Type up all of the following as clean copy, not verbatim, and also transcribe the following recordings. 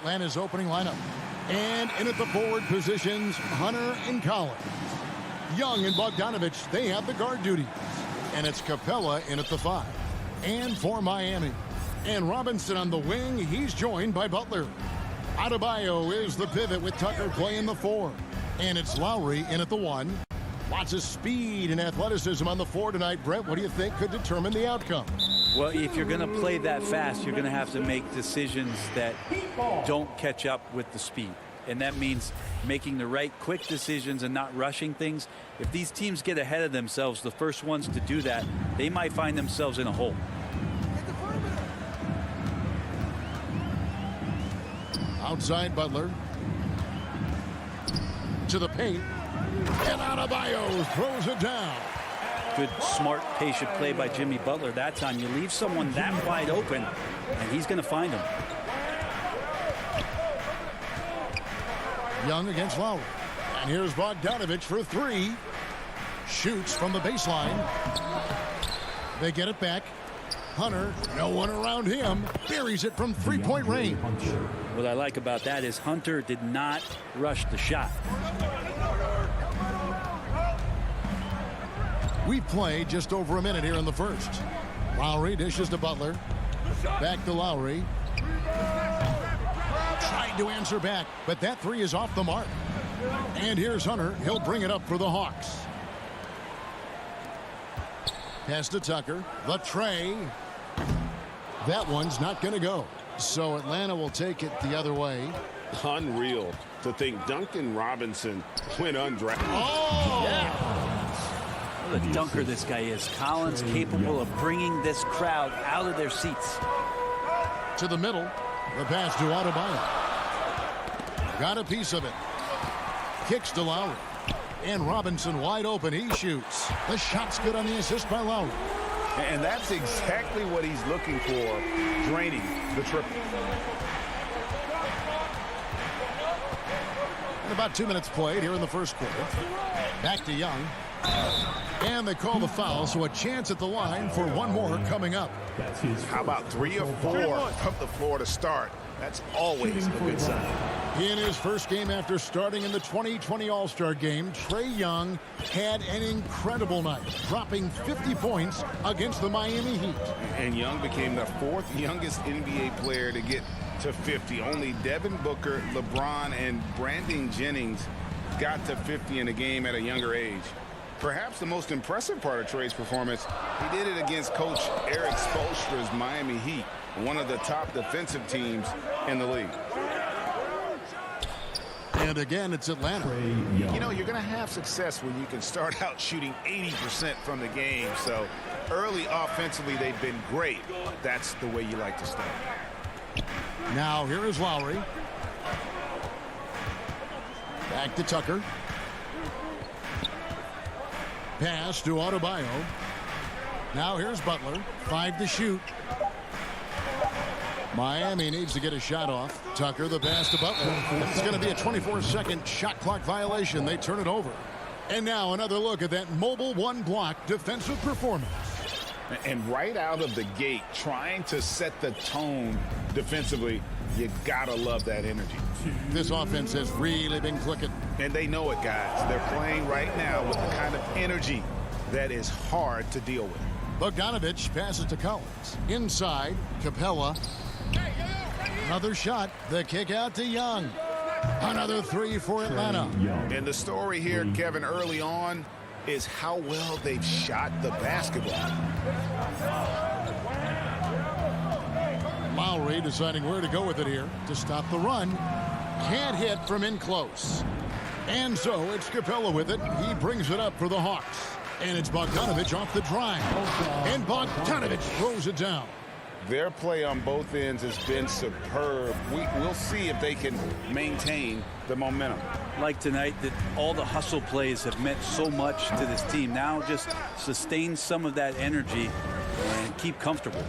Atlanta's opening lineup. And in at the forward positions, Hunter and Collins. Young and Bogdanovich, they have the guard duties. And it's Capella in at the 5. And for Miami. And Robinson on the wing, he's joined by Butler. Adebayo is the pivot with Tucker playing the 4. And it's Lowry in at the 1. Lots of speed and athleticism on the 4 tonight. Brett, what do you think could determine the outcome? Well, if you're going to play that fast, you're going to have to make decisions that don't catch up with the speed. And that means making the right quick decisions and not rushing things. If these teams get ahead of themselves, the first ones to do that, they might find themselves in a hole. Outside Butler. To the paint. And Adebayo throws it down. Good, smart, patient play by Jimmy Butler that time. You leave someone that wide open, and he's going to find him. Young against Lowry. And here's Bogdanovich for 3. Shoots from the baseline. They get it back. Hunter, no one around him, buries it from three-point range. What I like about that is Hunter did not rush the shot. We've played just over a minute here in the first. Lowry dishes to Butler. Back to Lowry. Tried to answer back, but that 3 is off the mark. And here's Hunter. He'll bring it up for the Hawks. Pass to Tucker. The tray. That one's not going to go. So Atlanta will take it the other way. Unreal to think Duncan Robinson went undrafted. Oh! Yeah. What a dunker this guy is. Collins capable of bringing this crowd out of their seats. To the middle. The pass to Adebayo. Got a piece of it. Kicks to Lowry. And Robinson wide open. He shoots. The shot's good on the assist by Lowry. And that's exactly what he's looking for, draining the triple. And about 2 minutes played here in the first quarter. Back to Young. And they call the foul, so a chance at the line for one more coming up. How about 3 or 4 from the floor to start? That's always a good sign. In his first game after starting in the 2020 All-Star Game, Trae Young had an incredible night, dropping 50 points against the Miami Heat. And Young became the 4th youngest NBA player to get to 50. Only Devin Booker, LeBron, and Brandon Jennings got to 50 in a game at a younger age. Perhaps the most impressive part of Trae's performance, he did it against Coach Eric Spoelstra's Miami Heat, one of the top defensive teams in the league. And again, it's Atlanta. You know, you're going to have success when you can start out shooting 80% from the game. So early offensively, they've been great. That's the way you like to start. Now here is Lowry. Back to Tucker. Pass to Adebayo. Now here's Butler. 5 to shoot. Miami needs to get a shot off. Tucker, the pass to Butler. It's going to be a 24-second shot clock violation. They turn it over. And now another look at that mobile one-block defensive performance. And right out of the gate, trying to set the tone defensively, you got to love that energy. This offense has really been clicking. And they know it, guys. They're playing right now with the kind of energy that is hard to deal with. Bogdanovich passes to Collins. Inside, Capella. Another shot. The kick out to Young. Another 3 for Atlanta. And the story here, Kevin, early on is how well they've shot the basketball. Lowry deciding where to go with it here to stop the run. Can't hit from in close. And so it's Capella with it. He brings it up for the Hawks. And it's Bogdanovich off the drive. And Bogdanovich throws it down. Their play on both ends has been superb. We'll see if they can maintain the momentum. Like tonight, that all the hustle plays have meant so much to this team. Now just sustain some of that energy and keep comfortable.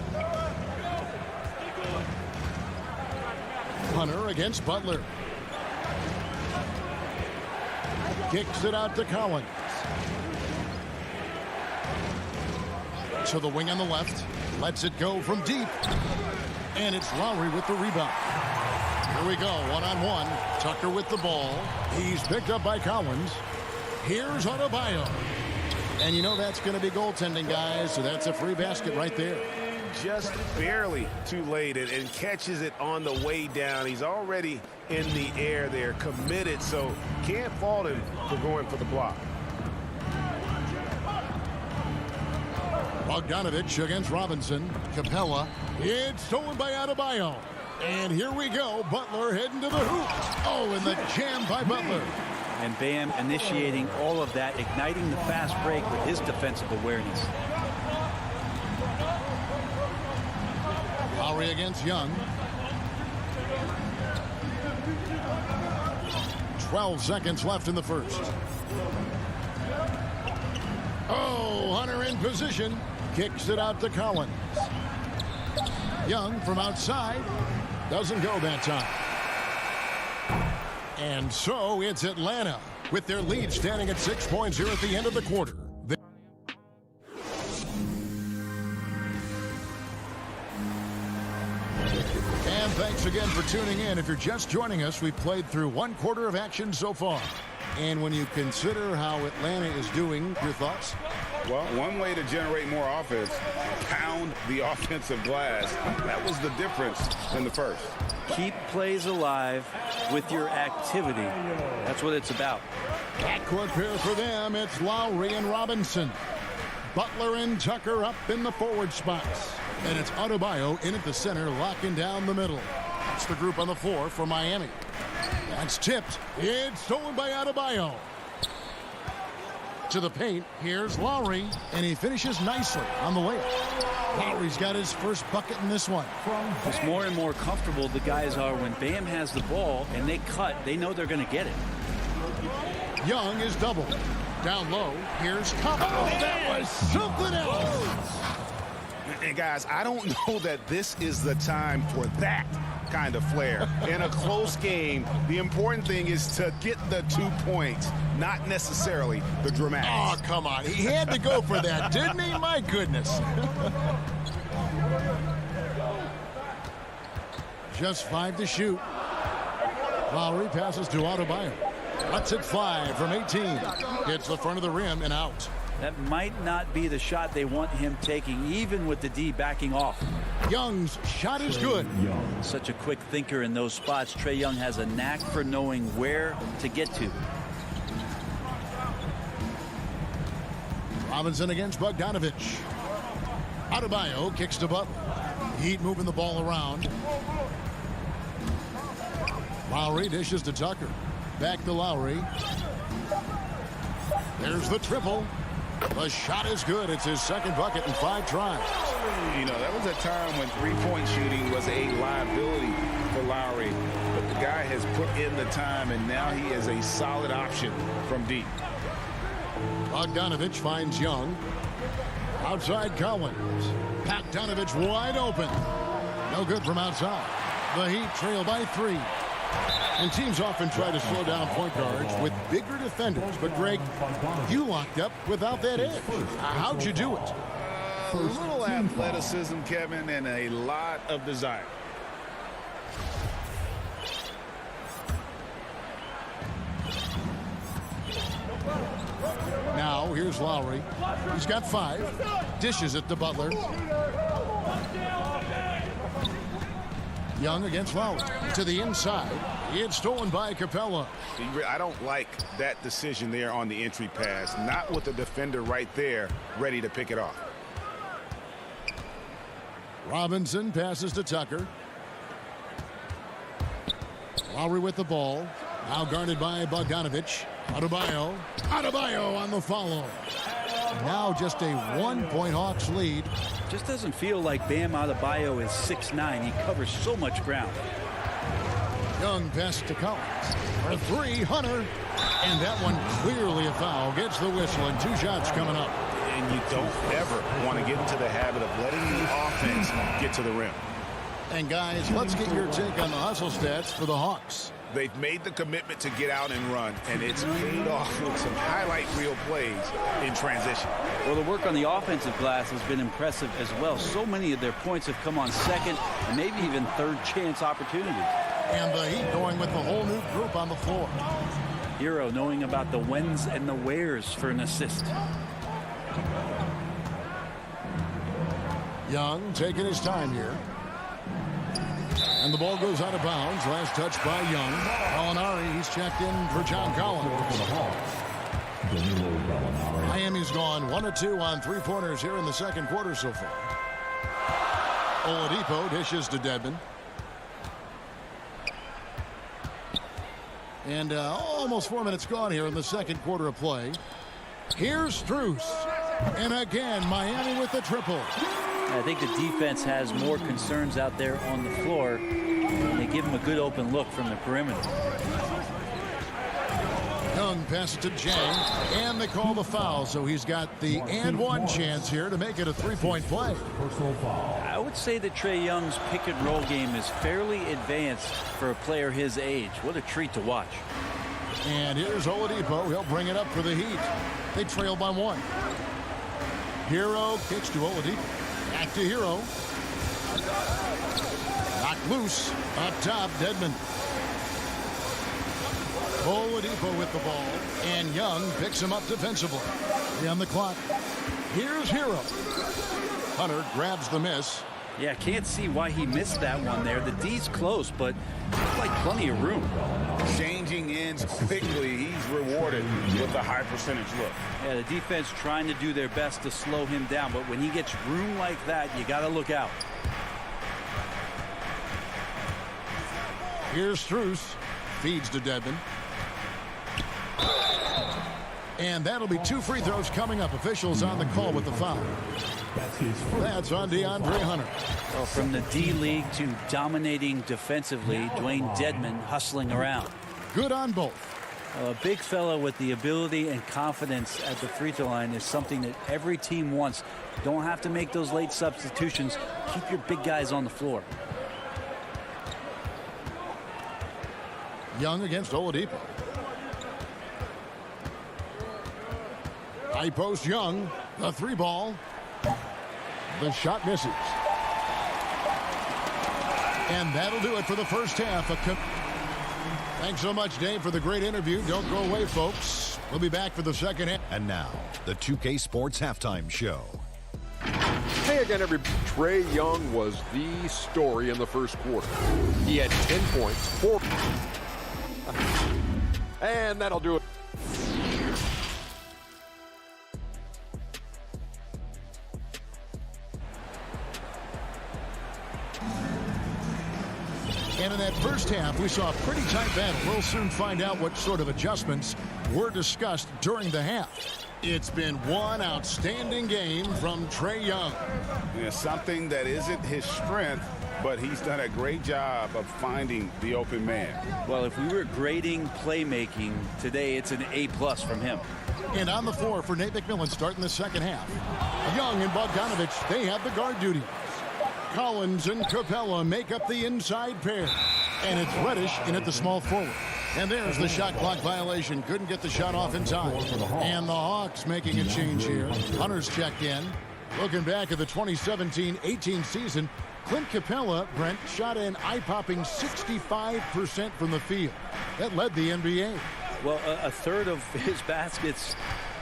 Hunter against Butler. Kicks it out to Collins. To the wing on the left. Lets it go from deep. And it's Lowry with the rebound. Here we go, one-on-one. Tucker with the ball. He's picked up by Collins. Here's Adebayo. And you know that's going to be goaltending, guys, so that's a free basket right there. Just barely too late and catches it on the way down. He's already in the air there, committed, so can't fault him for going for the block. Bogdanovich against Robinson. Capella. It's stolen by Adebayo. And here we go. Butler heading to the hoop. Oh, and the jam by Butler. And Bam initiating all of that, igniting the fast break with his defensive awareness. Lowry against Young. 12 seconds left in the first. Oh, Hunter in position. Kicks it out to Collins. Young from outside. Doesn't go that time. And so it's Atlanta with their lead standing at 6 points here at the end of the quarter. And thanks again for tuning in. If you're just joining us, we've played through one quarter of action so far. And when you consider how Atlanta is doing, your thoughts? Well, one way to generate more offense, pound the offensive glass. That was the difference in the first. Keep plays alive with your activity. That's what it's about. Backcourt pair for them. It's Lowry and Robinson. Butler and Tucker up in the forward spots. And it's Adebayo in at the center, locking down the middle. That's the group on the floor for Miami. That's tipped. It's stolen by Adebayo. To the paint, here's Lowry, and he finishes nicely on the layup. Lowry's got his first bucket in this one. It's more and more comfortable the guys are when Bam has the ball and they cut, they know they're going to get it. Young is doubled. Down low, here's Collins. Oh, that was something else. And guys, I don't know that this is the time for that kind of flair. In a close game, the important thing is to get the 2 points, not necessarily the dramatics. Oh, come on. He had to go for that, didn't he? My goodness. Just 5 to shoot. Lowry passes to Adebayo. Let's it fly from 18. Hits the front of the rim and out. That might not be the shot they want him taking, even with the D backing off. Young's shot is good. Such a quick thinker in those spots. Trae Young has a knack for knowing where to get to. Robinson against Bogdanovich. Adebayo kicks to Butler. Heat moving the ball around. Lowry dishes to Tucker. Back to Lowry. There's the triple. The shot is good. It's his second bucket in 5 tries. You know, that was a time when three-point shooting was a liability for Lowry. But the guy has put in the time, and now he is a solid option from deep. Bogdanovich finds Young. Outside Collins. Bogdanovich wide open. No good from outside. The Heat trail by 3. And teams often try to slow down point guards with bigger defenders. But, Greg, you locked up without that edge. How'd you do it? A little athleticism, Kevin, and a lot of desire. Now, here's Lowry. He's got 5. Dishes it to Butler. Young against Lowry. To the inside. It's stolen by Capella. I don't like that decision there on the entry pass. Not with the defender right there ready to pick it off. Robinson passes to Tucker. Lowry with the ball. Now guarded by Bogdanovich. Adebayo. Adebayo on the follow. Now just a 1-point Hawks lead. Just doesn't feel like Bam Adebayo is 6'9". He covers so much ground. Young pass to Collins. For 3, Hunter. And that one clearly a foul. Gets the whistle and 2 shots coming up. And you don't ever want to get into the habit of letting the offense get to the rim. And guys, let's get your take on the hustle stats for the Hawks. They've made the commitment to get out and run, and it's paid off with some highlight reel plays in transition. Well, the work on the offensive glass has been impressive as well. So many of their points have come on second and maybe even third chance opportunities. And the Heat going with the whole new group on the floor. Hero knowing about the whens and the wheres for an assist. Young taking his time here. And the ball goes out of bounds. Last touch by Young. Gallinari, he's checked in for John Collins. Miami's gone 1 of 2 on three-pointers here in the second quarter so far. Oladipo dishes to Dedmon. And almost 4 minutes gone here in the second quarter of play. Here's Strus. And again, Miami with the triple. I think the defense has more concerns out there on the floor. And they give him a good open look from the perimeter. Young passes to Jang, and they call the foul, so he's got the and one chance here to make it a three-point play. I would say that Trae Young's pick and roll game is fairly advanced for a player his age. What a treat to watch. And here's Oladipo. He'll bring it up for the Heat. They trail by 1. Hero kicks to Oladipo. Back to Hero. Knocked loose. Up top, Dedmon. Oladipo with the ball, and Young picks him up defensively. On the clock. Here's Hero. Hunter grabs the miss. Yeah, can't see why he missed that one there. The D's close, but like plenty of room. Changing ends quickly. He's rewarded with a high percentage look. Yeah, the defense trying to do their best to slow him down, but when he gets room like that, you got to look out. Here's Strus. Feeds to Dedmon. And that'll be 2 free throws coming up. Officials on the call with the foul. That's on DeAndre Hunter. Well, from the D-League to dominating defensively, Dwayne Dedmon hustling around. Good on both. A big fella with the ability and confidence at the free throw line is something that every team wants. Don't have to make those late substitutions. Keep your big guys on the floor. Young against Oladipo. High post Young. The 3-ball. The shot misses. And that'll do it for the first half. Thanks so much, Dave, for the great interview. Don't go away, folks. We'll be back for the second half. And now, the 2K Sports Halftime Show. Hey again, everybody. Trae Young was the story in the first quarter. He had 10 points, 4. And that'll do it. And in that first half, we saw a pretty tight battle. We'll soon find out what sort of adjustments were discussed during the half. It's been one outstanding game from Trae Young. Yeah, something that isn't his strength, but he's done a great job of finding the open man. Well, if we were grading playmaking today, it's an A+ from him. And on the floor for Nate McMillan starting the second half. Young and Bogdanovich, they have the guard duties. Collins and Capella make up the inside pair. And it's Reddish in at the small forward. And there's the shot clock violation. Couldn't get the shot off in time. And the Hawks making a change here. Hunter's checked in. Looking back at the 2017-18 season, Clint Capella, Brent, shot an eye-popping 65% from the field. That led the NBA. Well, a third of his baskets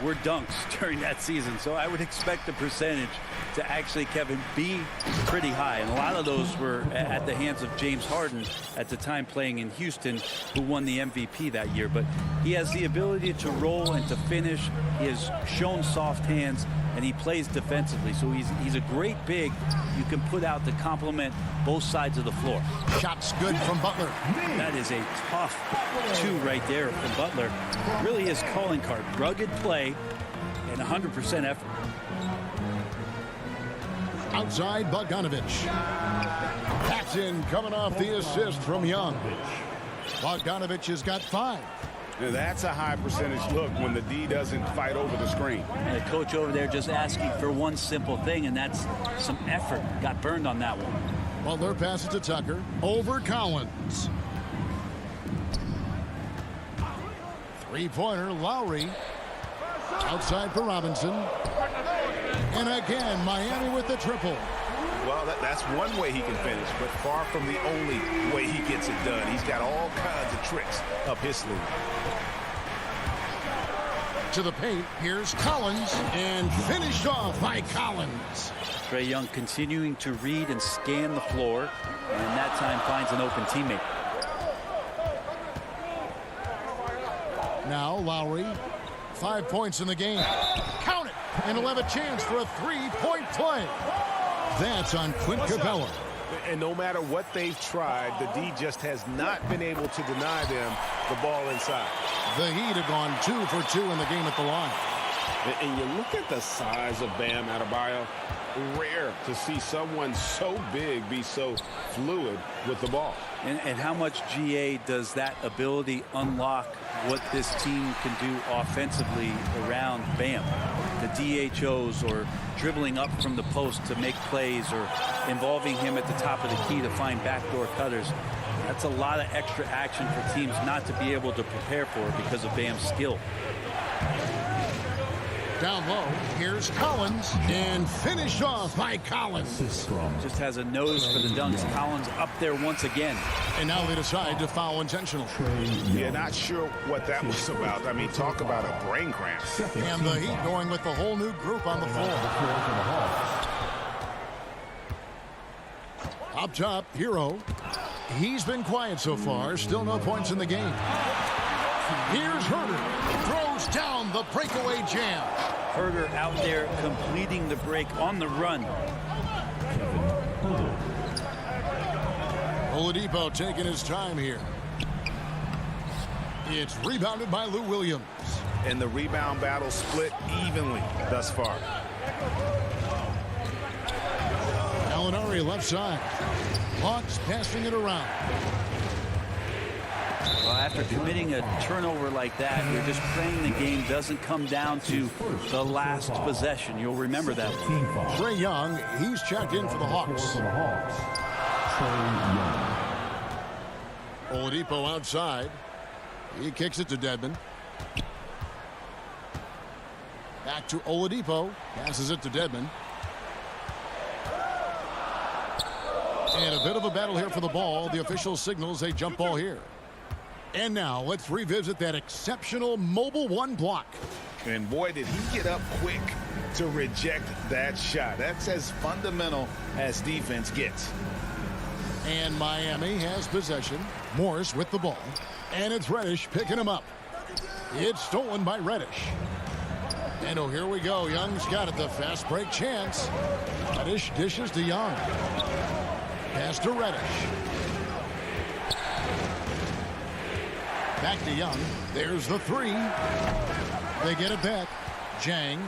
were dunks during that season, so I would expect the percentage to actually, Kevin, be pretty high. And a lot of those were at the hands of James Harden at the time playing in Houston, who won the MVP that year. But he has the ability to roll and to finish. He has shown soft hands, and he plays defensively. So he's a great big you can put out to complement both sides of the floor. Shots good from Butler. That is a tough 2 right there from Butler. Really his calling card. Rugged play and 100% effort. Outside, Bogdanovich. Paxson coming off the assist from Young. Bogdanovich has got 5. Now that's a high percentage look when the D doesn't fight over the screen. And the coach over there just asking for one simple thing, and that's some effort. Got burned on that one. Butler passes to Tucker. Over Collins. 3-pointer, Lowry. Outside for Robinson. And again, Miami with the triple. Well, Well, that's one way he can finish, but far from the only way he gets it done. He's got all kinds of tricks up his sleeve. To the paint, here's Collins, and finished off by Collins. Trae Young continuing to read and scan the floor, and that time finds an open teammate. Now Lowry, 5 points in the game. Count it, and he'll have a chance for a three-point play. That's on Clint Capella. And no matter what they've tried, the D just has not been able to deny them the ball inside. The Heat have gone 2 for 2 in the game at the line. And you look at the size of Bam Adebayo. Rare to see someone so big be so fluid with the ball. And how much GA does that ability unlock what this team can do offensively around Bam? The DHOs or dribbling up from the post to make plays or involving him at the top of the key to find backdoor cutters. That's a lot of extra action for teams not to be able to prepare for because of Bam's skill. Down low, here's Collins, and finished off by Collins. Just has a nose for the dunks. Collins up there once again. And now they decide to foul intentional. Yeah, not sure what that was about. I mean, talk about a brain cramp. And the Heat going with the whole new group on the floor. Up top, Hero. He's been quiet so far. Still no points in the game. Here's Herter. Throws down the breakaway jam. Herter out there completing the break on the run. Oladipo taking his time here. It's rebounded by Lou Williams. And the rebound battle split evenly thus far. Gallinari left side. Hawks passing it around. Well, after committing a turnover like that, you're just praying the game doesn't come down to the last possession. You'll remember that one. Trae Young, he's checked in for the Hawks. Oladipo outside. He kicks it to Dedmon. Back to Oladipo. Passes it to Dedmon. And a bit of a battle here for the ball. The official signals a jump ball here. And now let's revisit that exceptional mobile one block. And boy, did he get up quick to reject that shot. That's as fundamental as defense gets. And Miami has possession. Morris with the ball. And it's Reddish picking him up. It's stolen by Reddish. And oh, here we go. Young's got it. The fast break chance. Reddish dishes to Young. Pass to Reddish. Back to Young. There's the three. They get it back. Jang.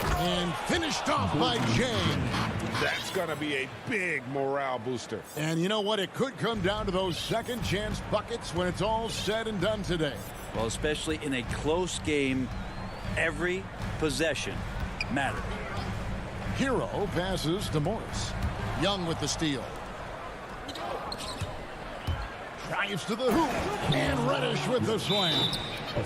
And finished off by Jang. That's going to be a big morale booster. And you know what? It could come down to those second chance buckets when it's all said and done today. Well, especially in a close game, every possession matters. Hero passes to Morris. Young with the steal. Drives to the hoop. And Reddish with the slam.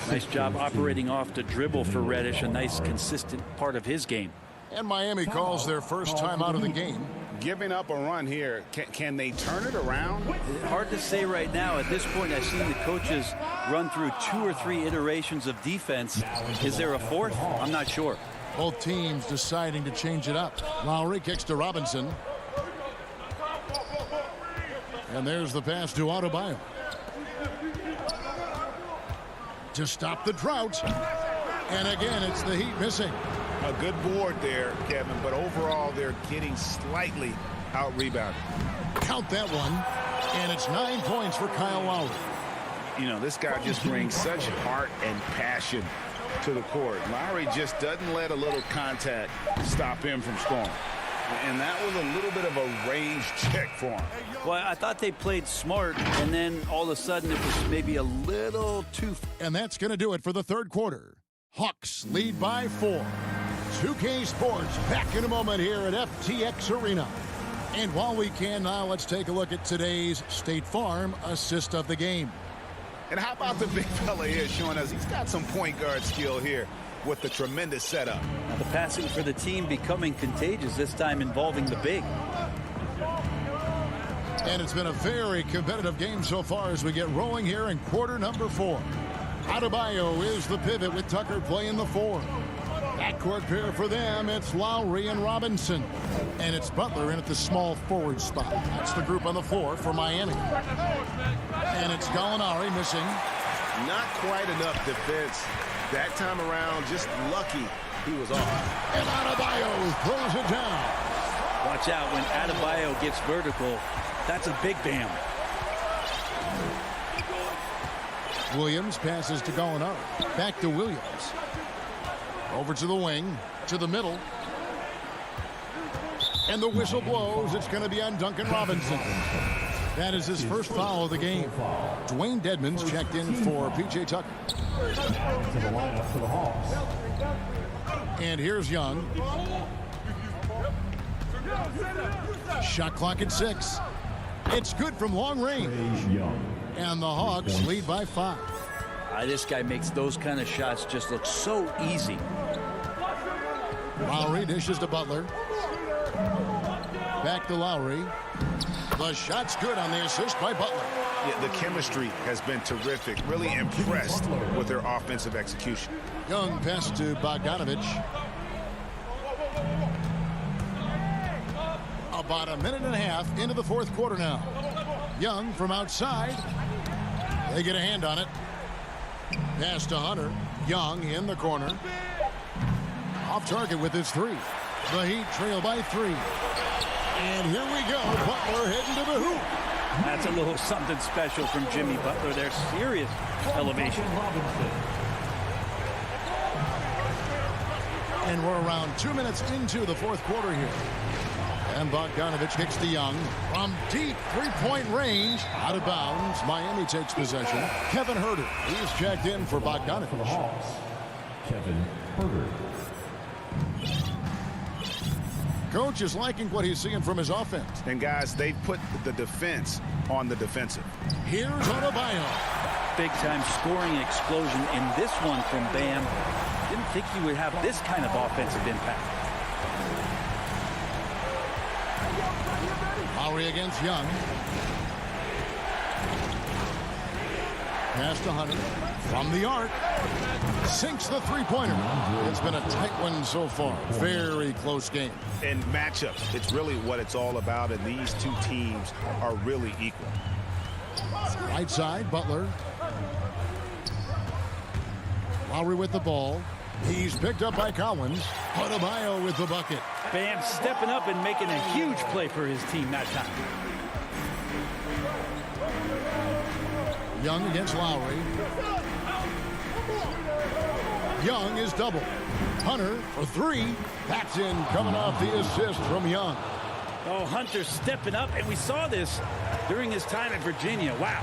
Nice job operating off the dribble for Reddish. A nice, consistent part of his game. And Miami calls their first time out of the game. Giving up a run here. Can they turn it around? Hard to say right now. At this point, I've seen the coaches run through 2 or 3 iterations of defense. Is there a fourth? I'm not sure. Both teams deciding to change it up. Lowry kicks to Robinson. And there's the pass to Adebayo. To stop the drought. And again, it's the Heat missing. A good board there, Kevin, but overall they're getting slightly out-rebounded. Count that one. And it's 9 points for Kyle Lowry. You know, this guy just brings such heart and passion to the court. Lowry just doesn't let a little contact stop him from scoring. And that was a little bit of a range check for him. Well, I thought they played smart, and then all of a sudden it was maybe a little too... And that's going to do it for the third quarter. Hawks lead by 4. 2K Sports back in a moment here at FTX Arena. And while we can now, let's take a look at today's State Farm assist of the game. And how about the big fella here showing us he's got some point guard skill here. with the tremendous setup. Now the passing for the team becoming contagious, this time involving the big. And it's been a very competitive game so far as we get rolling here in quarter number 4. Adebayo is the pivot with Tucker playing the 4. Backcourt pair for them, it's Lowry and Robinson. And it's Butler in at the small forward spot. That's the group on the floor for Miami. And it's Gallinari missing. Not quite enough defense that time around. Just lucky he was off. And Adebayo throws it down. Watch out when Adebayo gets vertical. That's a big bam. Williams passes to Gallinari. Back to Williams. Over to the wing, to the middle. And the whistle blows. It's going to be on Duncan Robinson. That is his first foul of the game. Dwayne Dedmon's checked in for P.J. Tucker. And here's Young. Shot clock at 6. It's good from long range. And the Hawks lead by 5. This guy makes those kind of shots just look so easy. Lowry dishes to Butler. Back to Lowry. The shot's good on the assist by Butler. Yeah, the chemistry has been terrific. Really impressed with their offensive execution. Young pass to Bogdanovich. About a minute and a half into the fourth quarter now. Young from outside. They get a hand on it. Pass to Hunter. Young in the corner. Off target with his 3. The Heat trail by 3. And here we go. Butler heading to the hoop. That's a little something special from Jimmy Butler. There's serious elevation. And we're around 2 minutes into the fourth quarter here. And Bogdanovich kicks to Young from deep three-point range. Out of bounds. Miami takes possession. Kevin Huerter. He's checked in for Bogdanovich. For the Hawks, Kevin Huerter. Coach is liking what he's seeing from his offense. And guys, they put the defense on the defensive. Here's Adebayo. Big-time scoring explosion in this one from Bam. Didn't think he would have this kind of offensive impact. Lowry against Young. Pass to Hunter. From the arc. Sinks the three-pointer. It's been a tight one so far. Very close game. And matchups, it's really what it's all about, and these two teams are really equal. Right side, Butler. Lowry with the ball. He's picked up by Collins. Adebayo with the bucket. Bam stepping up and making a huge play for his team that time. Young against Lowry. Young is double. Hunter for 3. That's in, coming off the assist from Young. Oh, Hunter stepping up, and we saw this during his time at Virginia. Wow.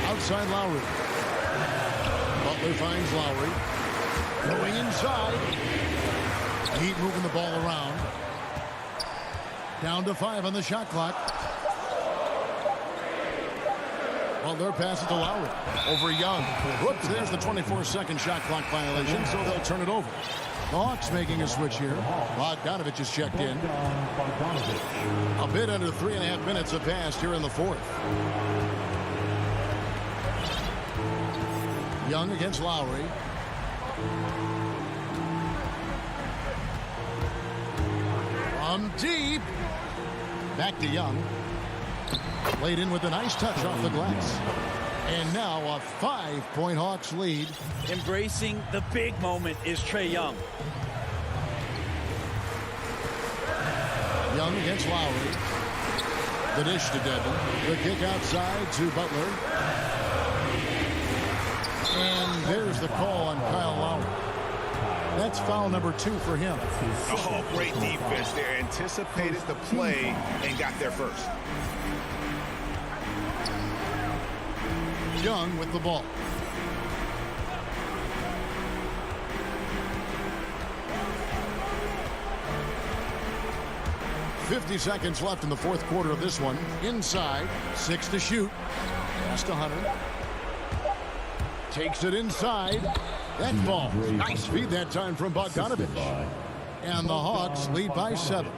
Outside Lowry. Butler finds Lowry. Going inside. Heat moving the ball around. Down to 5 on the shot clock. Butler passes to Lowry. Over Young. Whoops, there's the 24-second shot clock violation, so they'll turn it over. The Hawks making a switch here. Bogdanovich is checked in. A bit under 3.5 minutes have passed here in the fourth. Young against Lowry. From deep. Back to Young. Laid in with a nice touch off the glass. And now a 5-point Hawks lead. Embracing the big moment is Trae Young. Young against Lowry. The dish to Devin. The kick outside to Butler. And there's the call on Kyle Lowry. That's foul number 2 for him. Oh, great defense there. Anticipated the play and got there first. Young with the ball. .50 seconds left in the fourth quarter of this one. Inside, 6 to shoot. Pass to Hunter. Takes it inside. That ball. Nice feed that time from Bogdanovich. And the Hawks lead by 7.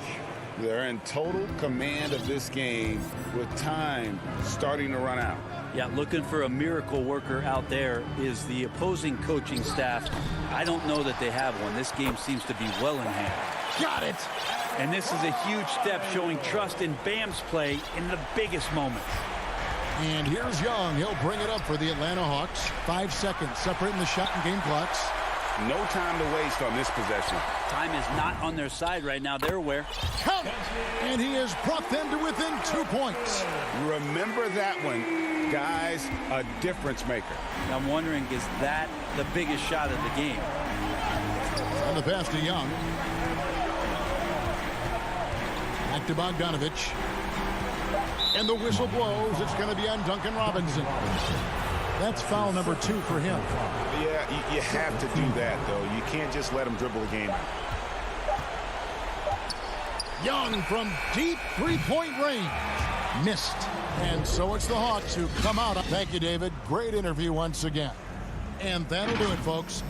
They're in total command of this game with time starting to run out. Yeah, looking for a miracle worker out there is the opposing coaching staff. I don't know that they have one. This game seems to be well in hand. Got it. And this is a huge step showing trust in Bam's play in the biggest moments. And here's Young. He'll bring it up for the Atlanta Hawks. 5 seconds separating the shot and game clocks. No time to waste on this possession. Time is not on their side right now. They're aware. Count it. And he has brought them to within 2 points. Remember that one, guys, a difference maker. I'm wondering, is that the biggest shot of the game? And the pass to Young. Back to Bogdanovich. And the whistle blows. It's going to be on Duncan Robinson. That's foul number 2 for him. Yeah, you have to do that, though. You can't just let him dribble the game. Young from deep three-point range. Missed. And so it's the Hawks who come out. Thank you, David. Great interview once again. And that'll do it, folks.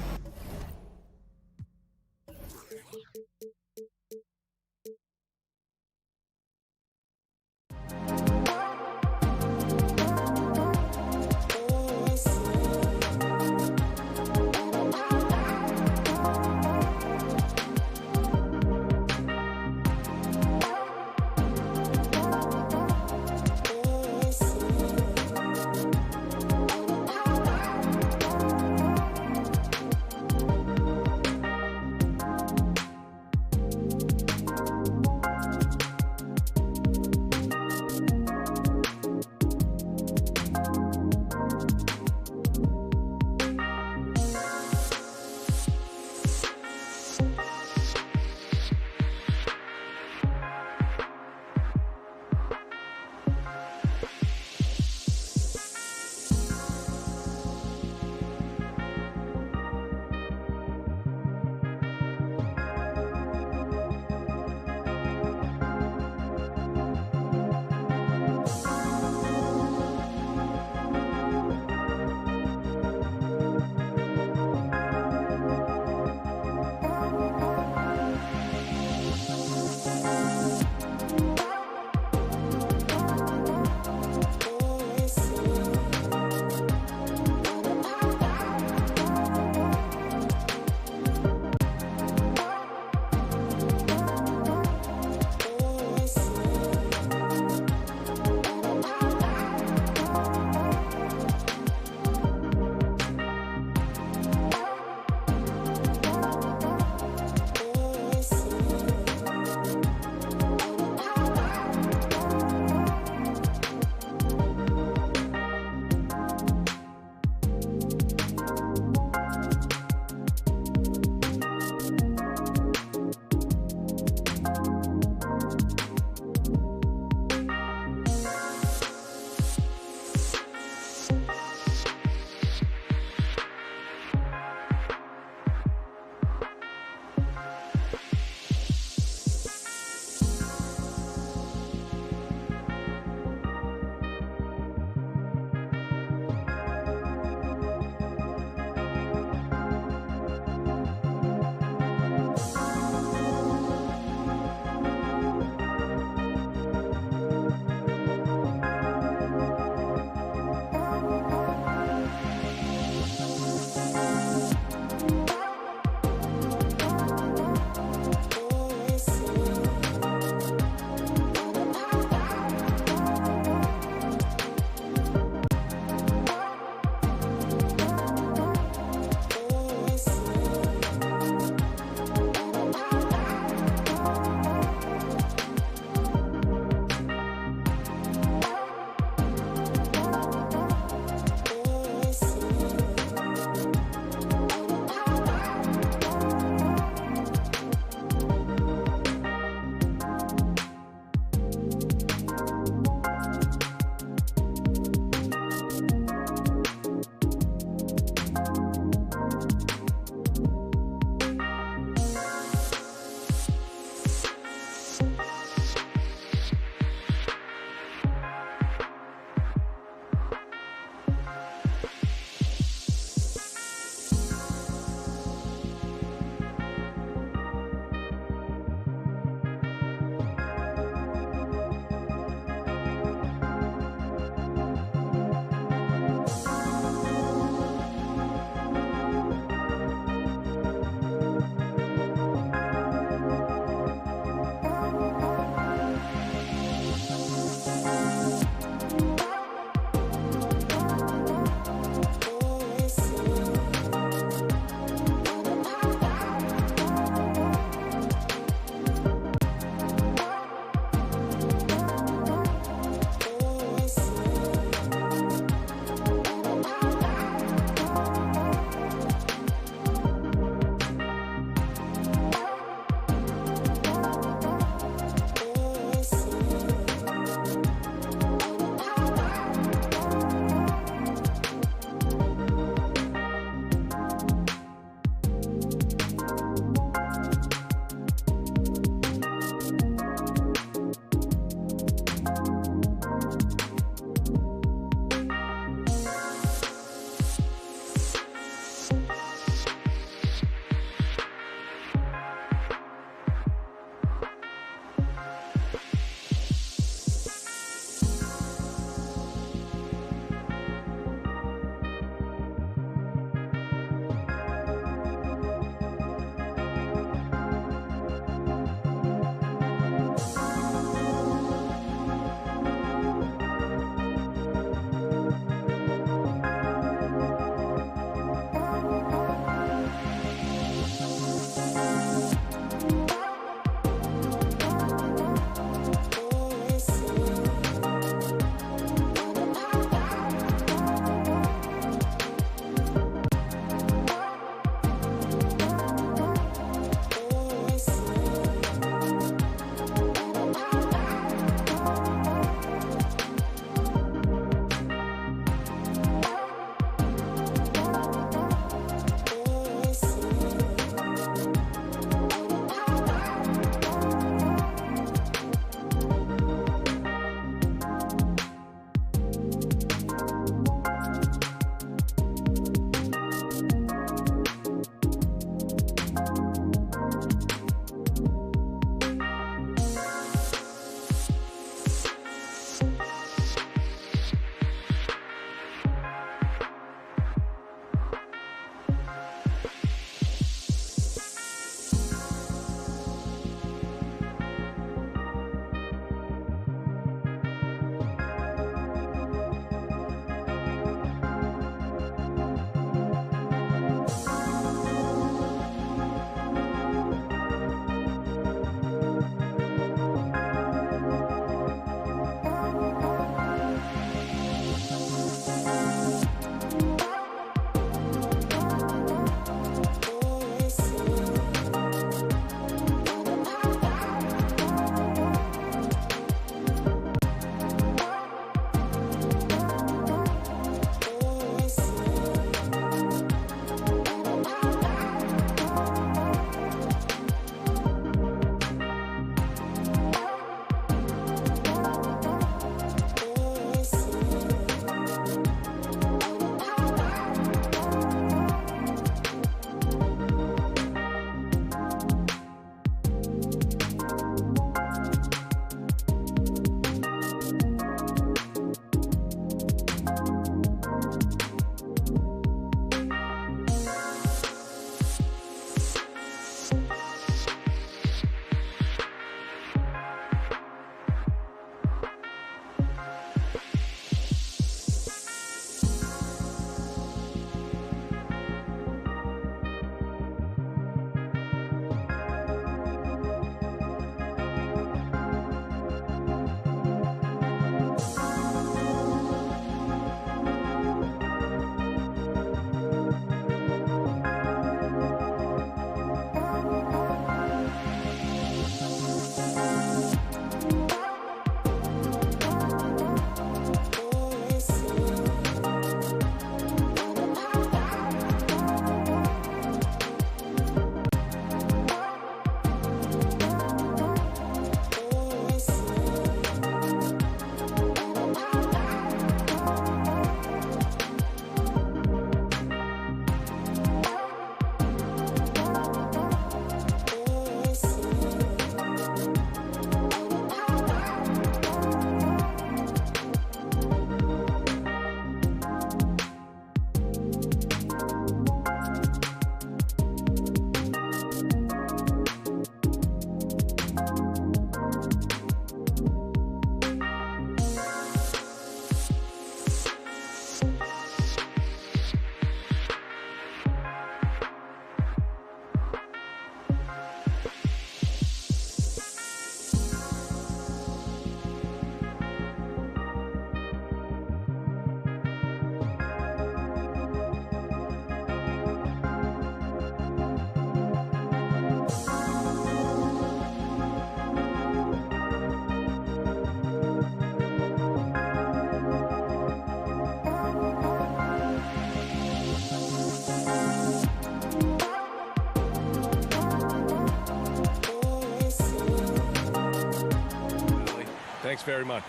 Thanks very much.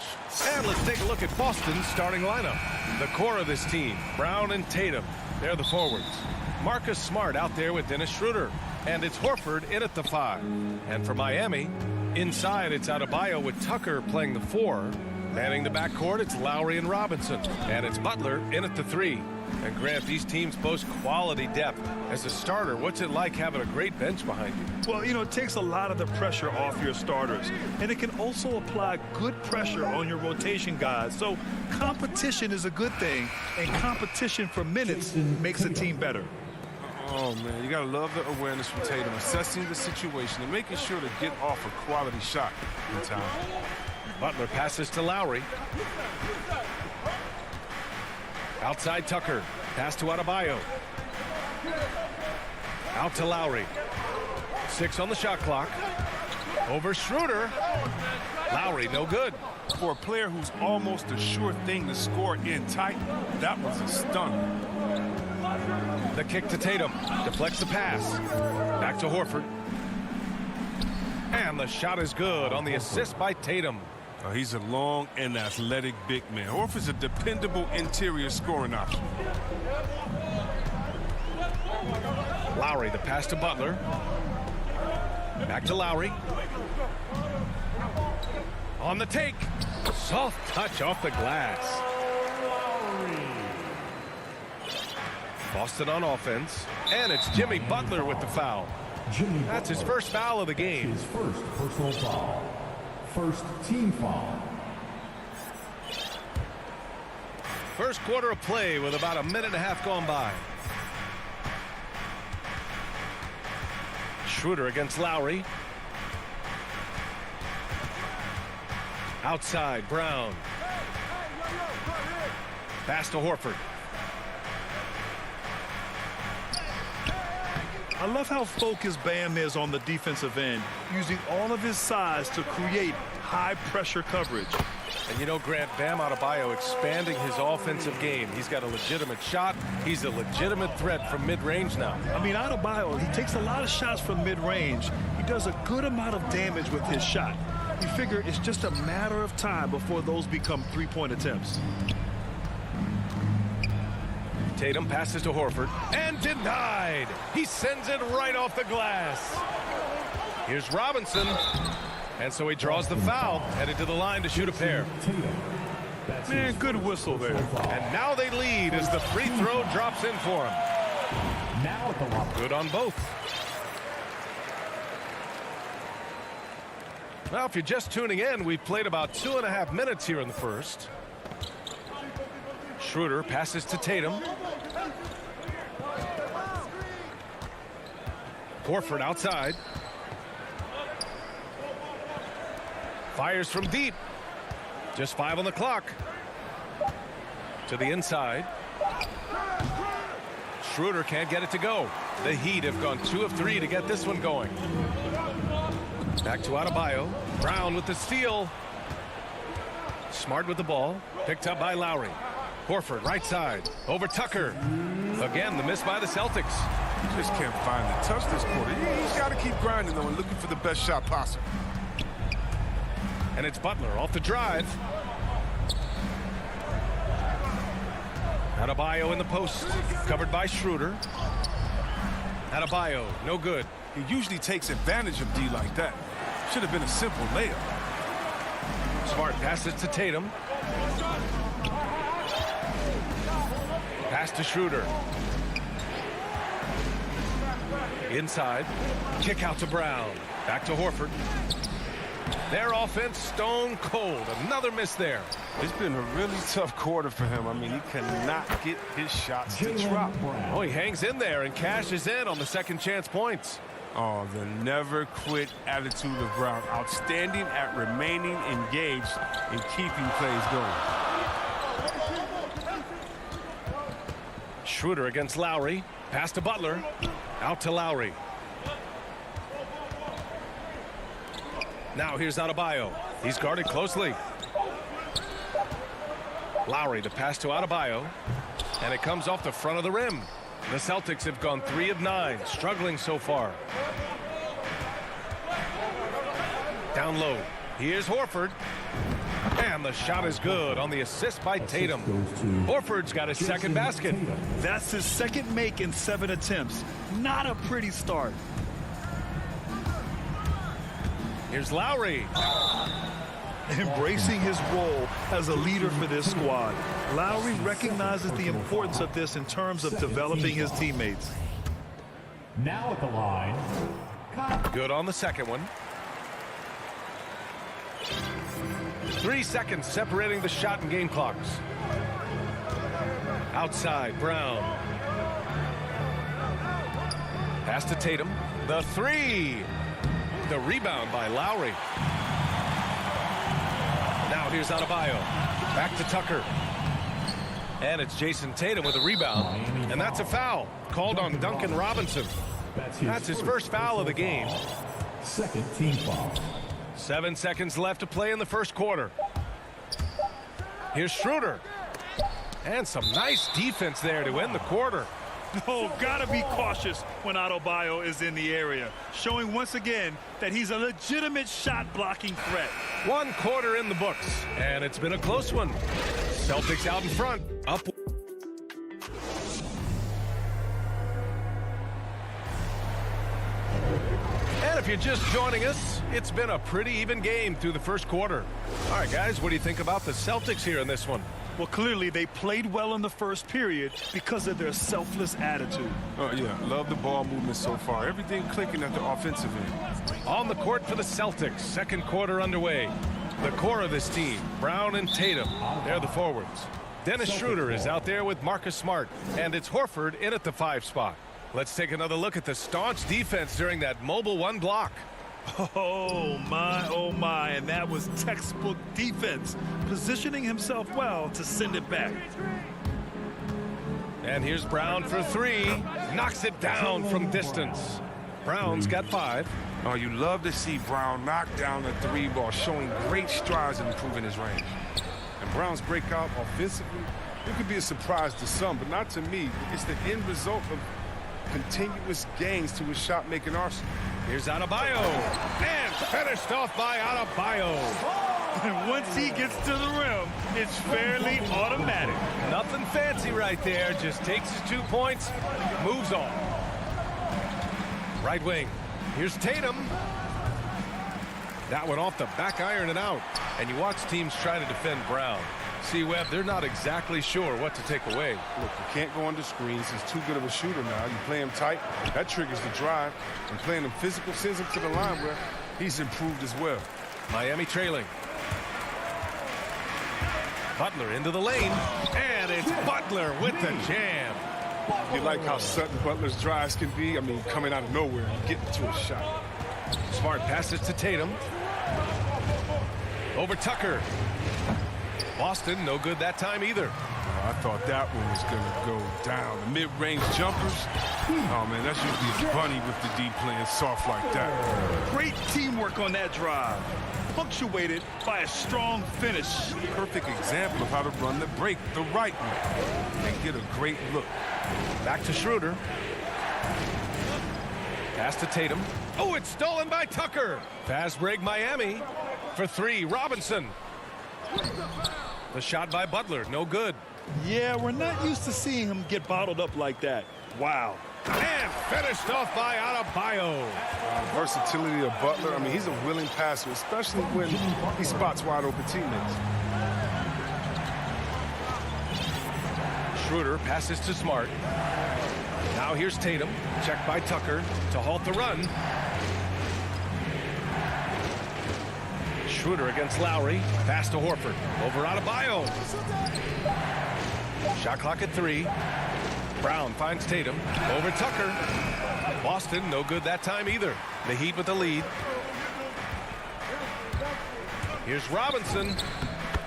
And let's take a look at Boston's starting lineup. The core of this team, Brown and Tatum. They're the forwards. Marcus Smart out there with Dennis Schroeder. And it's Horford in at the 5. And for Miami, inside it's Adebayo with Tucker playing the 4. Manning the backcourt, it's Lowry and Robinson. And it's Butler in at the 3. And Grant, these teams boast quality depth. As a starter, what's it like having a great bench behind you? Well, it takes a lot of the pressure off your starters. And it can also apply good pressure on your rotation guys. So competition is a good thing. And competition for minutes makes a team better. Oh, man, you got to love the awareness from Tatum, assessing the situation and making sure to get off a quality shot in time. Butler passes to Lowry. Outside Tucker. Pass to Adebayo. Out to Lowry. 6 on the shot clock. Over Schroeder. Lowry, no good. For a player who's almost a sure thing to score in tight, that was a stunner. The kick to Tatum. Deflects the pass. Back to Horford. And the shot is good on the assist by Tatum. He's a long and athletic big man. Horford's a dependable interior scoring option. Lowry, the pass to Butler. Back to Lowry. On the take. Soft touch off the glass. Boston on offense. And it's Jimmy Butler with the foul. That's his first foul of the game. His first personal foul. First team foul. First quarter of play with about a minute and a half gone by. Schroeder against Lowry. Outside, Brown. Pass to Horford. I love how focused Bam is on the defensive end, using all of his size to create high-pressure coverage. And Grant, Bam Adebayo expanding his offensive game. He's got a legitimate shot. He's a legitimate threat from mid-range now. Adebayo, he takes a lot of shots from mid-range. He does a good amount of damage with his shot. You figure it's just a matter of time before those become three-point attempts. Tatum passes to Horford and denied. He sends it right off the glass. Here's Robinson. And so he draws the foul, headed to the line to shoot a pair. Man, good whistle there. And now they lead as the free throw drops in for him. Now at the line. Good on both. Well, if you're just tuning in, we've played about 2.5 minutes here in the first. Schroeder passes to Tatum. Horford outside. Fires from deep. Just 5 on the clock. To the inside. Schroeder can't get it to go. The Heat have gone 2 of 3 to get this one going. Back to Adebayo. Brown with the steal. Smart with the ball. Picked up by Lowry. Horford right side. Over Tucker. Again, the miss by the Celtics. Just can't find the touch this quarter. He's got to keep grinding, though, and looking for the best shot possible. And it's Butler off the drive. Adebayo in the post. Covered by Schroeder. Adebayo, no good. He usually takes advantage of D like that. Should have been a simple layup. Smart passes to Tatum. Pass to Schroeder. Inside. Kick out to Brown. Back to Horford. Their offense stone cold. Another miss there. It's been a really tough quarter for him. He cannot get his shots to drop. Oh, he hangs in there and cashes in on the second chance points. Oh, the never quit attitude of Brown. Outstanding at remaining engaged and keeping plays going. Schroeder against Lowry. Pass to Butler. Out to Lowry. Now here's Adebayo. He's guarded closely. Lowry, the pass to Adebayo. And it comes off the front of the rim. The Celtics have gone 3 of 9, struggling so far. Down low. Here's Horford. And the shot is good on the assist by Tatum. Horford's got his second basket. That's his second make in 7 attempts. Not a pretty start. Here's Lowry. Embracing his role as a leader for this squad. Lowry recognizes the importance of this in terms of developing his teammates. Now at the line, Good on the second one. 3 seconds separating the shot and game clocks. Outside, Brown. Pass to Tatum. The three. The rebound by Lowry. Now here's Adebayo. Back to Tucker. And it's Jason Tatum with a rebound. And that's a foul called on Duncan Robinson. That's his first foul of the game. second team foul. 7 seconds left to play in the first quarter. Here's Schroeder. And some nice defense there to end the quarter. Oh, gotta be cautious when Adebayo is in the area, showing once again that he's a legitimate shot-blocking threat. 1 quarter in the books, and it's been a close one. Celtics out in front, up. And if you're just joining us, it's been a pretty even game through the first quarter. All right, guys, what do you think about the Celtics here in this one? Well, clearly they played well in the first period because of their selfless attitude. Oh, yeah, love the ball movement so far. Everything clicking at the offensive end. On the court for the Celtics, second quarter underway. The core of this team, Brown and Tatum, they're the forwards. Dennis Schroeder is out there with Marcus Smart, and it's Horford in at the 5 spot. Let's take another look at the staunch defense during that mobile 1 block. Oh my, and that was textbook defense, positioning himself well to send it back. And here's Brown for 3, knocks it down from distance. Brown's got 5. Oh, you love to see Brown knock down the 3 ball, showing great strides in improving his range. And Brown's breakout offensively, it could be a surprise to some, but not to me. It's the end result of continuous gains to his shot-making arsenal. Here's Adebayo, and finished off by Adebayo. And once he gets to the rim, it's fairly automatic. Nothing fancy right there, just takes his 2 points, moves on. Right wing, here's Tatum. That one off the back iron and out. And you watch teams try to defend Brown. See, Webb, they're not exactly sure what to take away. Look, you can't go under screens. He's too good of a shooter now. You play him tight, that triggers the drive. And playing him physical sends him to the line where he's improved as well. Miami trailing. Butler into the lane. And it's Butler with the jam. You like how sudden Butler's drives can be? I mean, coming out of nowhere and getting to a shot. Smart passes to Tatum. Over Tucker. Boston, no good that time either. Oh, I thought that one was going to go down. The mid-range jumpers. Oh, man, that's usually a bunny with the D playing soft like that. Great teamwork on that drive, punctuated by a strong finish. Perfect example of how to run the break the right way and get a great look. Back to Schroeder. Pass to Tatum. Oh, it's stolen by Tucker. Fast break Miami. For 3, Robinson. The shot by Butler, no good. Yeah, we're not used to seeing him get bottled up like that. Wow. And finished off by Adebayo. Versatility of Butler. I mean, he's a willing passer, especially when he spots wide open teammates. Schroeder passes to Smart. Now here's Tatum. Checked by Tucker to halt the run. Schroeder against Lowry. Pass to Horford. Over Adebayo. Shot clock at 3. Brown finds Tatum. Over Tucker. Boston, no good that time either. The Heat with the lead. Here's Robinson.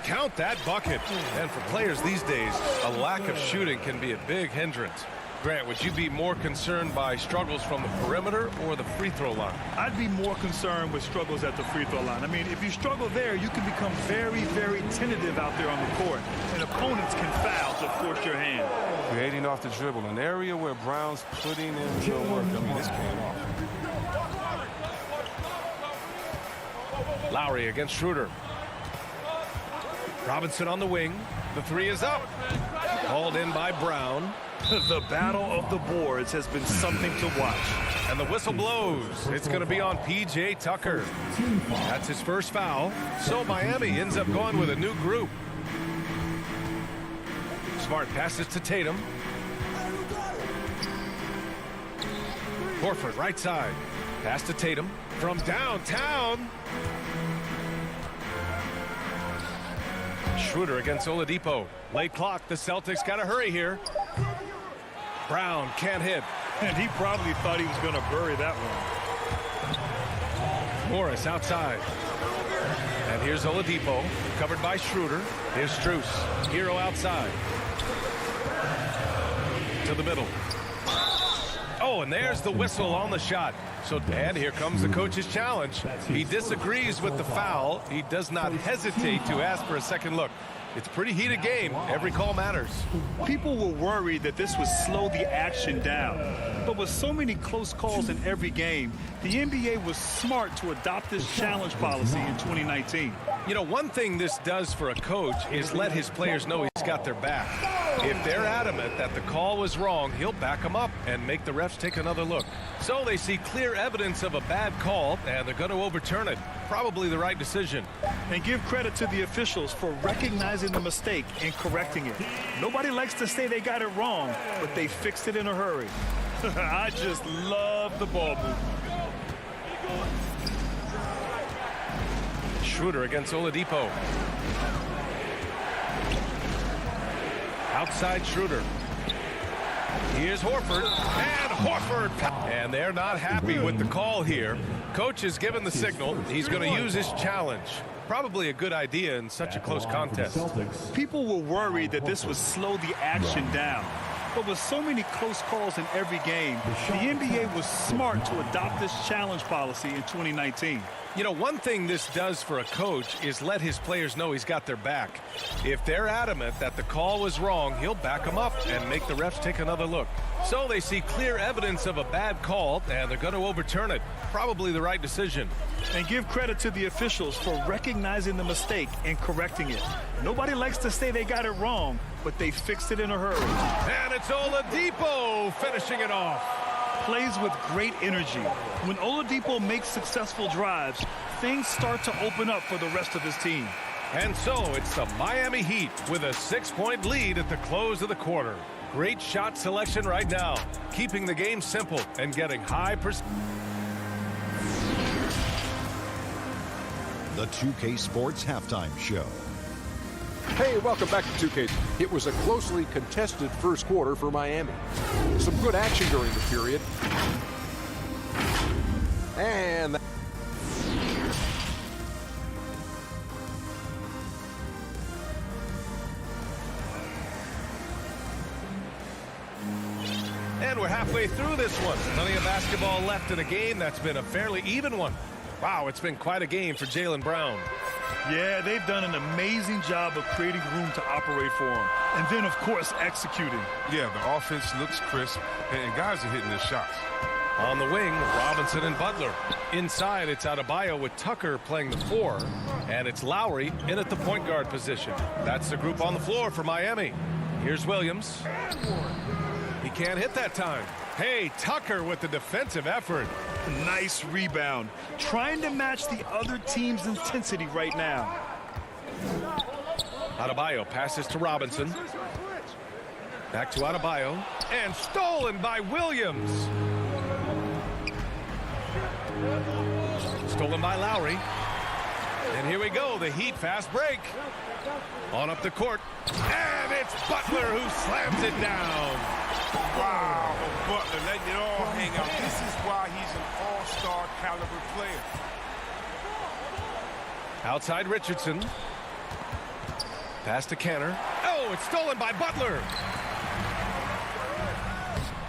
Count that bucket. And for players these days, a lack of shooting can be a big hindrance. Grant, would you be more concerned by struggles from the perimeter or the free throw line? I'd be more concerned with struggles at the free throw line. I mean, if you struggle there, you can become very, very tentative out there on the court, and opponents can foul to force your hand. Creating off the dribble, an area where Brown's putting in real work. I mean, it's paying off. Lowry against Schroeder. Robinson on the wing. The three is up. Hauled in by Brown. The battle of the boards has been something to watch. And the whistle blows. It's going to be on P.J. Tucker. That's his first foul. So Miami ends up going with a new group. Smart passes to Tatum. Horford right side. Pass to Tatum from downtown. Schroeder against Oladipo. Late clock. The Celtics got to hurry here. Brown can't hit. And he probably thought he was going to bury that one. Morris outside. And here's Oladipo, covered by Schroeder. Here's Strus. Hero outside. To the middle. Oh, and there's the whistle on the shot. And here comes the coach's challenge. He disagrees with the foul. He does not hesitate to ask for a second look. It's a pretty heated game. Every call matters. People were worried that this would slow the action down. But with so many close calls in every game, the NBA was smart to adopt this challenge policy in 2019. You know, one thing this does for a coach is let his players know he's got their back. If they're adamant that the call was wrong, he'll back them up and make the refs take another look. So they see clear evidence of a bad call, and they're going to overturn it. Probably the right decision. And give credit to the officials for recognizing the mistake and correcting it. Nobody likes to say they got it wrong, but they fixed it in a hurry. I just love the ball movement. Schroeder against Oladipo. Outside Schroeder. Here's Horford. And Horford. And they're not happy with the call here. Coach has given the signal. He's going to use his challenge. Probably a good idea in such a close contest. People were worried that this would slow the action down. But with so many close calls in every game, the NBA was smart to adopt this challenge policy in 2019. You know, one thing this does for a coach is let his players know he's got their back. If they're adamant that the call was wrong, he'll back them up and make the refs take another look. So they see clear evidence of a bad call, and they're going to overturn it. Probably the right decision. And give credit to the officials for recognizing the mistake and correcting it. Nobody likes to say they got it wrong, but they fixed it in a hurry. And it's Oladipo finishing it off. Plays with great energy. When Oladipo makes successful drives, things start to open up for the rest of his team. And so it's the Miami Heat with a 6-point lead at the close of the quarter. Great shot selection right now, keeping the game simple and getting high percentage. The 2K Sports Halftime Show. Hey, welcome back to 2K. It was a closely contested first quarter for Miami. Some good action during the period. And we're halfway through this one. Plenty of basketball left in a game that's been a fairly even one. Wow, it's been quite a game for Jaylen Brown. Yeah, they've done an amazing job of creating room to operate for him. And then, of course, executing. Yeah, the offense looks crisp, and guys are hitting their shots. On the wing, Robinson and Butler. Inside, it's Adebayo with Tucker playing the 4. And it's Lowry in at the point guard position. That's the group on the floor for Miami. Here's Williams. He can't hit that time. Hey, Tucker with the defensive effort. Nice rebound. Trying to match the other team's intensity right now. Adebayo passes to Robinson. Back to Adebayo. And stolen by Williams. Stolen by Lowry. And here we go, the Heat fast break. On up the court. And it's Butler who slams it down. Wow, Butler letting it all hang out. This is why he's an all-star caliber player. Outside Richardson. Pass to Kanter. Oh, it's stolen by Butler.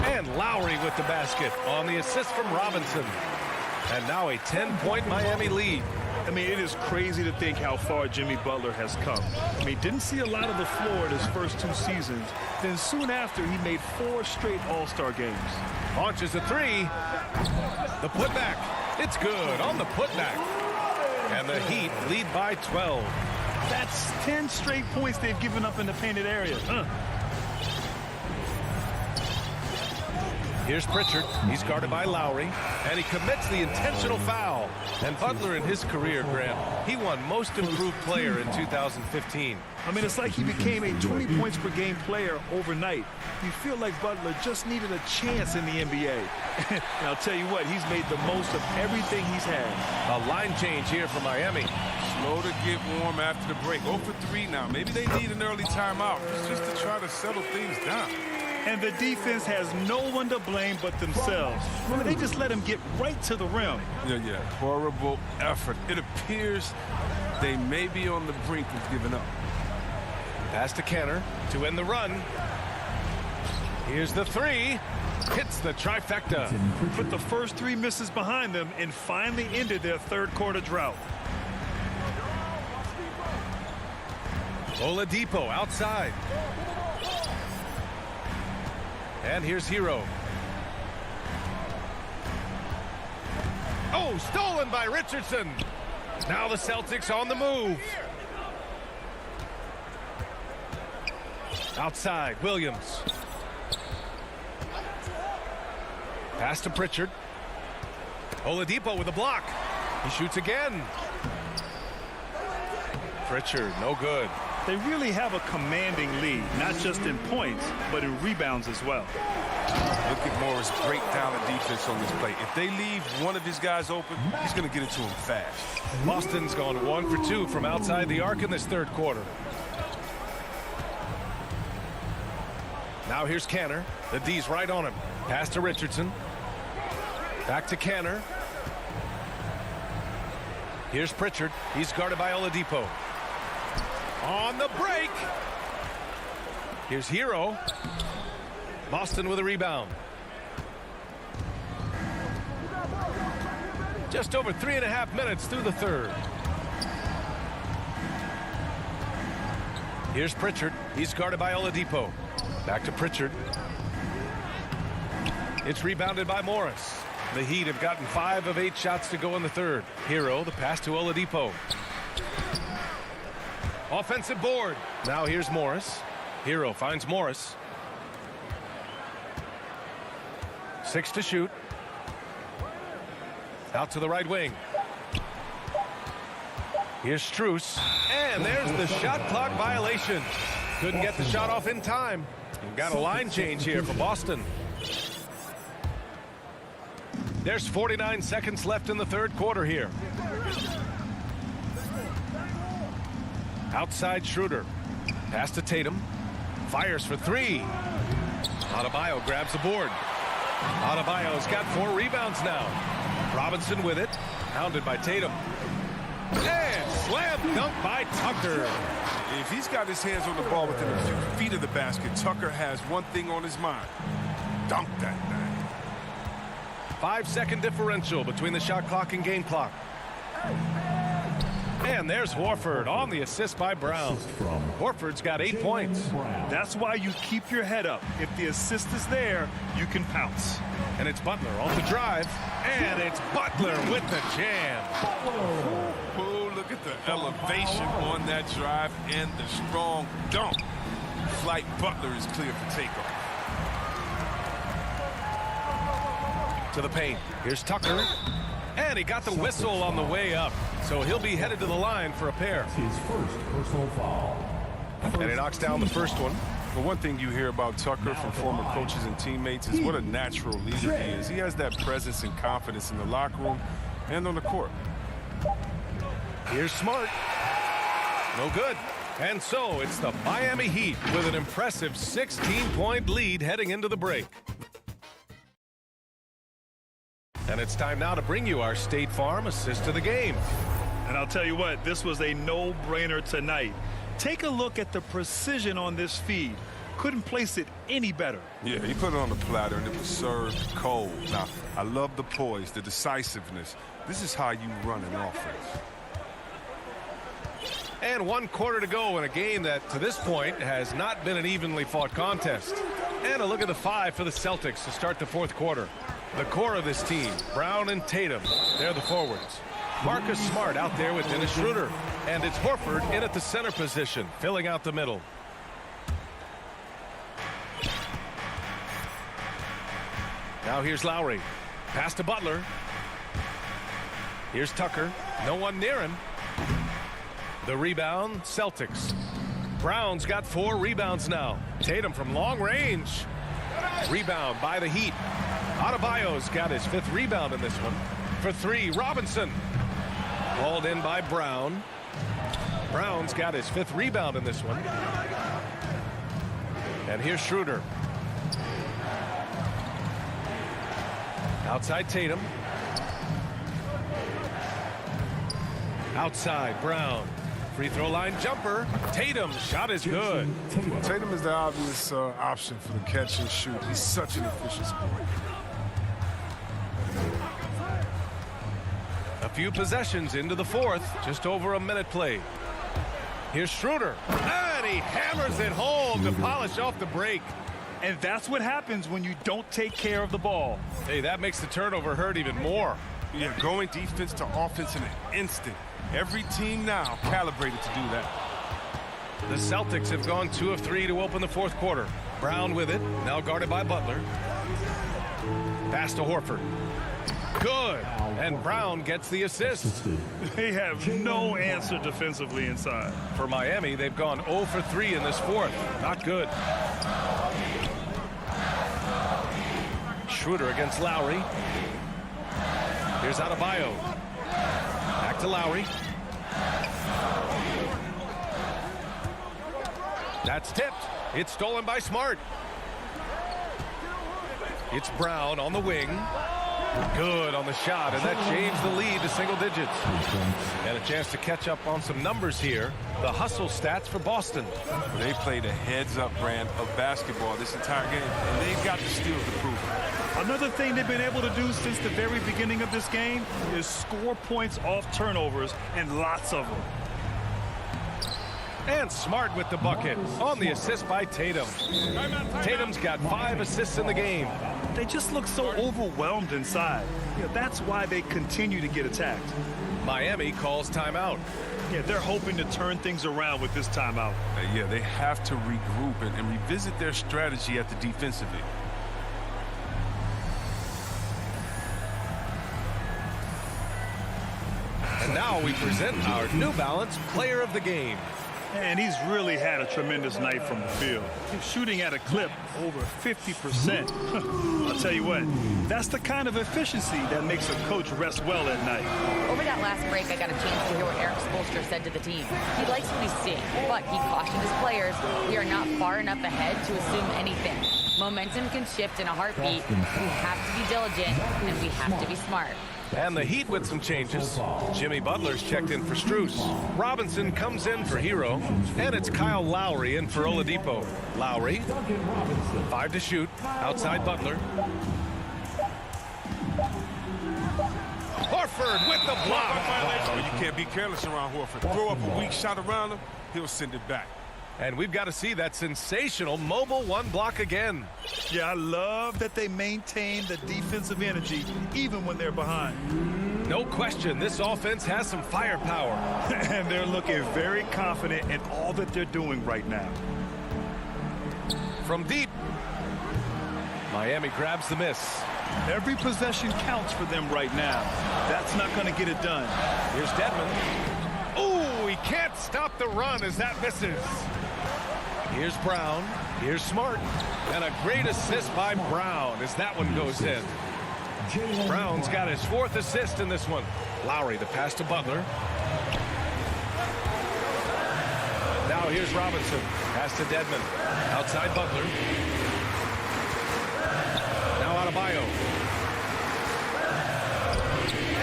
And Lowry with the basket on the assist from Robinson. And now a 10-point Miami lead. I mean, it is crazy to think how far Jimmy Butler has come. I mean, didn't see a lot of the floor in his first 2 seasons. Then soon after, he made 4 straight All-Star games. Launches a 3. The putback. It's good on the putback. And the Heat lead by 12. That's 10 straight points they've given up in the painted area. Here's Pritchard. He's guarded by Lowry, and he commits the intentional foul. And Butler in his career, Graham, he won Most Improved Player in 2015. I mean, it's like he became a 20 points per game player overnight. You feel like Butler just needed a chance in the NBA. And I'll tell you what, he's made the most of everything he's had. A line change here for Miami. Slow to get warm after the break. 0 for 3 now. Maybe they need an early timeout just to try to settle things down. And the defense has no one to blame but themselves. I mean, they just let him get right to the rim. Yeah. Horrible effort. It appears they may be on the brink of giving up. Pass to Kenner to end the run. Here's the three. Hits the trifecta. Put the first 3 misses behind them and finally ended their third quarter drought. Oladipo outside. And here's Hero. Oh, stolen by Richardson. Now the Celtics on the move. Outside, Williams. Pass to Pritchard. Oladipo with a block. He shoots again. Pritchard, no good. They really have a commanding lead, not just in points, but in rebounds as well. Look at Morris break down the defense on this play. If they leave one of his guys open, he's going to get it to him fast. Boston's gone 1 for 2 from outside the arc in this third quarter. Now here's Kanter. The D's right on him. Pass to Richardson. Back to Kanter. Here's Pritchard. He's guarded by Oladipo. On the break. Here's Hero. Boston with a rebound. Just over 3.5 minutes through the third. Here's Pritchard. He's guarded by Oladipo. Back to Pritchard. It's rebounded by Morris. The Heat have gotten 5 of 8 shots to go in the third. Hero, the pass to Oladipo. Offensive board. Now here's Morris. Hero finds Morris. 6 to shoot. Out to the right wing. Here's Strus. And there's the shot clock violation. Couldn't get the shot off in time. And got a line change here for Boston. There's 49 seconds left in the third quarter here. Outside Schroeder. Pass to Tatum. Fires for 3. Adebayo grabs the board. Adebayo's got 4 rebounds now. Robinson with it. Hounded by Tatum. And slam dunk by Tucker. If he's got his hands on the ball within a few feet of the basket, Tucker has one thing on his mind. Dunk that thing. 5-second differential between the shot clock and game clock. And there's Horford on the assist by Brown. Horford's got 8 points. That's why you keep your head up. If the assist is there, you can pounce. And it's Butler on the drive. And it's Butler with the jam. Oh, look at the elevation on that drive and the strong dunk. Flight Butler is clear for takeoff. To the paint. Here's Tucker. And he got the whistle on the way up. So he'll be headed to the line for a pair. His first personal foul. And he knocks down the first one. But one thing you hear about Tucker from former coaches and teammates is what a natural leader he is. He has that presence and confidence in the locker room and on the court. Here's Smart. No good. And so it's the Miami Heat with an impressive 16-point lead heading into the break. And it's time now to bring you our State Farm assist of the game. And I'll tell you what, this was a no-brainer tonight. Take a look at the precision on this feed. Couldn't place it any better. Yeah, he put it on the platter and it was served cold. Now, I love the poise, the decisiveness. This is how you run an offense. And 1 quarter to go in a game that, to this point, has not been an evenly fought contest. And a look at the 5 for the Celtics to start the fourth quarter. The core of this team, Brown and Tatum, they're the forwards. Marcus Smart out there with Dennis Schroeder. And it's Horford in at the center position, filling out the middle. Now here's Lowry. Pass to Butler. Here's Tucker. No one near him. The rebound, Celtics. Brown's got 4 rebounds now. Tatum from long range. Rebound by the Heat. Adebayo's got his 5th rebound in this one. For 3, Robinson. Hauled in by Brown. Brown's got his 5th rebound in this one. And here's Schroeder. Outside Tatum. Outside Brown. Free throw line jumper. Tatum shot is good. Tatum is the obvious option for the catch and shoot. He's such an efficient scorer. A few possessions into the 4th. Just over a minute played. Here's Schroeder. And he hammers it home to polish off the break. And that's what happens when you don't take care of the ball. Hey, that makes the turnover hurt even more. Yeah, going defense to offense in an instant. Every team now calibrated to do that. The Celtics have gone 2 of 3 to open the 4th quarter. Brown with it, now guarded by Butler. Pass to Horford. Good. And Brown gets the assist. They have no answer defensively inside. For Miami, they've gone 0 for 3 in this 4th. Not good. Schroeder against Lowry. Here's Adebayo. Back to Lowry. That's tipped. It's stolen by Smart. It's Brown on the wing. Good on the shot, and that changed the lead to single digits. And a chance to catch up on some numbers here. The hustle stats for Boston. They played a heads-up brand of basketball this entire game, and they've got the steals to prove it. Another thing they've been able to do since the very beginning of this game is score points off turnovers, and lots of them. And Smart with the bucket on the assist by Tatum. Tatum's got 5 assists in the game. They just look so overwhelmed inside. Yeah, that's why they continue to get attacked. Miami calls timeout. Yeah, they're hoping to turn things around with this timeout. Yeah, they have to regroup and revisit their strategy at the defensive end. And now we present our New Balance Player of the Game. And he's really had a tremendous night from the field. He's shooting at a clip over 50%. I'll tell you what, that's the kind of efficiency that makes a coach rest well at night. Over that last break, I got a chance to hear what Eric Spoelstra said to the team. He likes what he's seeing, but he cautioned his players, we are not far enough ahead to assume anything. Momentum can shift in a heartbeat. We have to be diligent, and we have to be smart. And the Heat with some changes. Jimmy Butler's checked in for Strus. Robinson comes in for Hero. And it's Kyle Lowry in for Oladipo. Lowry, 5 to shoot. Outside Butler. Horford with the block. Oh, you can't be careless around Horford. Throw up a weak shot around him, he'll send it back. And we've got to see that sensational mobile 1 block again. Yeah, I love that they maintain the defensive energy even when they're behind. No question, this offense has some firepower. And they're looking very confident in all that they're doing right now. From deep. Miami grabs the miss. Every possession counts for them right now. That's not going to get it done. Here's Dedmon. Oh, he can't stop the run as that misses. Here's Brown. Here's Smart. And a great assist by Brown as that one goes in. Brown's got his 4th assist in this one. Lowry, the pass to Butler. Now here's Robinson. Pass to Dedmon. Outside Butler. Now Adebayo.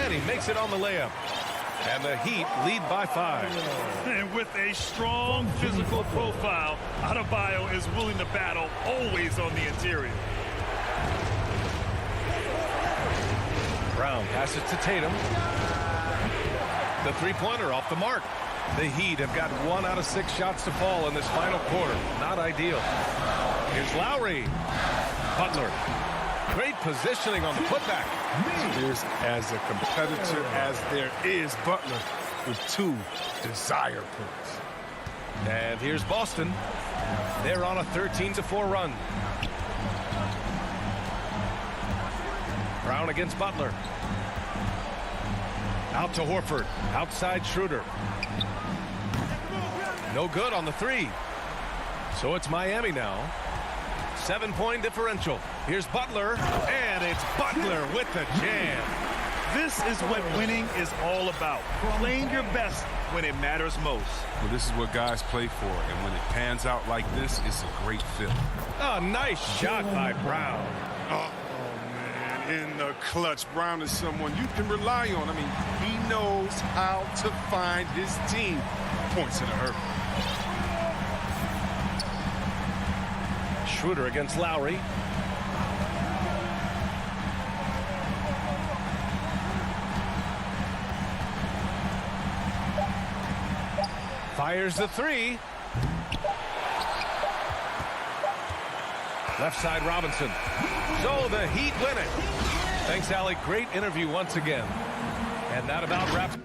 And he makes it on the layup. And the Heat lead by 5. And with a strong physical profile, Adebayo is willing to battle, always on the interior. Brown passes to Tatum. The 3-pointer off the mark. The Heat have got 1 out of 6 shots to fall in this final quarter. Not ideal. Here's Lowry. Butler. Great positioning on the putback. He is as a competitor as there is. Butler with 2 desire points. And here's Boston. They're on a 13-4 run. Brown against Butler. Out to Horford. Outside Schroeder. No good on the 3. So it's Miami now. 7-point differential. Here's Butler. And it's Butler with the jam. This is what winning is all about. Playing your best when it matters most. Well, this is what guys play for, and when it pans out like this, it's a great fit. A nice shot by Brown. Oh, man, in the clutch, Brown is someone you can rely on. I mean, he knows how to find his team. Points in a hurry. Schroeder against Lowry. Fires the 3. Left side Robinson. So the Heat win it. Thanks, Allie. Great interview once again. And that about wraps.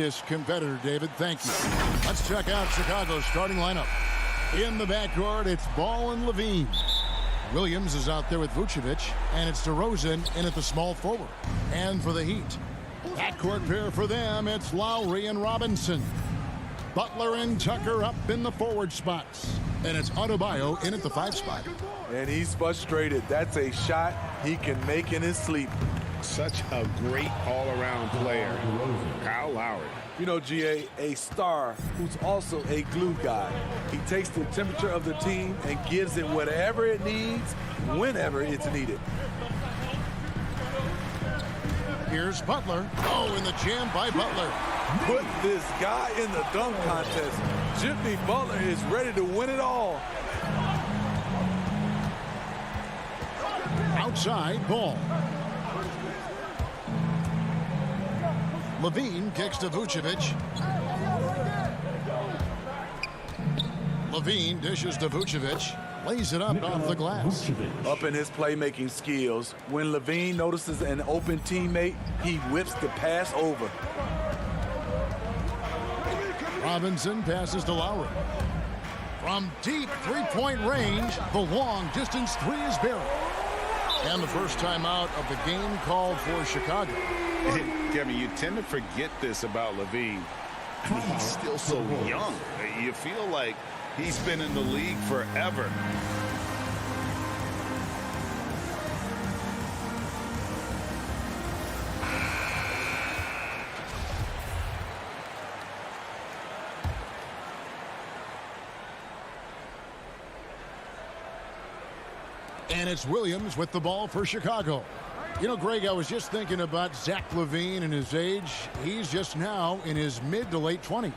tremendous competitor, David. Thank you. Let's check out Chicago's starting lineup. In the backcourt, it's Ball and Levine. Williams is out there with Vucevic, and it's DeRozan in at the small forward. And for the Heat, backcourt pair for them, it's Lowry and Robinson. Butler and Tucker up in the forward spots. And it's Adebayo in at the 5 spot. And he's frustrated. That's a shot he can make in his sleep. Such a great all-around player, Kyle Lowry. You know, GA, a star who's also a glue guy. He takes the temperature of the team and gives it whatever it needs, whenever it's needed. Here's Butler. Oh, in the jam by Butler. Put this guy in the dunk contest. Jimmy Butler is ready to win it all. Outside, Ball. Levine kicks to Vucevic. Levine dishes to Vucevic. Lays it up off the glass. Up in his playmaking skills, when Levine notices an open teammate, he whips the pass over. Robinson passes to Lowry. From deep three-point range, the long-distance three is buried. And the first timeout of the game called for Chicago. Kevin, you tend to forget this about Levine. I mean, he's still so young. You feel like he's been in the league forever. And it's Williams with the ball for Chicago. You know, Greg, I was just thinking about Zach LaVine and his age. He's just now in his mid to late 20s.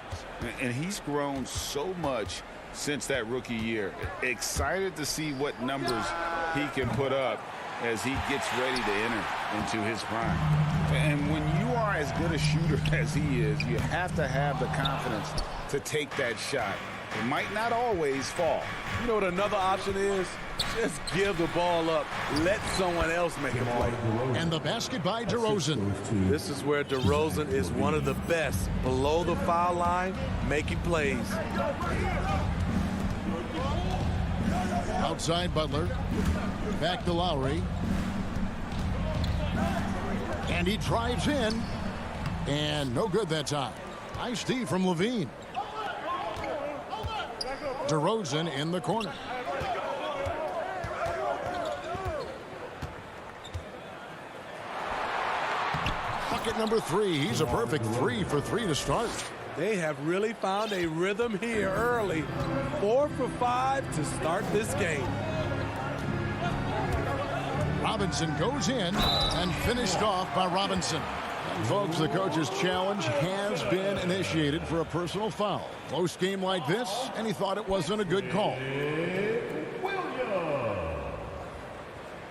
And he's grown so much since that rookie year. Excited to see what numbers he can put up as he gets ready to enter into his prime. And when you are as good a shooter as he is, you have to have the confidence to take that shot. It might not always fall. You know what another option is? Just give the ball up. Let someone else make a play. And the basket by DeRozan. This is where DeRozan is one of the best below the foul line, making plays. Outside Butler. Back to Lowry. And he drives in. And no good that time. Nice D from Levine. DeRozan in the corner. Bucket number 3. He's a perfect 3 for 3 to start. They have really found a rhythm here early. 4 for 5 to start this game. Robinson goes in and finished off by Robinson. And folks, the coach's challenge has been initiated for a personal foul. Close game like this, and he thought it wasn't a good call. Williams.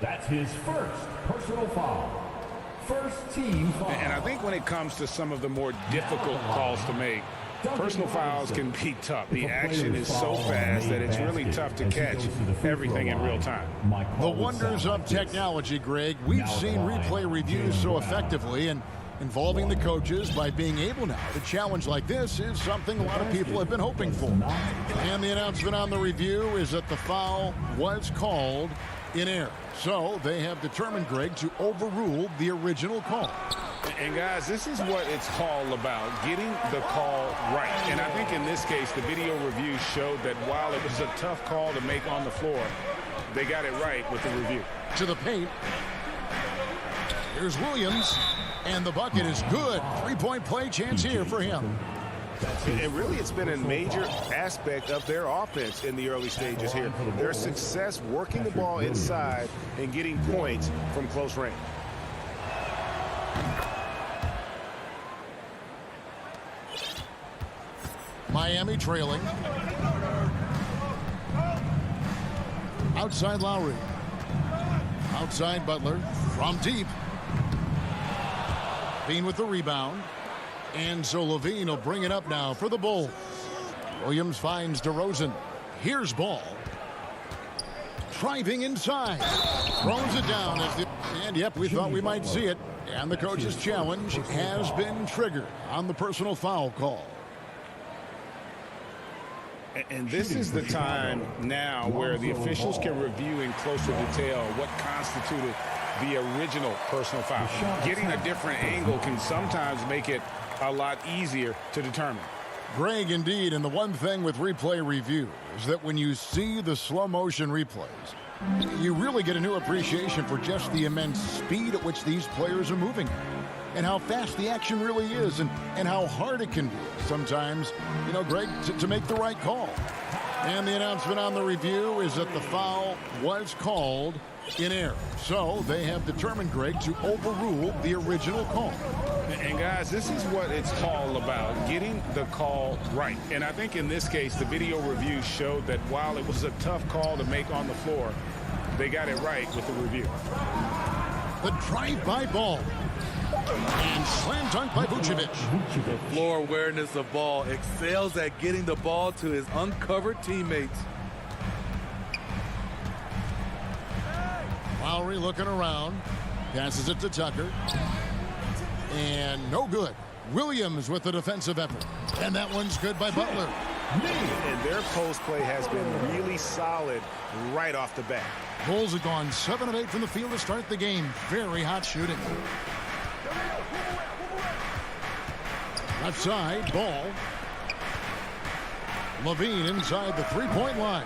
That's his first personal foul. First team foul. And I think when it comes to some of the more difficult calls to make, personal fouls can be tough. The action is so fast that it's really tough to catch everything in real time. The wonders of technology, Greg. We've seen replay reviews so effectively, and involving the coaches by being able now to challenge like this is something a lot of people have been hoping for. And the announcement on the review is that the foul was called in error. So they have determined, Greg, to overrule the original call. And guys, this is what it's all about, getting the call right. And I think in this case, the video review showed that while it was a tough call to make on the floor, they got it right with the review. To the paint. Here's Williams, and the bucket is good. Three-point play chance here for him. And really, it's been a major aspect of their offense in the early stages here. Their success working the ball inside and getting points from close range. Miami trailing. Outside Lowry. Outside Butler. From deep. Bean with the rebound. And so Levine will bring it up now for the Bulls. Williams finds DeRozan. Here's Ball. Driving inside. Throws it down. And yep, we thought we might see it. And the coach's challenge has been triggered on the personal foul call. And this is the time now where the officials can review in closer detail what constituted the original personal foul. Getting a different angle can sometimes make it a lot easier to determine. Greg, indeed, and the one thing with replay review is that when you see the slow motion replays, you really get a new appreciation for just the immense speed at which these players are moving and how fast the action really is and how hard it can be sometimes, you know, Greg, to make the right call. And the announcement on the review is that the foul was called in error. So they have determined, Greg, to overrule the original call. And guys, this is what it's all about, getting the call right. And I think in this case, the video review showed that while it was a tough call to make on the floor, they got it right with the review. The drive-by ball. And slam dunk by Vucevic. Floor awareness of ball, excels at getting the ball to his uncovered teammates. Lowry looking around, passes it to Tucker. And no good. Williams with the defensive effort. And that one's good by Butler. And their post play has been really solid right off the bat. Bulls have gone 7 of 8 from the field to start the game. Very hot shooting. Left side, ball. Levine inside the three-point line.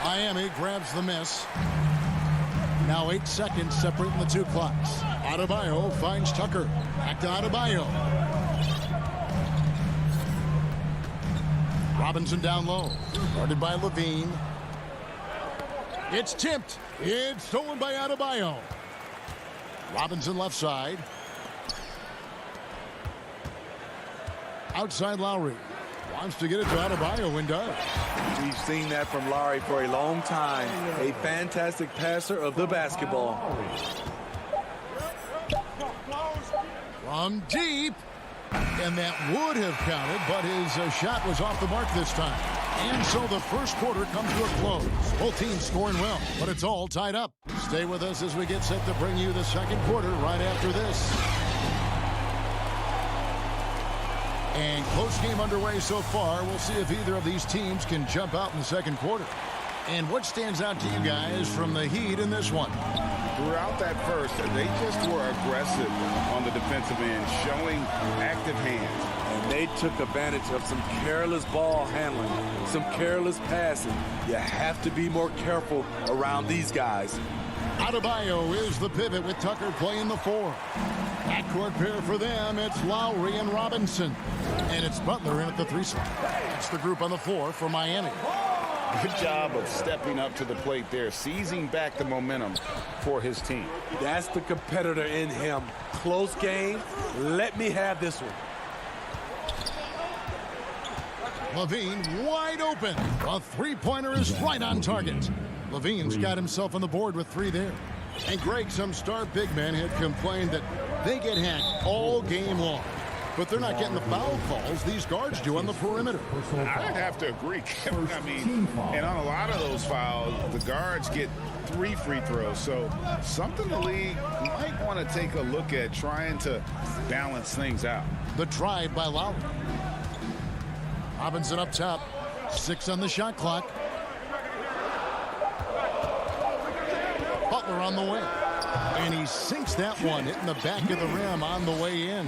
Miami grabs the miss. Now 8 seconds separating the two clocks. Adebayo finds Tucker. Back to Adebayo. Robinson down low. Guarded by Levine. It's tipped. It's stolen by Adebayo. Robinson left side. Outside Lowry. Wants to get it to Adebayo and does. We've seen that from Lowry for a long time. A fantastic passer of the basketball. From deep. And that would have counted, but his shot was off the mark this time. And so the first quarter comes to a close. Both teams scoring well, but it's all tied up. Stay with us as we get set to bring you the second quarter right after this. And close game underway so far. We'll see if either of these teams can jump out in the second quarter. And what stands out to you guys from the Heat in this one? Throughout that first, they just were aggressive on the defensive end, showing active hands. And they took advantage of some careless ball handling, some careless passing. You have to be more careful around these guys. Adebayo is the pivot with Tucker playing the 4. Backcourt pair for them, it's Lowry and Robinson. And it's Butler in at the 3 slot. That's the group on the floor for Miami. Good job of stepping up to the plate there, seizing back the momentum for his team. That's the competitor in him. Close game. Let me have this one. Levine wide open. A three-pointer is right on target. Levine's got himself on the board with 3 there. And Greg, some star big men had complained that they get hacked all game long. But they're not getting the foul calls these guards do on the perimeter. I'd have to agree, Kevin. I mean, and on a lot of those fouls, the guards get 3 free throws. So something the league might want to take a look at, trying to balance things out. The drive by Lowry. Robinson up top. 6 on the shot clock. Butler on the way. And he sinks that one, hitting the back of the rim on the way in.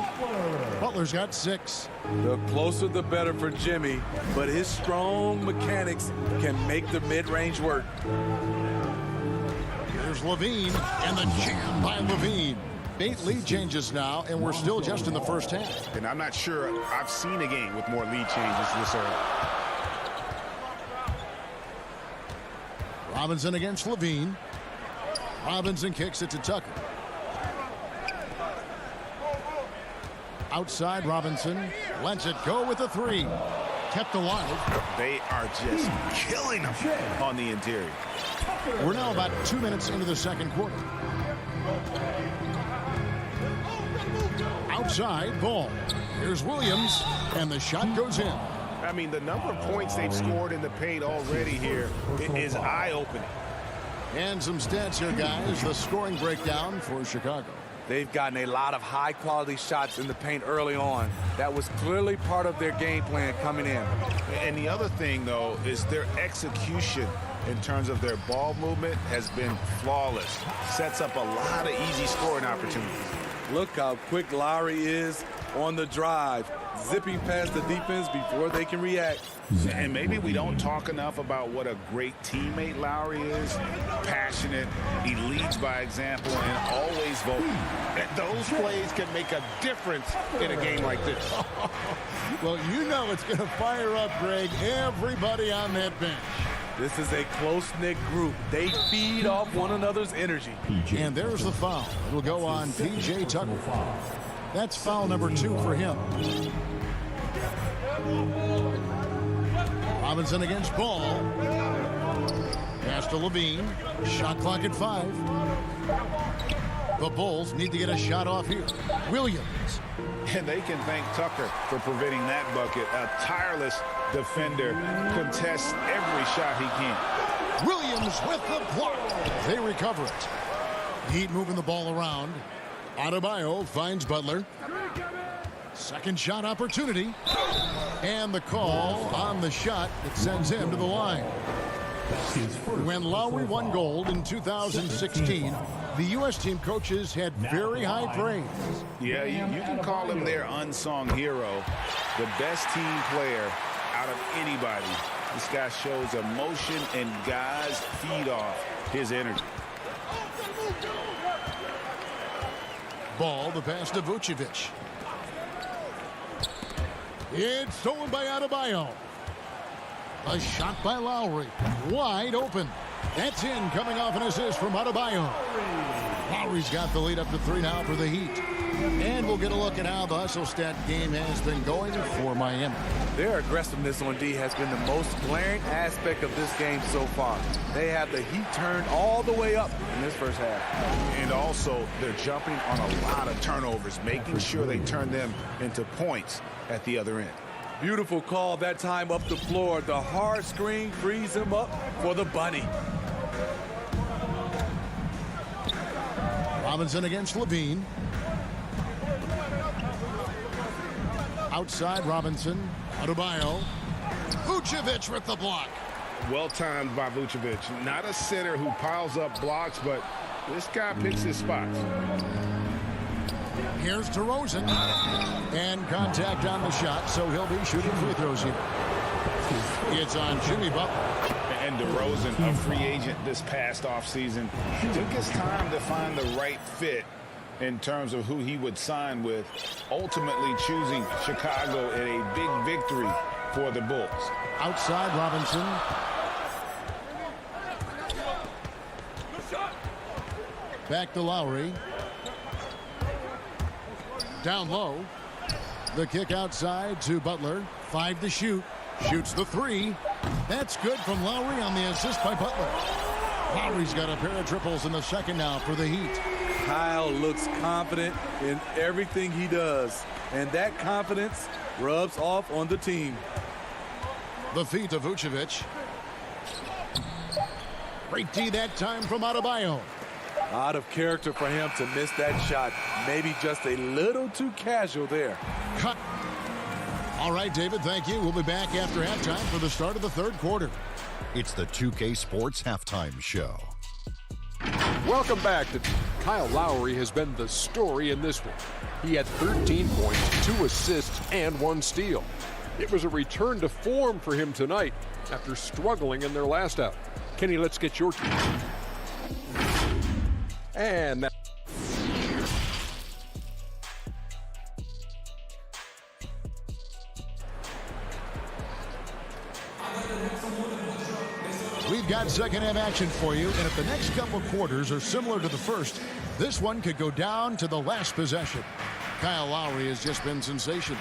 Butler's got 6. The closer the better for Jimmy, but his strong mechanics can make the mid-range work. Here's Levine, and the jam by Levine. 8 lead changes now, and we're still just in the first half. And I'm not sure I've seen a game with more lead changes this early. Robinson against Levine. Robinson kicks it to Tucker. Outside Robinson. Lets it go with a 3. Kept alive. They are just killing them on the interior. We're now about 2 minutes into the second quarter. Outside, ball. Here's Williams, and the shot goes in. I mean, the number of points they've scored in the paint already here is eye-opening. And some stats here, guys. The scoring breakdown for Chicago. They've gotten a lot of high-quality shots in the paint early on. That was clearly part of their game plan coming in. And the other thing, though, is their execution in terms of their ball movement has been flawless. Sets up a lot of easy scoring opportunities. Look how quick Lowry is on the drive, zipping past the defense before they can react. And maybe we don't talk enough about what a great teammate Lowry is. Passionate, he leads by example, and always vocal. And those plays can make a difference in a game like this. Well, you know it's going to fire up, Greg, everybody on that bench. This is a close-knit group. They feed off one another's energy. And there's the foul. It'll go on P.J. Tucker. That's foul number 2 for him. Robinson against Ball. Pass to Levine. Shot clock at 5. The Bulls need to get a shot off here. Williams. And they can thank Tucker for preventing that bucket. A tireless defender, contests every shot he can. Williams with the block. They recover it. Heat moving the ball around. Adebayo finds Butler. Second shot opportunity. And the call on the shot that sends him to the line. When Lowry won gold in 2016, the U.S. team coaches had very high praise. Yeah, you can call him their unsung hero. The best team player out of anybody. This guy shows emotion, and guys feed off his energy. Ball, the pass to Vucevic. It's stolen by Adebayo. A shot by Lowry. Wide open. That's in, coming off an assist from Adebayo. Lowry's got the lead up to 3 now for the Heat. And we'll get a look at how the hustle stat game has been going for Miami. Their aggressiveness on D has been the most glaring aspect of this game so far. They have the Heat turned all the way up in this first half. And also, they're jumping on a lot of turnovers, making sure they turn them into points at the other end. Beautiful call that time up the floor. The hard screen frees him up for the bunny. Robinson against Levine. Outside Robinson. Adebayo. Vucevic with the block. Well timed by Vucevic. Not a center who piles up blocks, but this guy picks his spots. Here's DeRozan. And contact on the shot, so he'll be shooting free throws here. It's on Jimmy Butler. And DeRozan, a free agent this past offseason, took his time to find the right fit in terms of who he would sign with, ultimately choosing Chicago in a big victory for the Bulls. Outside Robinson. Back to Lowry. Down low. The kick outside to Butler. 5 to shoot. Shoots the 3. That's good from Lowry on the assist by Butler. Lowry's got a pair of triples in the second now for the Heat. Kyle looks confident in everything he does, and that confidence rubs off on the team. The feet of Vucevic. Great D that time from Adebayo. Out of character for him to miss that shot. Maybe just a little too casual there. Cut. All right, David, thank you. We'll be back after halftime for the start of the third quarter. It's the 2K Sports Halftime Show. Welcome back. Kyle Lowry has been the story in this one. He had 13 points, 2 assists, and 1 steal. It was a return to form for him tonight after struggling in their last out. Kenny, let's get your team. And that we've got second half action for you, and if the next couple quarters are similar to the first, this one could go down to the last possession. Kyle Lowry has just been sensational.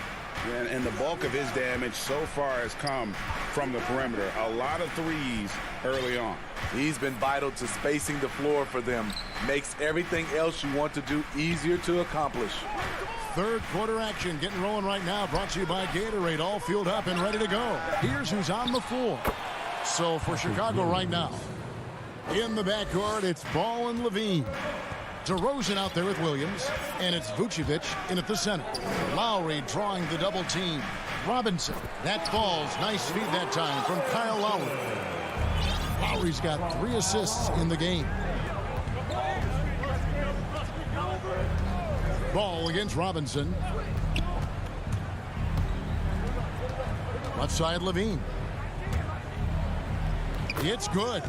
And the bulk of his damage so far has come from the perimeter. A lot of threes early on. He's been vital to spacing the floor for them. Makes everything else you want to do easier to accomplish. Third quarter action getting rolling right now, brought to you by Gatorade, all fueled up and ready to go. Here's who's on the floor. So for Chicago right now, in the backcourt, it's Ball and Levine. DeRozan out there with Williams, and it's Vucevic in at the center. Lowry drawing the double team. Robinson, that falls. Nice feed that time from Kyle Lowry. Lowry's got 3 assists in the game. Ball against Robinson. Left side, Levine. It's good.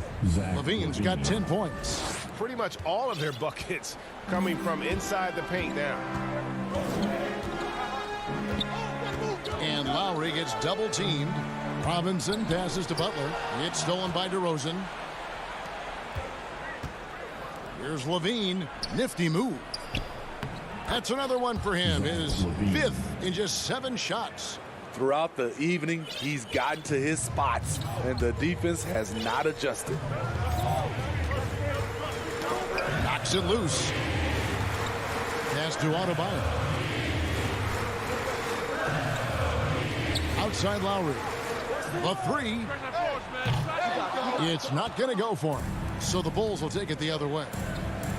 Levine's got 10 points. Pretty much all of their buckets coming from inside the paint now. And Lowry gets double teamed. Robinson passes to Butler. It's stolen by DeRozan. Here's Levine. Nifty move. That's another one for him. His 5th in just 7 shots. Throughout the evening, he's gotten to his spots, and the defense has not adjusted. Knocks it loose. Pass to Adebayo. Outside Lowry. The 3. It's not going to go for him. So the Bulls will take it the other way.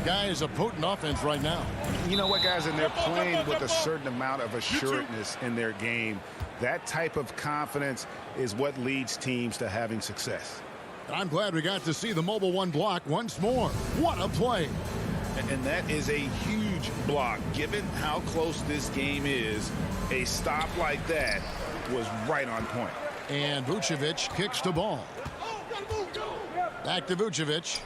Guys, a potent offense right now. You know what, guys? And they're playing with a certain amount of assuredness in their game. That type of confidence is what leads teams to having success. I'm glad we got to see the Mobile One block once more. What a play. And that is a huge block. Given how close this game is, a stop like that was right on point. And Vucevic kicks the ball. Back to Vucevic.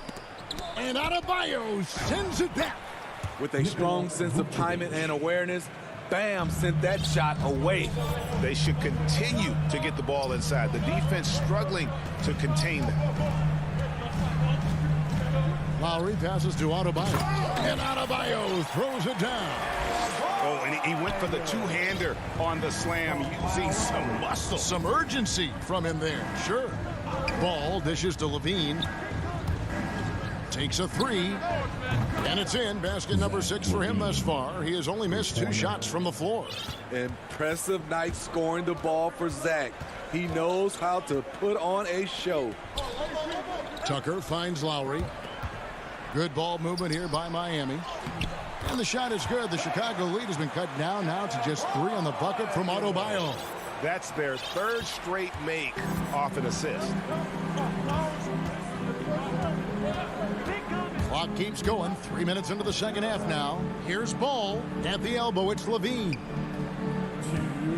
And Adebayo sends it back. With a strong sense of timing and awareness, Bam sent that shot away. They should continue to get the ball inside. The defense struggling to contain them. Lowry passes to Adebayo. And Adebayo throws it down. Oh, and he went for the two-hander on the slam, using some muscle. Some urgency from him there. Sure. Ball dishes to Levine. Takes a 3. And it's in. Basket number 6 for him thus far. He has only missed 2 shots from the floor. Impressive night scoring the ball for Zach. He knows how to put on a show. Tucker finds Lowry. Good ball movement here by Miami. And the shot is good. The Chicago lead has been cut down now to just 3 on the bucket from Adebayo. That's their 3rd straight make off an assist. Clock keeps going. 3 minutes into the second half now. Here's Ball at the elbow. It's Levine.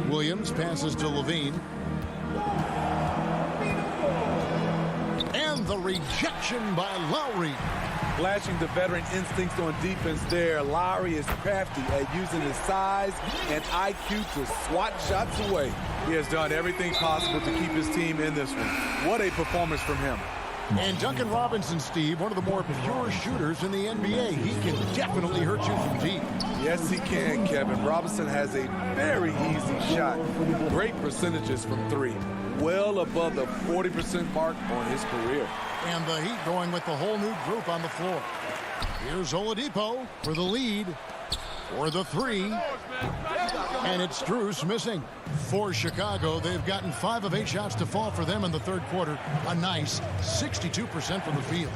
Williams passes to Levine. And the rejection by Lowry. Flashing the veteran instincts on defense there. Lowry is crafty at using his size and IQ to swat shots away. He has done everything possible to keep his team in this one. What a performance from him. And Duncan Robinson, Steve, one of the more pure shooters in the NBA. He can definitely hurt you from deep. Yes, he can, Kevin. Robinson has a very easy shot. Great percentages from 3. Well above the 40% mark on his career. And the Heat going with the whole new group on the floor. Here's Oladipo for the lead. For the 3. And it's Strus missing. For Chicago, they've gotten 5 of 8 shots to fall for them in the 3rd quarter. A nice 62% from the field.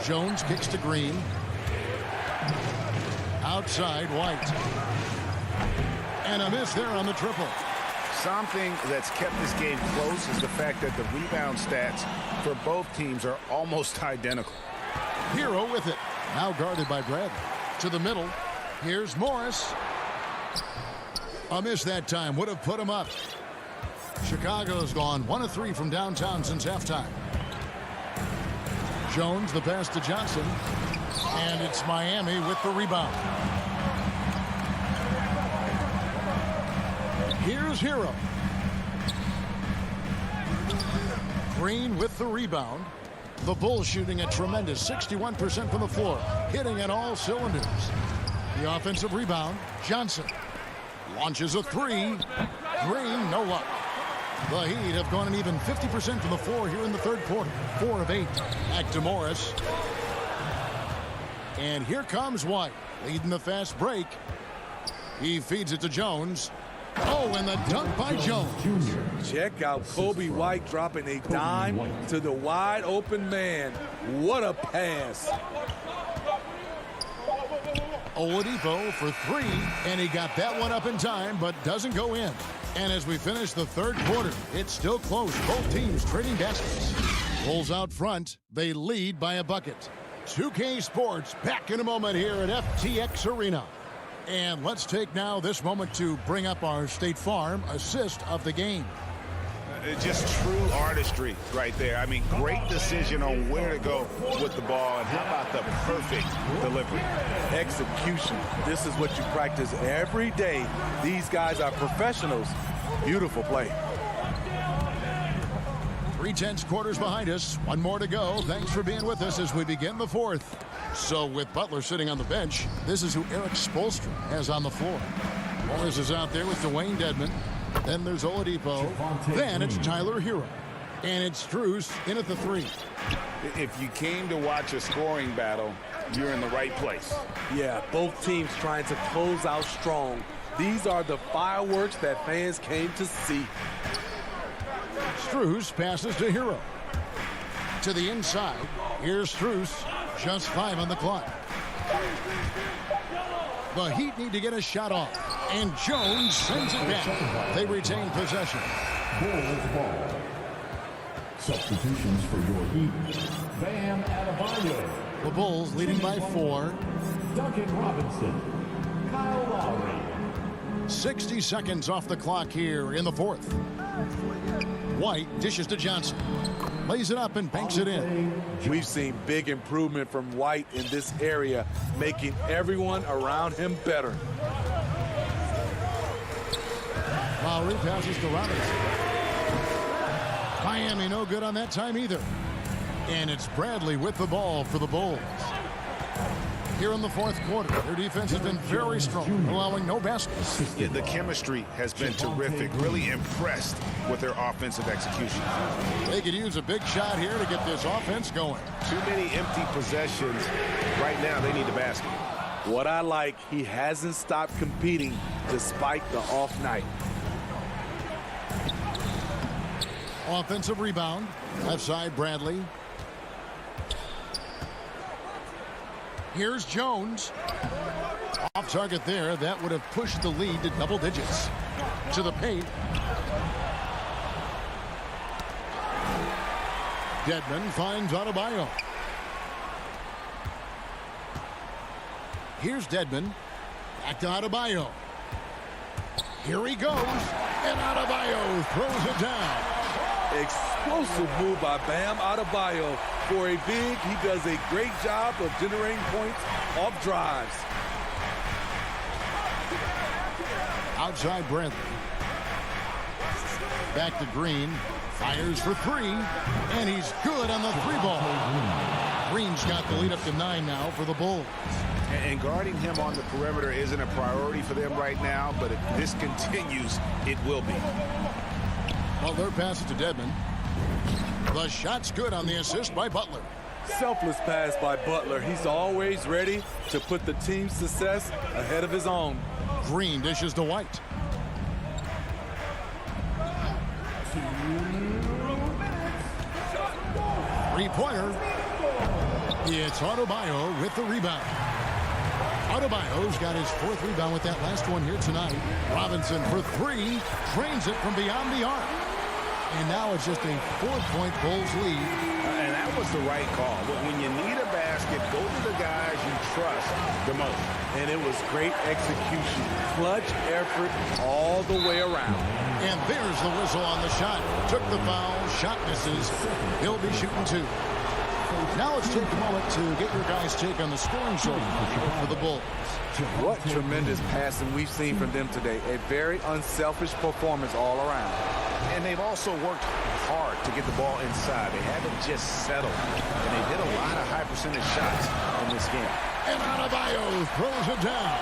Jones kicks to Green. Outside, White. And a miss there on the triple. Something that's kept this game close is the fact that the rebound stats for both teams are almost identical. Hero with it. Now guarded by Bradley. To the middle. Here's Morris. A miss that time. Would have put him up. Chicago's gone 1 of 3 from downtown since halftime. Jones, the pass to Johnson. And it's Miami with the rebound. Here's Hero. Green with the rebound. The Bulls shooting a tremendous 61% from the floor, hitting at all cylinders. The offensive rebound, Johnson. Launches a 3. Green, no luck. The Heat have gone an even 50% from the floor here in the 3rd quarter. 4 of 8. Back to Morris. And here comes White, leading the fast break. He feeds it to Jones. Oh, and the dunk by Jones. Check out Kobe White dropping a dime to the wide open man. What a pass. Oladipo for three, and he got that one up in time, but doesn't go in. And as we finish the third quarter, it's still close. Both teams trading baskets. Bulls out front. They lead by a bucket. 2K Sports back in a moment here at FTX Arena. And let's take now this moment to bring up our State Farm assist of the game. Just true artistry right there. I mean, great decision on where to go with the ball, and how about the perfect delivery? Execution. This is what you practice every day. These guys are professionals. Beautiful play. 3/10 quarters behind us. One more to go. Thanks for being with us as we begin the fourth. So with Butler sitting on the bench, this is who Eric Spoelstra has on the floor. Morris is out there with Dwayne Dedmon. Then there's Oladipo. Then it's Tyler Hero. And it's Strus in at the three. If you came to watch a scoring battle, you're in the right place. Yeah, both teams trying to close out strong. These are the fireworks that fans came to see. Strus passes to Hero. To the inside. Here's Strus. Just 5 on the clock. The Heat need to get a shot off. And Jones sends it back. They retain possession. Bulls ball. Substitutions for your Heat. Bam Adebayo. The Bulls leading by 4. Duncan Robinson. Kyle Lowry. 60 seconds off the clock here in the fourth. White dishes to Johnson. Lays it up and banks it in. We've seen big improvement from White in this area, making everyone around him better. Lowry passes to Robinson. Miami no good on that time either. And it's Bradley with the ball for the Bulls. Here in the fourth quarter, their defense has been very strong, allowing no baskets. Yeah, the chemistry has been terrific. Really impressed with their offensive execution. They could use a big shot here to get this offense going. Too many empty possessions. Right now, they need the basket. What I like, he hasn't stopped competing despite the off night. Offensive rebound. Left side, Bradley. Here's Jones. Off target there. That would have pushed the lead to double digits. To the paint. Dedmon finds Adebayo. Here's Dedmon. Back to Adebayo. Here he goes. And Adebayo throws it down. Explosive move by Bam Adebayo. For a big, he does a great job of generating points off drives. Outside Bradley. Back to Green. Fires for three. And he's good on the three ball. Green's got the lead up to 9 now for the Bulls. And guarding him on the perimeter isn't a priority for them right now, but if this continues, it will be. Butler passes to Dedmon. The shot's good on the assist by Butler. Selfless pass by Butler. He's always ready to put the team's success ahead of his own. Green dishes to White. Three-pointer. It's Adebayo with the rebound. Adebayo's got his 4th rebound with that last one here tonight. Robinson for 3. Drains it from beyond the arc. And now it's just a 4-point Bulls lead. And that was the right call. When you need a basket, go to the guys you trust the most. And it was great execution. Clutch effort all the way around. And there's the whistle on the shot. Took the foul. Shot misses. He'll be shooting 2. Now let's take a moment to get your guys' take on the scoring shortage for the Bulls. What tremendous passing we've seen from them today. A very unselfish performance all around. And they've also worked hard to get the ball inside. They haven't just settled. And they hit a lot of high percentage shots in this game. And Adebayo throws it down.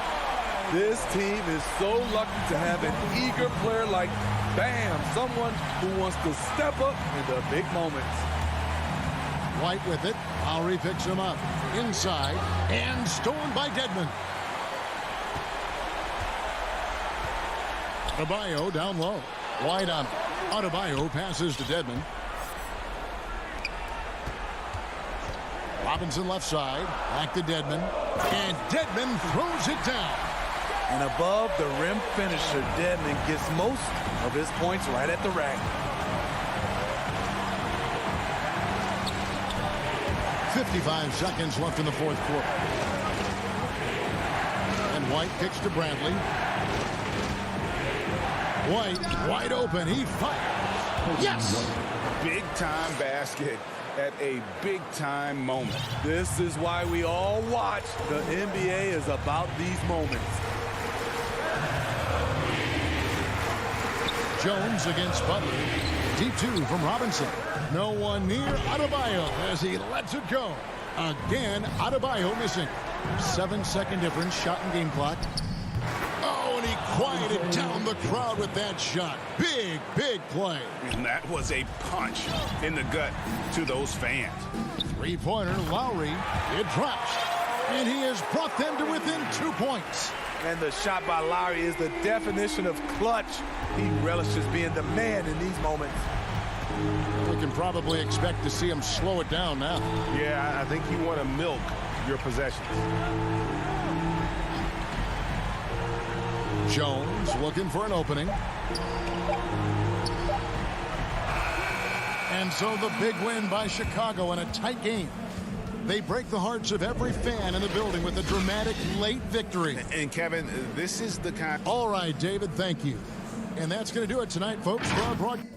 This team is so lucky to have an eager player like Bam, someone who wants to step up in the big moments. White with it. Lowry picks him up. Inside. And stolen by Dedmon. Adebayo down low. White on him. Adebayo passes to Dedmon. Robinson left side. Back to Dedmon. And Dedmon throws it down. And above the rim finisher, Dedmon gets most of his points right at the rack. 55 seconds left in the fourth quarter. And White kicks to Bradley. White wide open. He fires. Yes! Big time basket at a big time moment. This is why we all watch. The NBA is about these moments. Jones against Butler. Deep two from Robinson. No one near Adebayo as he lets it go. Again, Adebayo missing. 7-second difference, shot and game clock. Oh, and he quieted down the crowd with that shot. Big, big play. And that was a punch in the gut to those fans. Three-pointer, Lowry. It drops. And he has brought them to within 2 points. And the shot by Lowry is the definition of clutch. He relishes being the man in these moments. We can probably expect to see him slow it down now. Yeah, I think you want to milk your possessions. Jones looking for an opening. And so the big win by Chicago in a tight game. They break the hearts of every fan in the building with a dramatic late victory. And Kevin, this is the kind... All right, David, thank you. And that's going to do it tonight, folks, for our broadcast.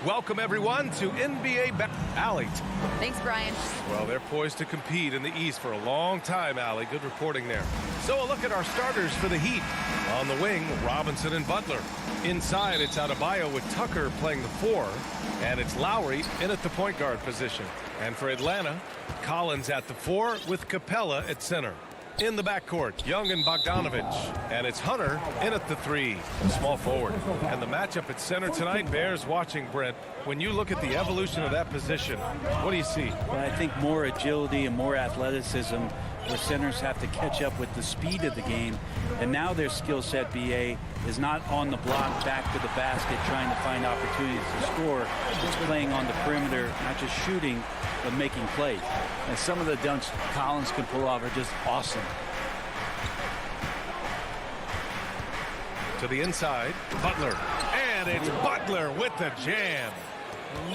Welcome, everyone, to NBA Allie. Thanks, Brian. Well, they're poised to compete in the East for a long time, Allie. Good reporting there. So a look at our starters for the Heat. On the wing, Robinson and Butler. Inside, it's Adebayo with Tucker playing the 4. And it's Lowry in at the point guard position. And for Atlanta, Collins at the 4 with Capella at center. In the backcourt, Young and Bogdanovich. And it's Hunter in at the 3, small forward. And the matchup at center tonight bears watching, Brent. When you look at the evolution of that position, what do you see? Well, I think more agility and more athleticism, where centers have to catch up with the speed of the game. And now their skill set, BA, is not on the block, back to the basket, trying to find opportunities to score. It's playing on the perimeter, not just shooting, but making plays. And some of the dunks Collins can pull off are just awesome. To the inside, Butler. And it's Butler with the jam.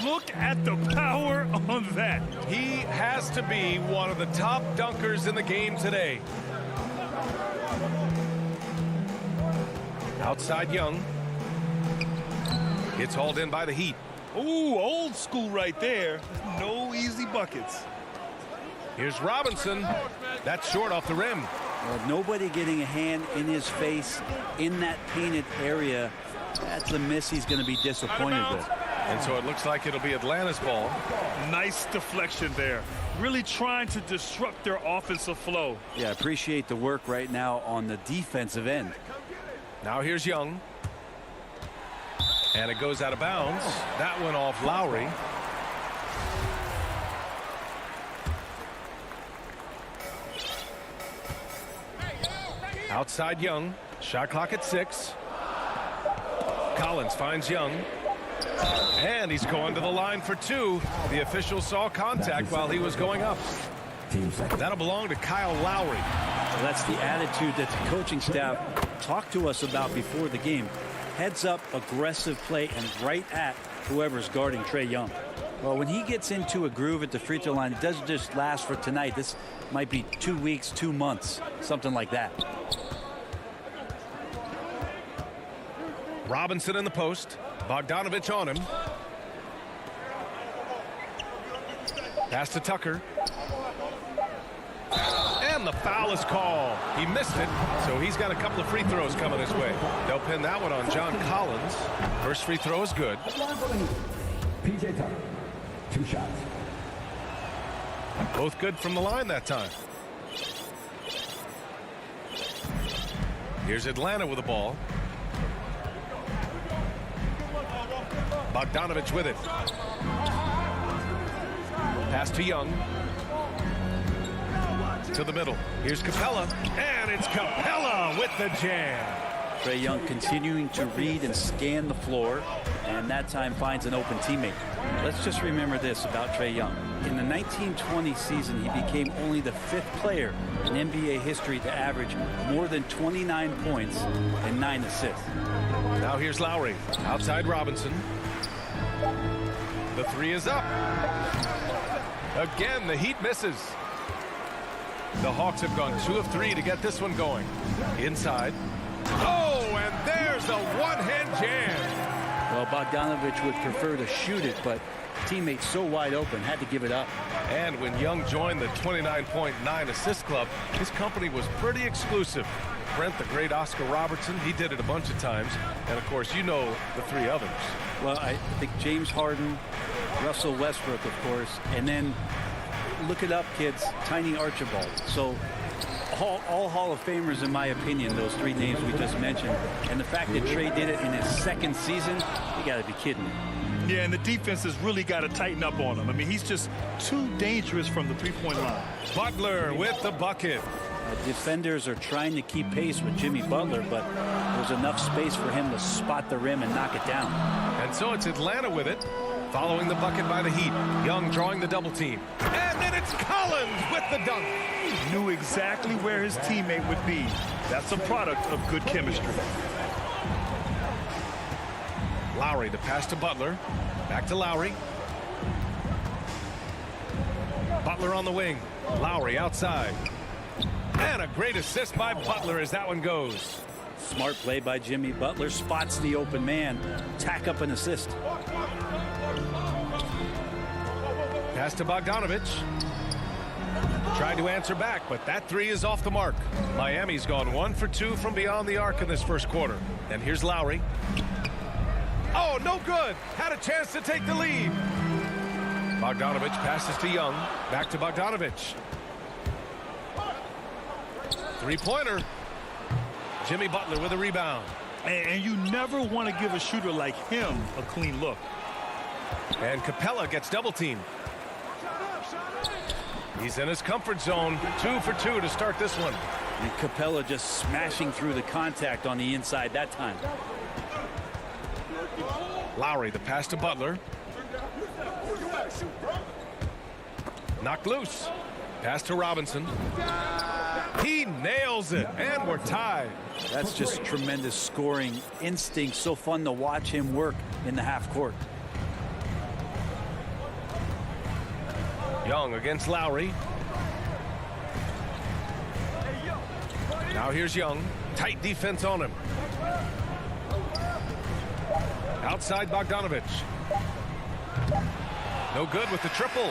Look at the power on that. He has to be one of the top dunkers in the game today. Outside Young. It's hauled in by the Heat. Ooh, old school right there. No easy buckets. Here's Robinson. That's short off the rim. Well, nobody getting a hand in his face in that painted area. That's a miss he's going to be disappointed with. And so it looks like it'll be Atlanta's ball. Nice deflection there. Really trying to disrupt their offensive flow. Yeah, I appreciate the work right now on the defensive end. Now here's Young. And it goes out of bounds. That went off Lowry. Outside Young. Shot clock at 6. Collins finds Young. And he's going to the line for 2. The official saw contact while he was going up. That'll belong to Kyle Lowry. Well, that's the attitude that the coaching staff talked to us about before the game. Heads up, aggressive play, and right at whoever's guarding Trae Young. Well, when he gets into a groove at the free throw line, it doesn't just last for tonight. This might be 2 weeks, 2 months, something like that. Robinson in the post. Bogdanovich on him. Pass to Tucker. And the foul is called. He missed it, so he's got a couple of free throws coming his way. They'll pin that one on John Collins. First free throw is good. PJ Tucker, 2 shots. Both good from the line that time. Here's Atlanta with the ball. Bogdanovich with it. Pass to Young. To the middle. Here's Capella. And it's Capella with the jam. Trae Young continuing to read and scan the floor, and that time finds an open teammate. Let's just remember this about Trae Young. In the 1920 season, he became only the 5th player in NBA history to average more than 29 points and 9 assists. Now here's Lowry. Outside Robinson. The 3 is up. Again, the Heat misses. The Hawks have gone 2 of 3 to get this one going. Inside. Oh, and there's a one-hand jam. Well, Bogdanovich would prefer to shoot it, but teammates so wide open, had to give it up. And when Young joined the 29.9 assist club, his company was pretty exclusive. Brent, the great Oscar Robertson, he did it a bunch of times. And, of course, you know the 3 others. Well, I think James Harden, Russell Westbrook, of course, and then look it up, kids, Tiny Archibald. So all Hall of Famers, in my opinion, those 3 names we just mentioned. And the fact that Trae did it in his 2nd season, you got to be kidding me. Yeah, and the defense has really got to tighten up on him. I mean, he's just too dangerous from the three-point line. Butler with the bucket. Defenders are trying to keep pace with Jimmy Butler, but there's enough space for him to spot the rim and knock it down. And so it's Atlanta with it, following the bucket by the Heat. Young drawing the double team. And then it's Collins with the dunk. Knew exactly where his teammate would be. That's a product of good chemistry. Lowry, the pass to Butler. Back to Lowry. Butler on the wing. Lowry outside. And a great assist by Butler as that one goes. Smart play by Jimmy Butler. Spots the open man. Tack up an assist. Pass to Bogdanovich. Tried to answer back, but that three is off the mark. Miami's gone 1 for 2 from beyond the arc in this first quarter. And here's Lowry. Oh, no good. Had a chance to take the lead. Bogdanovich passes to Young. Back to Bogdanovich. Three-pointer. Jimmy Butler with a rebound. And you never want to give a shooter like him a clean look. And Capella gets double-teamed. He's in his comfort zone. 2 for 2 to start this one. And Capella just smashing through the contact on the inside that time. Lowry, the pass to Butler. Knocked loose. Pass to Robinson. He nails it, and we're tied. That's just tremendous scoring instinct. So fun to watch him work in the half court. Young against Lowry. Now here's Young. Tight defense on him. Outside Bogdanovich. No good with the triple.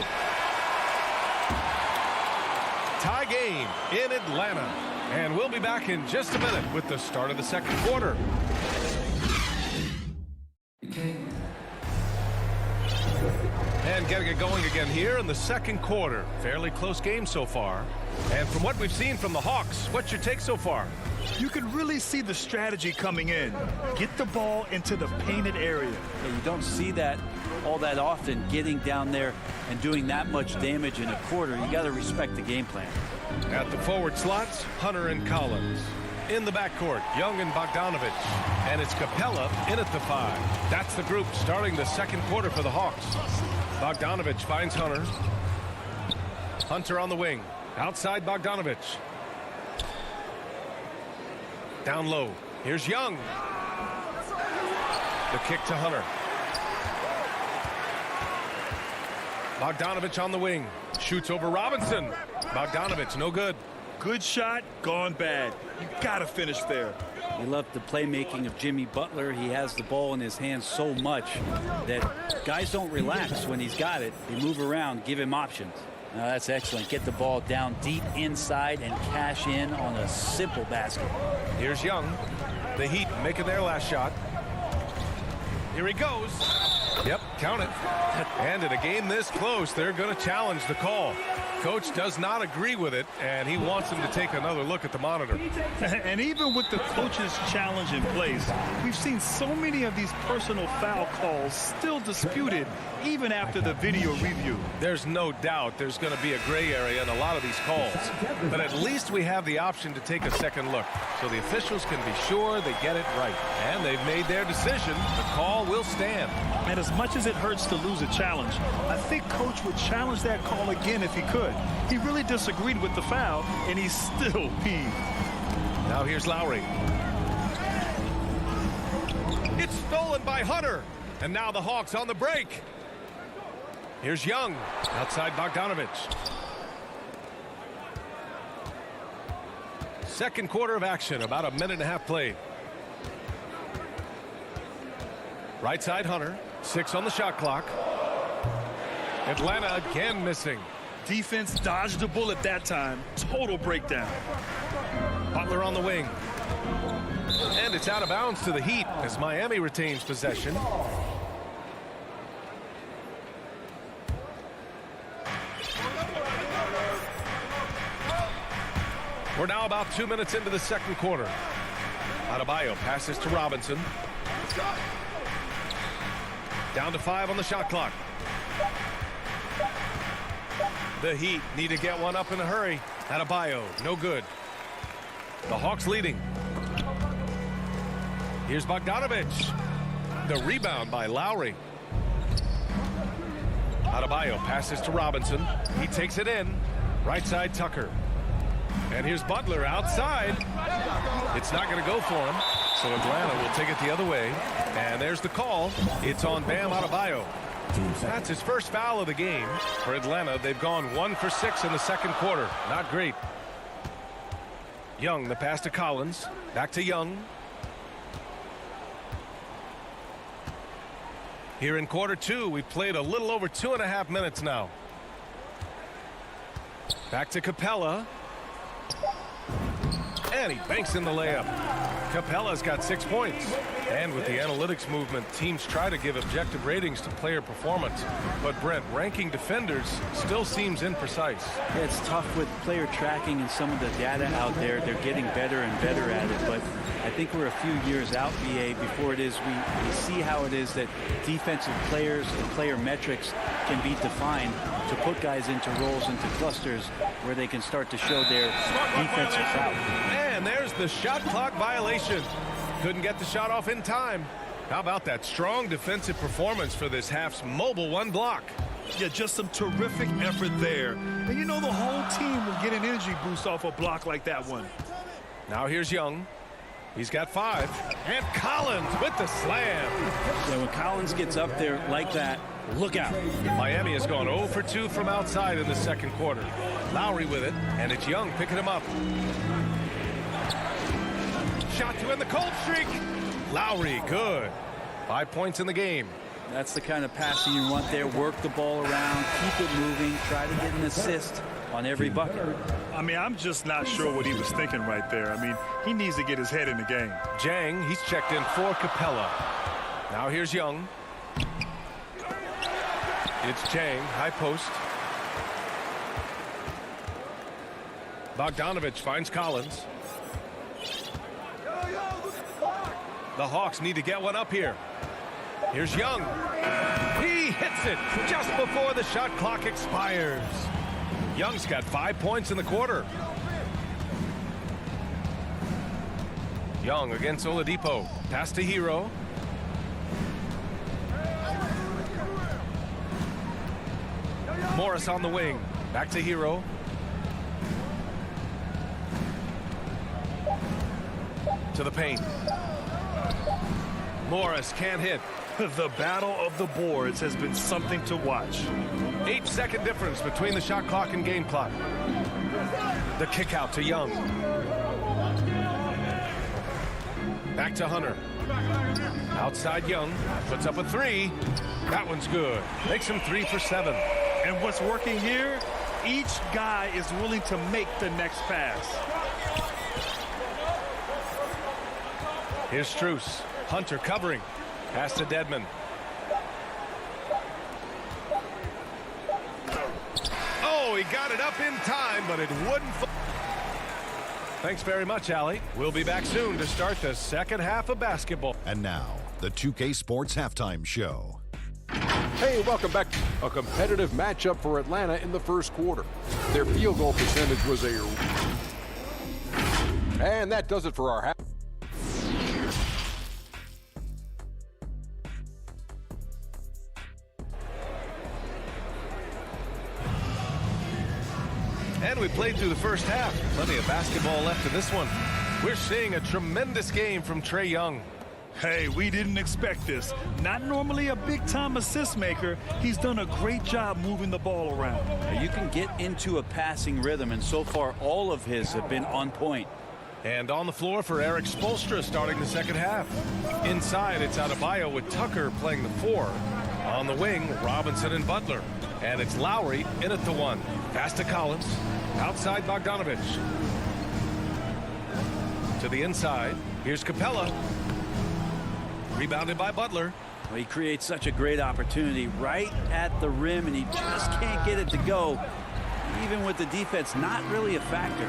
Tie game in Atlanta. And we'll be back in just a minute with the start of the second quarter. And getting it going again here in the second quarter. Fairly close game so far. And from what we've seen from the Hawks, what's your take so far? You can really see the strategy coming in. Get the ball into the painted area. Yeah, you don't see that all that often, getting down there and doing that much damage in a quarter. You got to respect the game plan. At the forward slots, Hunter and Collins. In the backcourt, Young and Bogdanovich. And it's Capella in at the 5. That's the group starting the second quarter for the Hawks. Bogdanovich finds Hunter. Hunter on the wing. Outside Bogdanovich. Down low. Here's Young. The kick to Hunter. Bogdanovich on the wing. Shoots over Robinson. Bogdanovich, no good. Good shot, gone bad. You got to finish there. We love the playmaking of Jimmy Butler. He has the ball in his hands so much that guys don't relax when he's got it. They move around, give him options. That's excellent. Get the ball down deep inside and cash in on a simple basket. Here's Young. The Heat making their last shot. Here he goes. Yep, count it. And in a game this close, they're going to challenge the call. Coach does not agree with it, and he wants him to take another look at the monitor. And even with the coach's challenge in place, we've seen so many of these personal foul calls still disputed even after the video review. There's no doubt there's going to be a gray area in a lot of these calls. But at least we have the option to take a second look, so the officials can be sure they get it right. And they've made their decision. The call will stand. And as much as it hurts to lose a challenge, I think Coach would challenge that call again if he could. He really disagreed with the foul, and he's still peeved. Now here's Lowry. It's stolen by Hunter. And now the Hawks on the break. Here's Young. Outside Bogdanovich. Second quarter of action. About a minute and a half played. Right side Hunter. 6 on the shot clock. Atlanta again missing. Defense dodged the bullet that time. Total breakdown. Butler on the wing. And it's out of bounds to the Heat as Miami retains possession. We're now about 2 minutes into the second quarter. Adebayo passes to Robinson. Down to 5 on the shot clock. The Heat need to get one up in a hurry. Adebayo, no good. The Hawks leading. Here's Bogdanovich. The rebound by Lowry. Adebayo passes to Robinson. He takes it in. Right side Tucker. And here's Butler outside. It's not going to go for him. So Atlanta will take it the other way. And there's the call. It's on Bam Adebayo. That's his first foul of the game. For Atlanta, they've gone 1 for 6 in the second quarter. Not great. Young, the pass to Collins. Back to Young. Here in quarter 2, we've played a little over 2.5 minutes now. Back to Capella. And he banks in the layup. Capella's got 6 points. And with the analytics movement, teams try to give objective ratings to player performance. But Brent, ranking defenders still seems imprecise. Yeah, it's tough with player tracking and some of the data out there. They're getting better and better at it. But I think we're a few years out, BA, before it is we see how it is that defensive players and player metrics can be defined to put guys into roles, into clusters where they can start to show their defensive prowess. And there's the shot clock violation. Couldn't get the shot off in time. How about that strong defensive performance for this half's mobile one block? Yeah, just some terrific effort there. And you know the whole team will get an energy boost off a block like that one. Now here's Young. He's got 5. And Collins with the slam. Yeah, when Collins gets up there like that, look out. Miami has gone 0 for 2 from outside in the second quarter. Lowry with it, and it's Young picking him up. Shot to end the cold streak. Lowry, good. 5 points in the game. That's the kind of passing you want there. Work the ball around, keep it moving, try to get an assist on every bucket. I mean, I'm just not sure what he was thinking right there. I mean, he needs to get his head in the game. Jang, he's checked in for Capella. Now here's Young. It's Jang, high post. Bogdanovich finds Collins. The Hawks need to get one up here. Here's Young. He hits it just before the shot clock expires. Young's got 5 points in the quarter. Young against Oladipo. Pass to Hero. Morris on the wing. Back to Hero. To the paint. Morris can't hit. The battle of the boards has been something to watch. 8-second difference between the shot clock and game clock. The kick out to Young. Back to Hunter. Outside Young. Puts up a 3. That one's good. Makes him 3 for 7. And what's working here? Each guy is willing to make the next pass. Here's Strus. Hunter covering. Pass to Dedmon. Oh, he got it up in time, but it wouldn't. Thanks very much, Allie. We'll be back soon to start the second half of basketball. And now, the 2K Sports Halftime Show. Hey, welcome back. A competitive matchup for Atlanta in the first quarter. Their field goal percentage was a... And that does it for our half. And we played through the first half. Plenty of basketball left in this one. We're seeing a tremendous game from Trae Young. Hey, we didn't expect this. Not normally a big-time assist maker. He's done a great job moving the ball around. You can get into a passing rhythm, and so far all of his have been on point. And on the floor for Eric Spoelstra starting the second half. Inside, it's Adebayo with Tucker playing the 4. On the wing, Robinson and Butler. And it's Lowry in at the 1. Pass to Collins. Outside Bogdanovich. To the inside. Here's Capella. Rebounded by Butler. Well, he creates such a great opportunity right at the rim, and he just can't get it to go. Even with the defense not really a factor.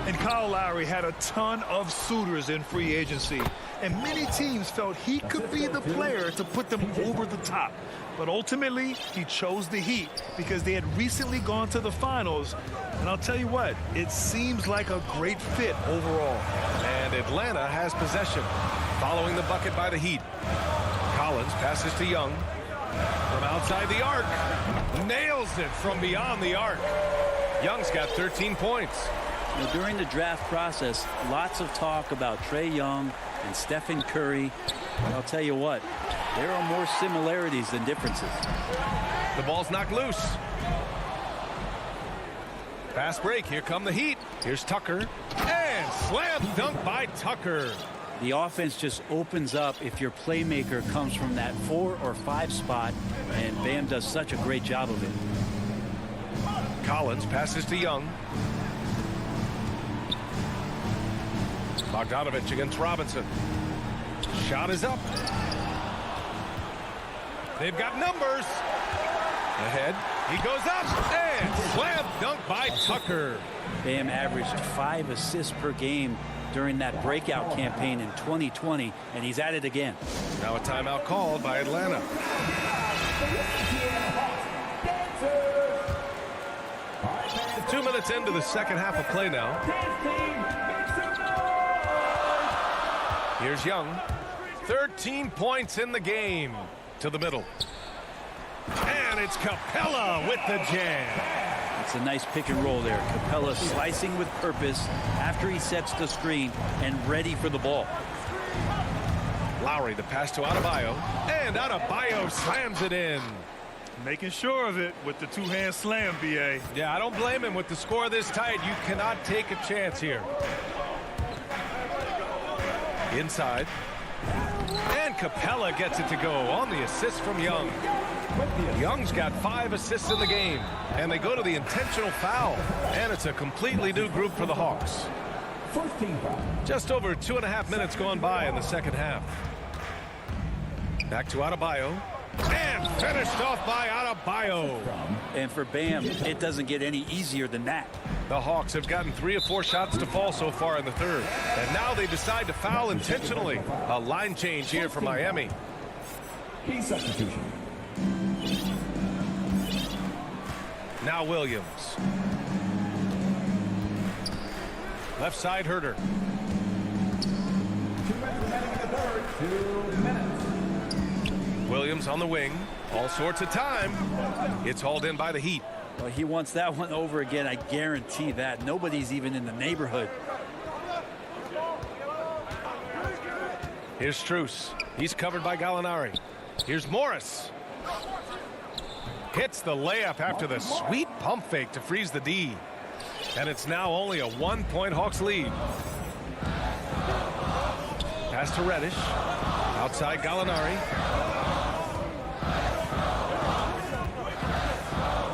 And Kyle Lowry had a ton of suitors in free agency, and many teams felt he could be the player to put them over the top. But ultimately, he chose the Heat because they had recently gone to the finals. And I'll tell you what, it seems like a great fit overall. And Atlanta has possession. Following the bucket by the Heat. Collins passes to Young. From outside the arc. Nails it from beyond the arc. Young's got 13 points. Now, during the draft process, lots of talk about Trae Young and Stephen Curry. And I'll tell you what, there are more similarities than differences. The ball's knocked loose. Fast break. Here come the Heat. Here's Tucker. And slam dunk by Tucker. The offense just opens up if your playmaker comes from that 4 or 5 spot, and Bam does such a great job of it. Collins passes to Young. Bogdanovich against Robinson. Shot is up. They've got numbers. Ahead. He goes up and slam dunk by Tucker. Bam averaged 5 assists per game during that breakout campaign in 2020, and he's at it again. Now a timeout called by Atlanta. 2 minutes into the second half of play now. Here's Young. 13 points in the game. To the middle. And it's Capella with the jam. It's a nice pick and roll there. Capella slicing with purpose after he sets the screen and ready for the ball. Lowry, the pass to Adebayo. And Adebayo slams it in. Making sure of it with the two-hand slam, B.A. Yeah, I don't blame him. With the score this tight, you cannot take a chance here. Inside. And Capella gets it to go on the assist from Young. Young's got 5 assists in the game. And they go to the intentional foul. And it's a completely new group for the Hawks. Just over 2.5 minutes gone by in the second half. Back to Adebayo. And finished off by Adebayo. And for Bam, it doesn't get any easier than that. The Hawks have gotten 3 or 4 shots to fall so far in the third. And now they decide to foul intentionally. A line change here for Miami. Key substitution. Now Williams. Left side Herter. 2 minutes remaining in the third. 2 minutes. Williams on the wing. All sorts of time. It's hauled in by the Heat. Well, he wants that one over again. I guarantee that. Nobody's even in the neighborhood. Here's Strus. He's covered by Gallinari. Here's Morris. Hits the layup after the sweet pump fake to freeze the D. And it's now only a 1-point Hawks lead. Pass to Reddish. Outside Gallinari.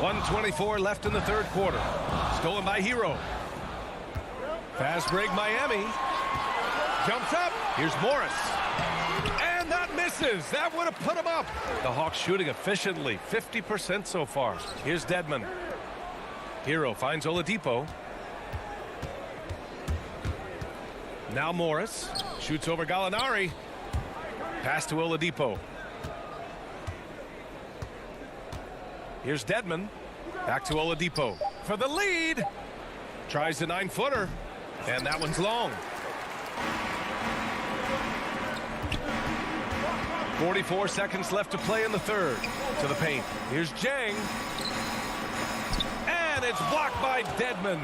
1:24 left in the third quarter. Stolen by Hero. Fast break Miami. Jumps up. Here's Morris. And that misses. That would have put him up. The Hawks shooting efficiently. 50% so far. Here's Dedmon. Hero finds Oladipo. Now Morris. Shoots over Gallinari. Pass to Oladipo. Here's Dedmon. Back to Oladipo for the lead. Tries the 9-footer. And that one's long. 44 seconds left to play in the third. To the paint. Here's Jang. And it's blocked by Dedmon.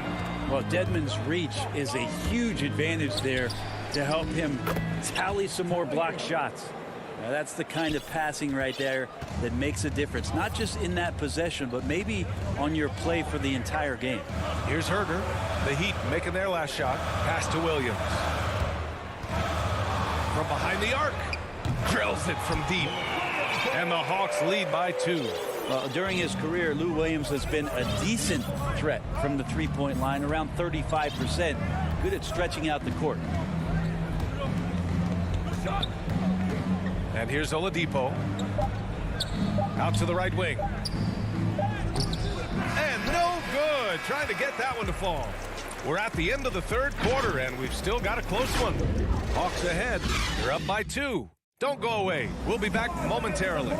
Well, Dedmon's reach is a huge advantage there to help him tally some more block shots. Now, that's the kind of passing right there that makes a difference, not just in that possession, but maybe on your play for the entire game. Here's Herter. The Heat making their last shot. Pass to Williams. From behind the arc. Drills it from deep. And the Hawks lead by 2. Well, during his career, Lou Williams has been a decent threat from the three-point line, around 35%. Good at stretching out the court. And here's Oladipo. Out to the right wing. And no good. Trying to get that one to fall. We're at the end of the third quarter, and we've still got a close one. Hawks ahead. They're up by 2. Don't go away. We'll be back momentarily.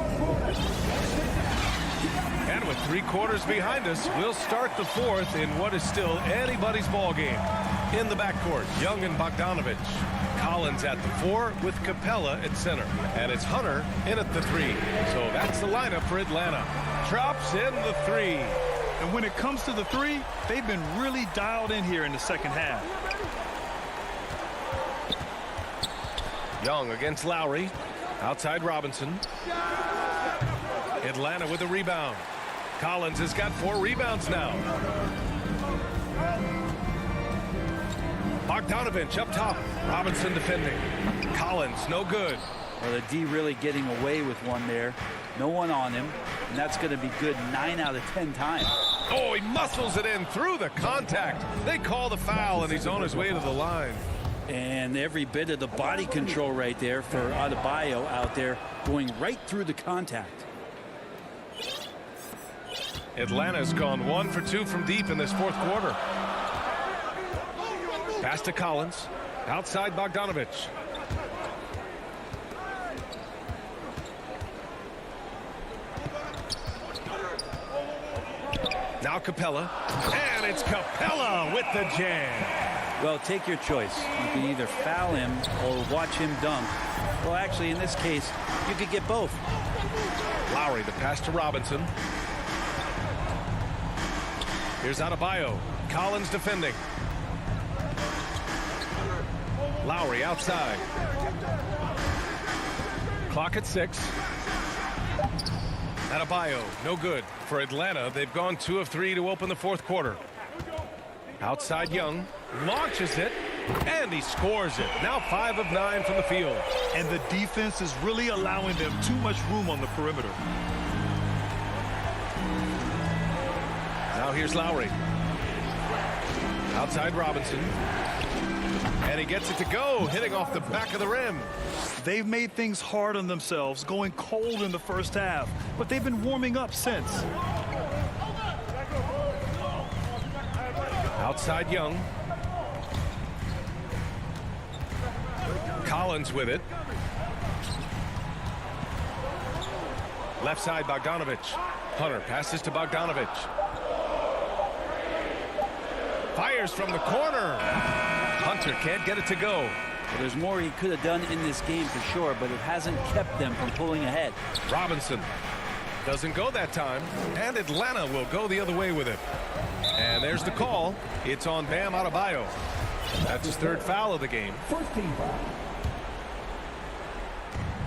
And with 3 quarters behind us, we'll start the fourth in what is still anybody's ball game. In the backcourt, Young and Bogdanovich. Collins at the 4 with Capella at center. And it's Hunter in at the 3. So that's the lineup for Atlanta. Drops in the 3. And when it comes to the 3, they've been really dialed in here in the second half. Young against Lowry. Outside Robinson. Atlanta with a rebound. Collins has got 4 rebounds now. Bogdanovich up top. Robinson defending. Collins no good. Well, the D really getting away with one there. No one on him. And that's going to be good 9 out of 10 times. Oh, he muscles it in through the contact. They call the foul, and he's on his way to the line. And every bit of the body control right there for Adebayo out there going right through the contact. Atlanta's gone 1 for 2 from deep in this fourth quarter. Pass to Collins. Outside Bogdanovich. Now Capella. And it's Capella with the jam. Well, take your choice. You can either foul him or watch him dunk. Well, actually, in this case, you could get both. Lowry, the pass to Robinson. Here's Adebayo. Collins defending. Lowry outside. Clock at 6. Adebayo, no good. For Atlanta, they've gone 2 of 3 to open the fourth quarter. Outside Young. Launches it. And he scores it. Now 5 of 9 from the field. And the defense is really allowing them too much room on the perimeter. Now here's Lowry. Outside Robinson. And he gets it to go, hitting off the back of the rim. They've made things hard on themselves, going cold in the first half, but they've been warming up since. Outside Young. Collins with it. Left side Bogdanovich. Hunter passes to Bogdanovich. Fires from the corner. Hunter can't get it to go. Well, there's more he could have done in this game for sure, but it hasn't kept them from pulling ahead. Robinson doesn't go that time, and Atlanta will go the other way with it. And there's the call. It's on Bam Adebayo. That's his 3rd foul of the game.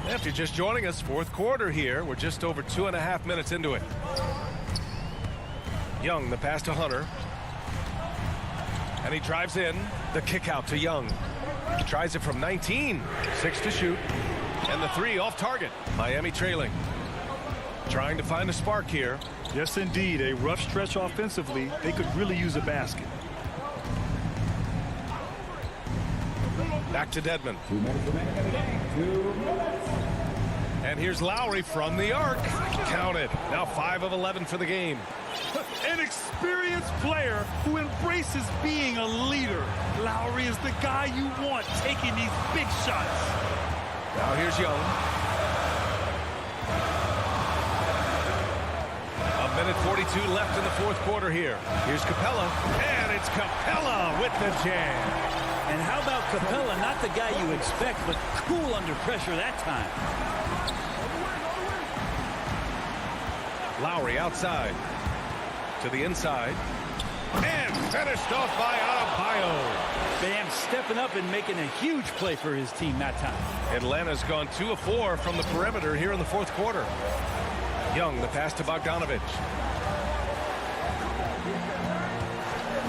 If you're just joining us, fourth quarter here. We're just over 2.5 minutes into it. Young, the pass to Hunter. And he drives in. The kick out to Young. He tries it from 19. 6 to shoot. And the 3 off target. Miami trailing. Trying to find a spark here. Yes, indeed. A rough stretch offensively. They could really use a basket. Back to Dedmon. And here's Lowry from the arc. Count it. Now 5 of 11 for the game. An experienced player who embraces being a leader. Lowry is the guy you want taking these big shots. Now here's Young. 1:42 left in the fourth quarter here. Here's Capella. And it's Capella with the jam. And how about Capella, not the guy you expect, but cool under pressure that time. Lowry outside. To the inside. And finished off by Adebayo. Bam stepping up and making a huge play for his team that time. Atlanta's gone 2 of 4 from the perimeter here in the fourth quarter. Young, the pass to Bogdanovich.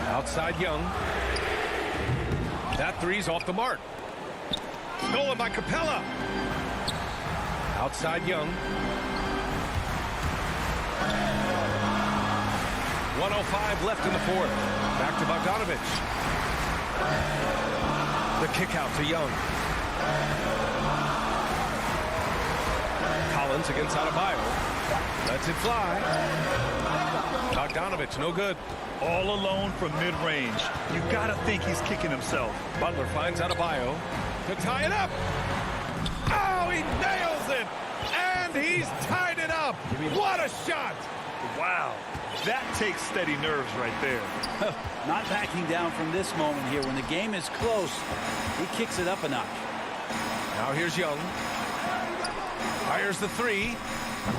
Outside Young. That 3's off the mark. Stolen by Capella. Outside Young. 1:05 left in the fourth. Back to Bogdanovich. The kick out to Young. Collins against Adebayo. Lets it fly. Bogdanovich, no good. All alone from mid-range. You got to think he's kicking himself. Butler finds Adebayo to tie it up. Oh, he nails it. And he's tied it up. What a shot. Wow. That takes steady nerves right there. Not backing down from this moment here. When the game is close, he kicks it up a notch. Now here's Young. Fires the 3.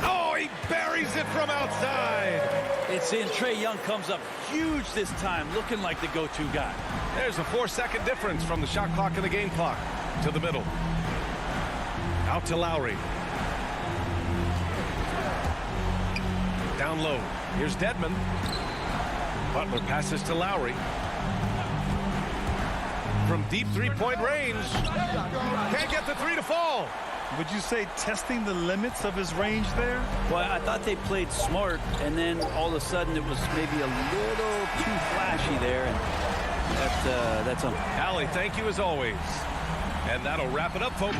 Oh, he buries it from outside. It's in. Trae Young comes up huge this time, looking like the go-to guy. There's a 4-second difference from the shot clock and the game clock to the middle. Out to Lowry. Down low. Here's Dedmon. Butler passes to Lowry. From deep 3-point range. Can't get the 3 to fall. Would you say testing the limits of his range there? Well, I thought they played smart, and then all of a sudden it was maybe a little too flashy there, and that's a... Allie, thank you as always. And that'll wrap it up, folks.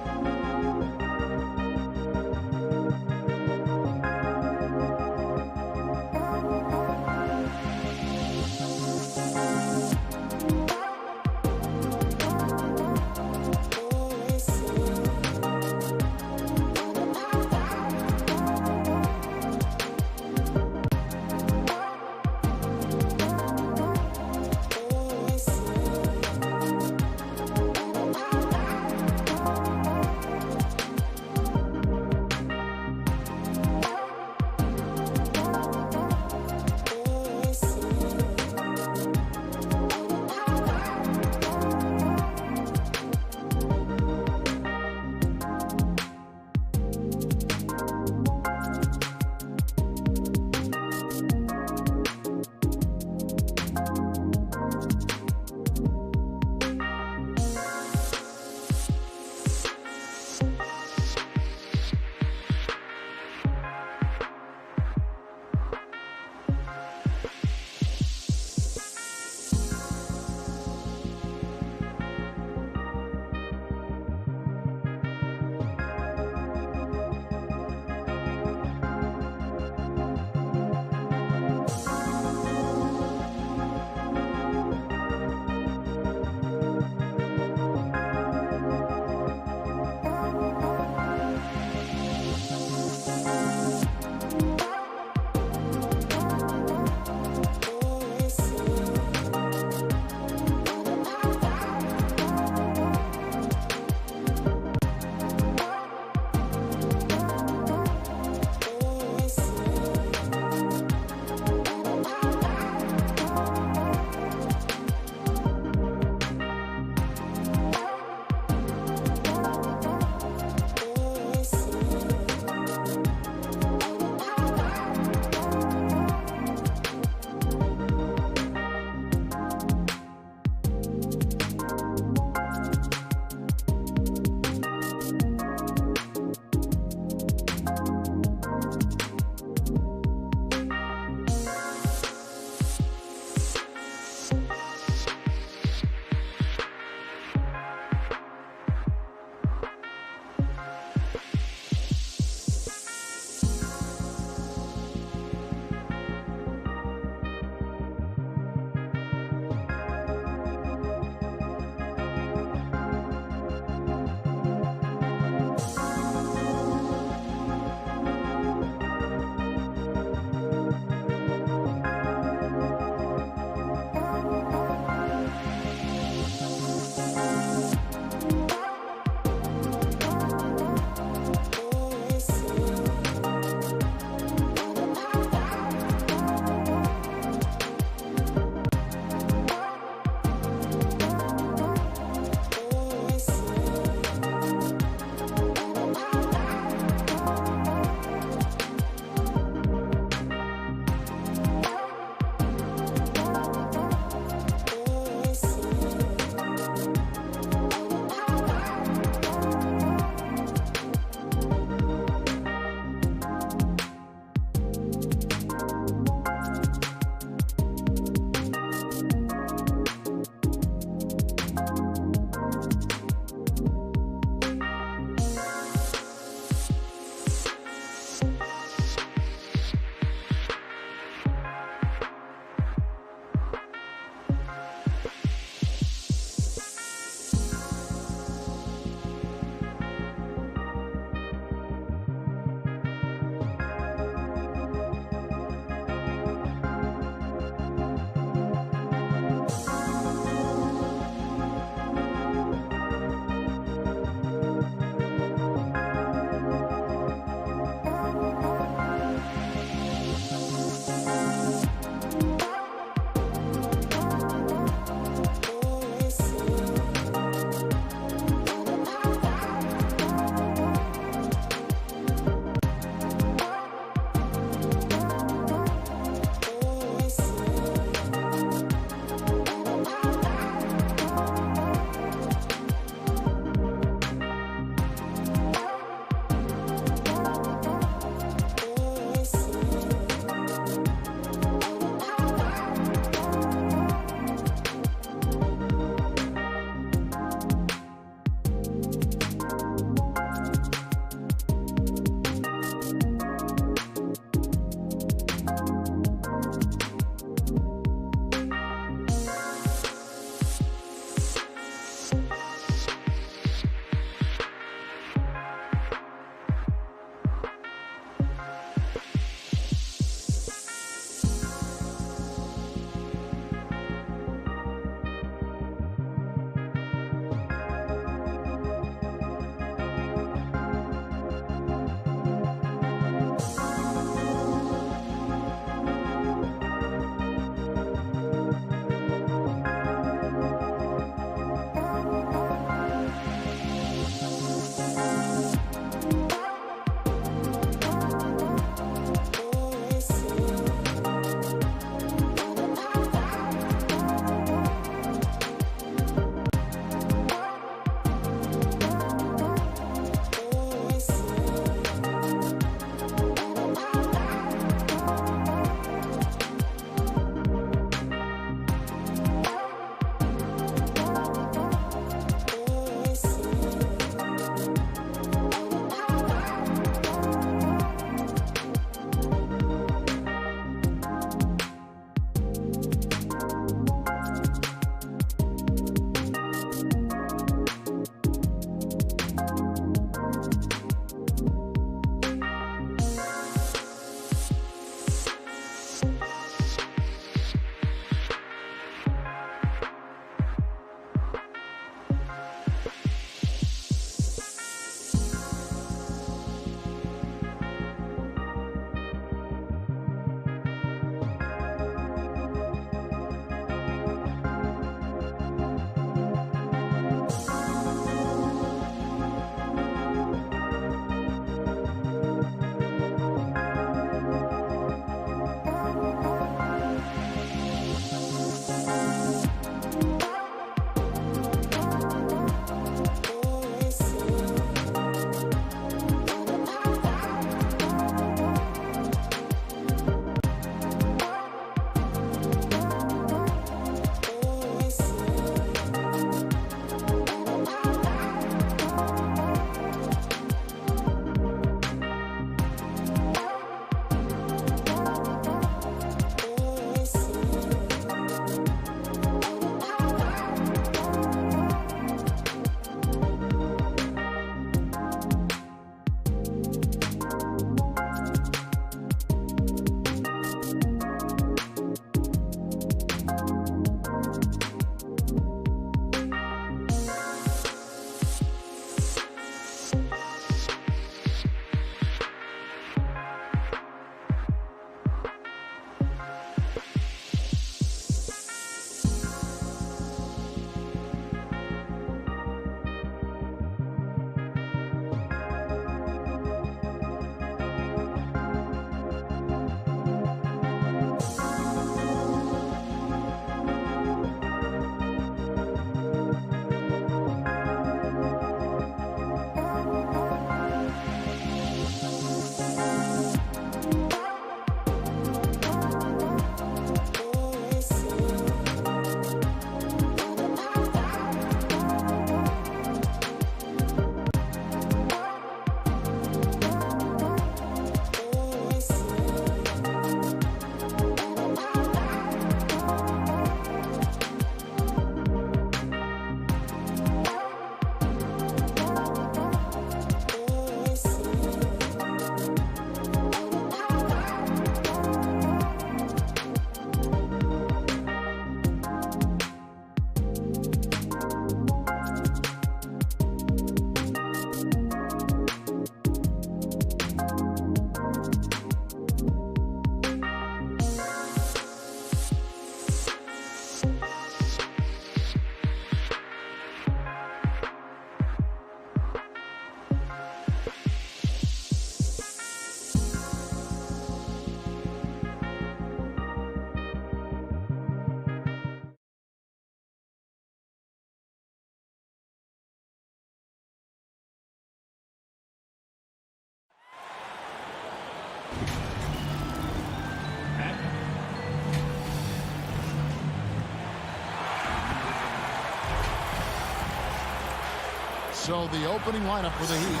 So the opening lineup for the Heat.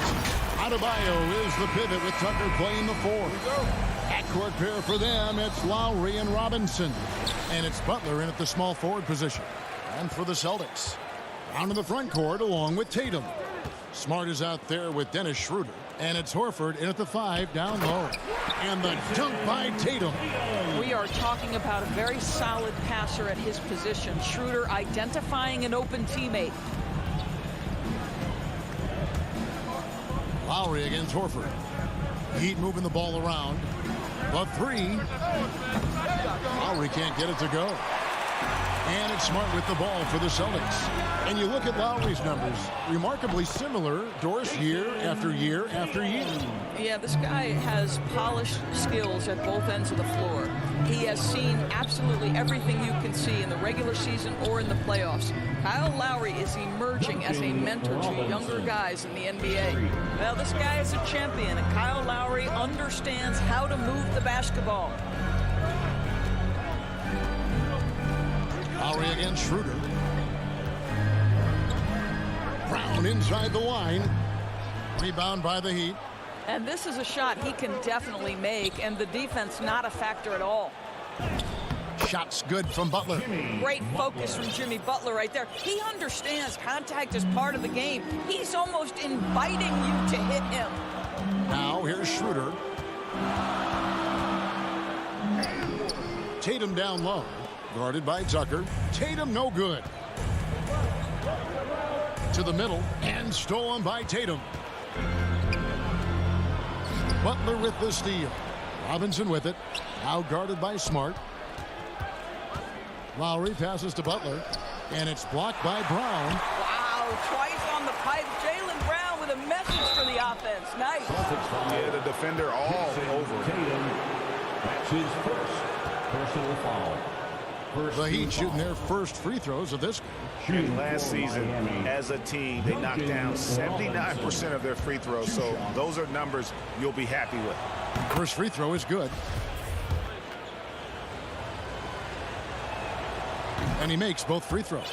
Adebayo is the pivot with Tucker playing the 4. Backcourt pair for them, it's Lowry and Robinson. And it's Butler in at the small forward position. And for the Celtics, down to the front court along with Tatum. Smart is out there with Dennis Schroeder. And it's Horford in at the 5 down low. And the dunk by Tatum. We are talking about a very solid passer at his position. Schroeder identifying an open teammate. Lowry against Horford. Heat moving the ball around. The 3. Lowry can't get it to go. And it's Smart with the ball for the Celtics. And you look at Lowry's numbers, remarkably similar, Doris, year after year after year. Yeah, this guy has polished skills at both ends of the floor. He has seen absolutely everything you can see in the regular season or in the playoffs. Kyle Lowry is emerging as a mentor to younger guys in the NBA. Well, this guy is a champion, and Kyle Lowry understands how to move the basketball. Lowry against Schroeder. Brown inside the line. Rebound by the Heat. And this is a shot he can definitely make, and the defense not a factor at all. Shots good from Butler. Great focus from Jimmy Butler right there. He understands contact is part of the game. He's almost inviting you to hit him. Now here's Schroeder. Tatum down low. Guarded by Tucker. Tatum no good. To the middle and stolen by Tatum. Butler with the steal. Robinson with it. Now guarded by Smart. Lowry passes to Butler. And it's blocked by Brown. Wow, twice on the pipe. Jaylen Brown with a message for the offense. Nice. Yeah, the defender all over. That's his first personal foul. The Heat shooting their first free throws of this game. Last season, as a team, they knocked down 79% of their free throws, so those are numbers you'll be happy with. First free throw is good. And he makes both free throws.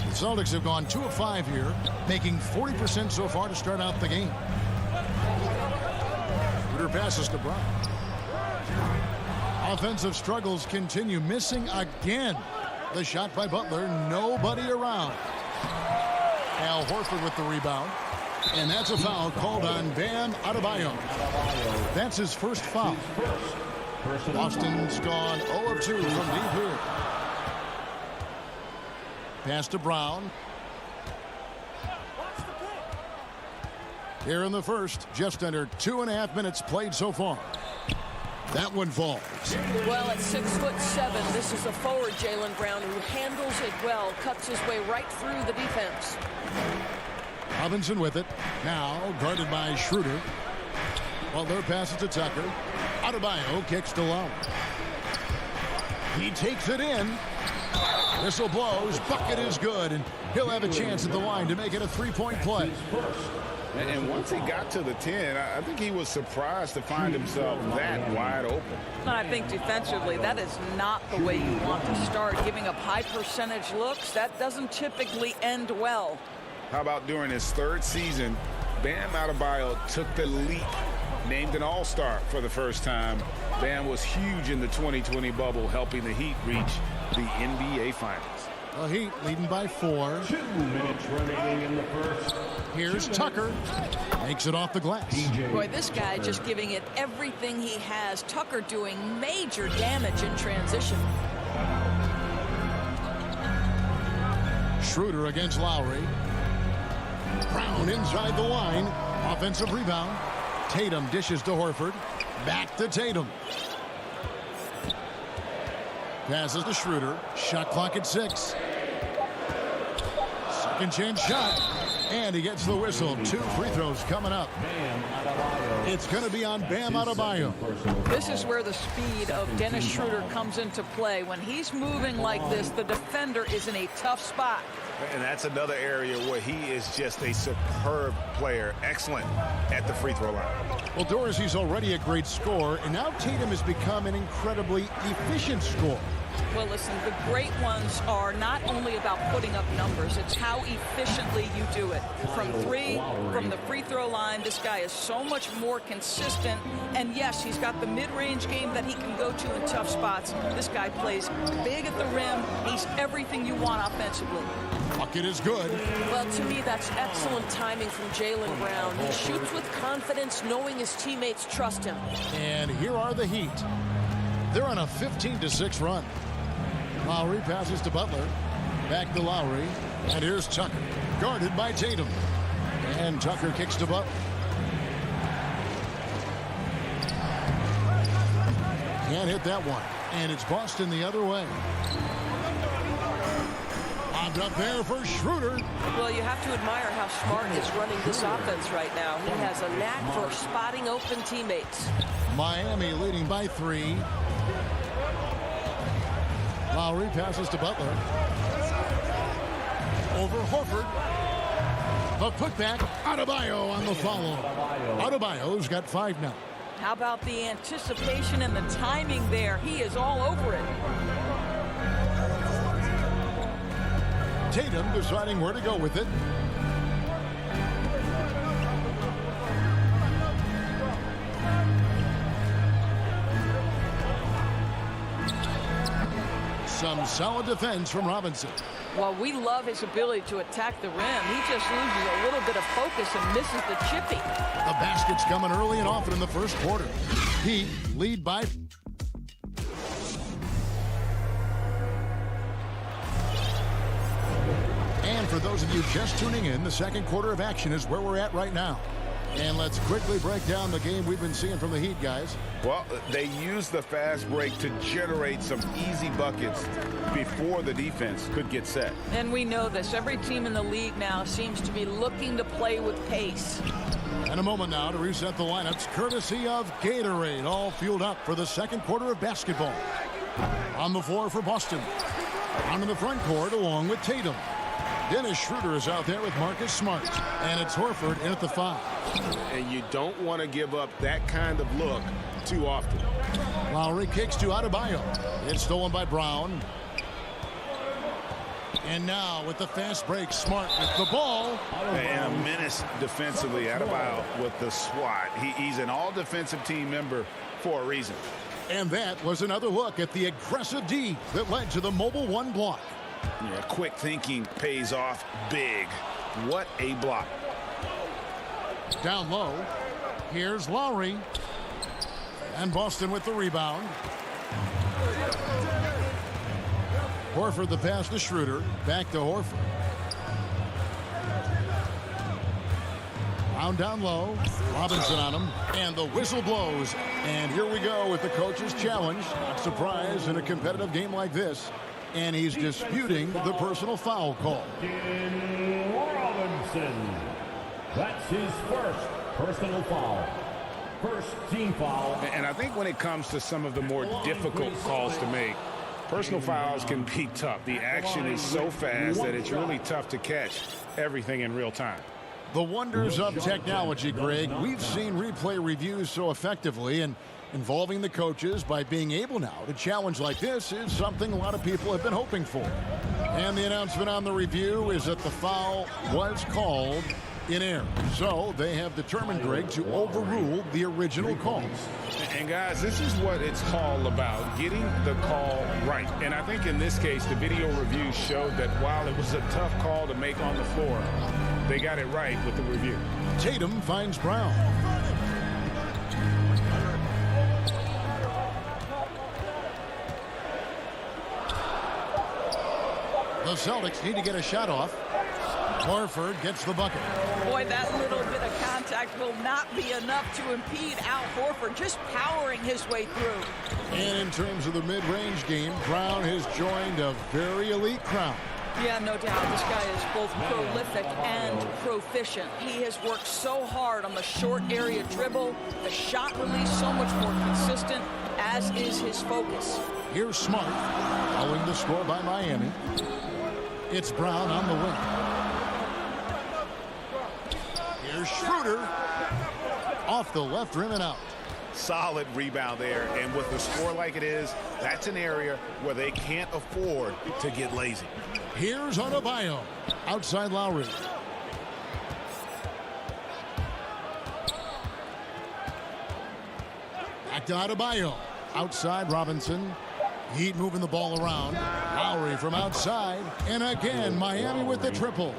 The Celtics have gone 2 of 5 here, making 40% so far to start out the game. Schroeder passes to Brown. Offensive struggles continue, missing again. The shot by Butler, nobody around. Al Horford with the rebound. And that's a foul called on Bam Adebayo. That's his first foul. Boston's gone 0 of 2 from deep here. Pass to Brown. Here in the first, just under 2.5 minutes played so far. That one falls. Well, at 6'7", this is a forward, Jaylen Brown, who handles it well, cuts his way right through the defense. Robinson with it. Now guarded by Schroeder. Butler passes to Tucker. Adebayo kicks to Lowry. He takes it in. Whistle blows. Bucket is good, and he'll have a chance at the line to make it a 3-point play. And once he got to the 10, I think he was surprised to find himself that wide open. I think defensively, that is not the way you want to start. Giving up high percentage looks, that doesn't typically end well. How about during his 3rd season, Bam Adebayo took the leap, named an all-star for the first time. Bam was huge in the 2020 bubble, helping the Heat reach the NBA Finals. The Heat leading by 4. 2 minutes remaining in the first. Here's Tucker. Makes it off the glass. Boy, this guy just giving it everything he has. Tucker doing major damage in transition. Schroeder against Lowry. Brown inside the line. Offensive rebound. Tatum dishes to Horford. Back to Tatum. Passes to Schroeder. Shot clock at 6. Second chance shot. And he gets the whistle. 2 free throws coming up. It's going to be on Bam Adebayo. This is where the speed of Dennis Schroeder comes into play. When he's moving like this, the defender is in a tough spot. And that's another area where he is just a superb player. Excellent at the free throw line. Well, Doris, he's already a great scorer, and now Tatum has become an incredibly efficient scorer. Well, listen, the great ones are not only about putting up numbers, it's how efficiently you do it. From three, from the free throw line, this guy is so much more consistent. And yes, he's got the mid-range game that he can go to in tough spots. This guy plays big at the rim. He's everything you want offensively. Bucket is good. Well, to me, that's excellent timing from Jaylen Brown. He shoots with confidence, knowing his teammates trust him. And here are the Heat. They're on a 15-6 run. Lowry passes to Butler. Back to Lowry. And here's Tucker. Guarded by Tatum. And Tucker kicks to Butler. Can't hit that one. And it's Boston the other way. Lobbed up there for Schroeder. Well, you have to admire how Smart is running this offense right now. He has a knack for spotting open teammates. Miami leading by 3. Lowry passes to Butler. Over Horford. The putback. Adebayo on the follow. Adebayo's got 5 now. How about the anticipation and the timing there? He is all over it. Tatum deciding where to go with it. Some solid defense from Robinson. Well, we love his ability to attack the rim. He just loses a little bit of focus and misses the chippy. The basket's coming early and often in the first quarter. Heat lead by... And for those of you just tuning in, the second quarter of action is where we're at right now. And let's quickly break down the game we've been seeing from the Heat, guys. Well, they used the fast break to generate some easy buckets before the defense could get set. And we know this. Every team in the league now seems to be looking to play with pace. And a moment now to reset the lineups, courtesy of Gatorade, all fueled up for the second quarter of basketball. On the floor for Boston. On in the front court along with Tatum. Dennis Schroeder is out there with Marcus Smart. And it's Horford in at the 5. And you don't want to give up that kind of look too often. Lowry kicks to Adebayo. It's stolen by Brown. And now with the fast break, Smart with the ball. And a menace defensively. Adebayo with the swat. He's an all-defensive team member for a reason. And that was another look at the aggressive D that led to the mobile 1 block. Yeah, quick thinking pays off big. What a block. Down low. Here's Lowry. And Boston with the rebound. Horford the pass to Schroeder. Back to Horford. Brown down low. Robinson on him. And the whistle blows. And here we go with the coach's challenge. Not surprised in a competitive game like this. And he's disputing the personal foul call. Robinson. That's his first personal foul. First team foul. And I think when it comes to some of the more difficult calls to make, personal fouls can be tough. The action is so fast that it's really tough to catch everything in real time. The wonders of technology, Greg. We've seen replay reviews so effectively, and involving the coaches by being able now to challenge like this is something a lot of people have been hoping for. And the announcement on the review is that the foul was called in error. So they have determined, Greg, to overrule the original call. And guys, this is what it's all about, getting the call right. And I think in this case, the video review showed that while it was a tough call to make on the floor, they got it right with the review. Tatum finds Brown. The Celtics need to get a shot off. Horford gets the bucket. Boy, that little bit of contact will not be enough to impede Al Horford, just powering his way through. And in terms of the mid-range game, Brown has joined a very elite crowd. Yeah, no doubt. This guy is both prolific and proficient. He has worked so hard on the short area dribble, the shot release so much more consistent, as is his focus. Here's Smart, following the score by Miami. It's Brown on the wing. Here's Schroeder. Off the left rim and out. Solid rebound there. And with the score like it is, that's an area where they can't afford to get lazy. Here's Adebayo. Outside Lowry. Back to Adebayo. Outside Robinson. Heat moving the ball around. Lowry from outside. And again, Miami with the triple.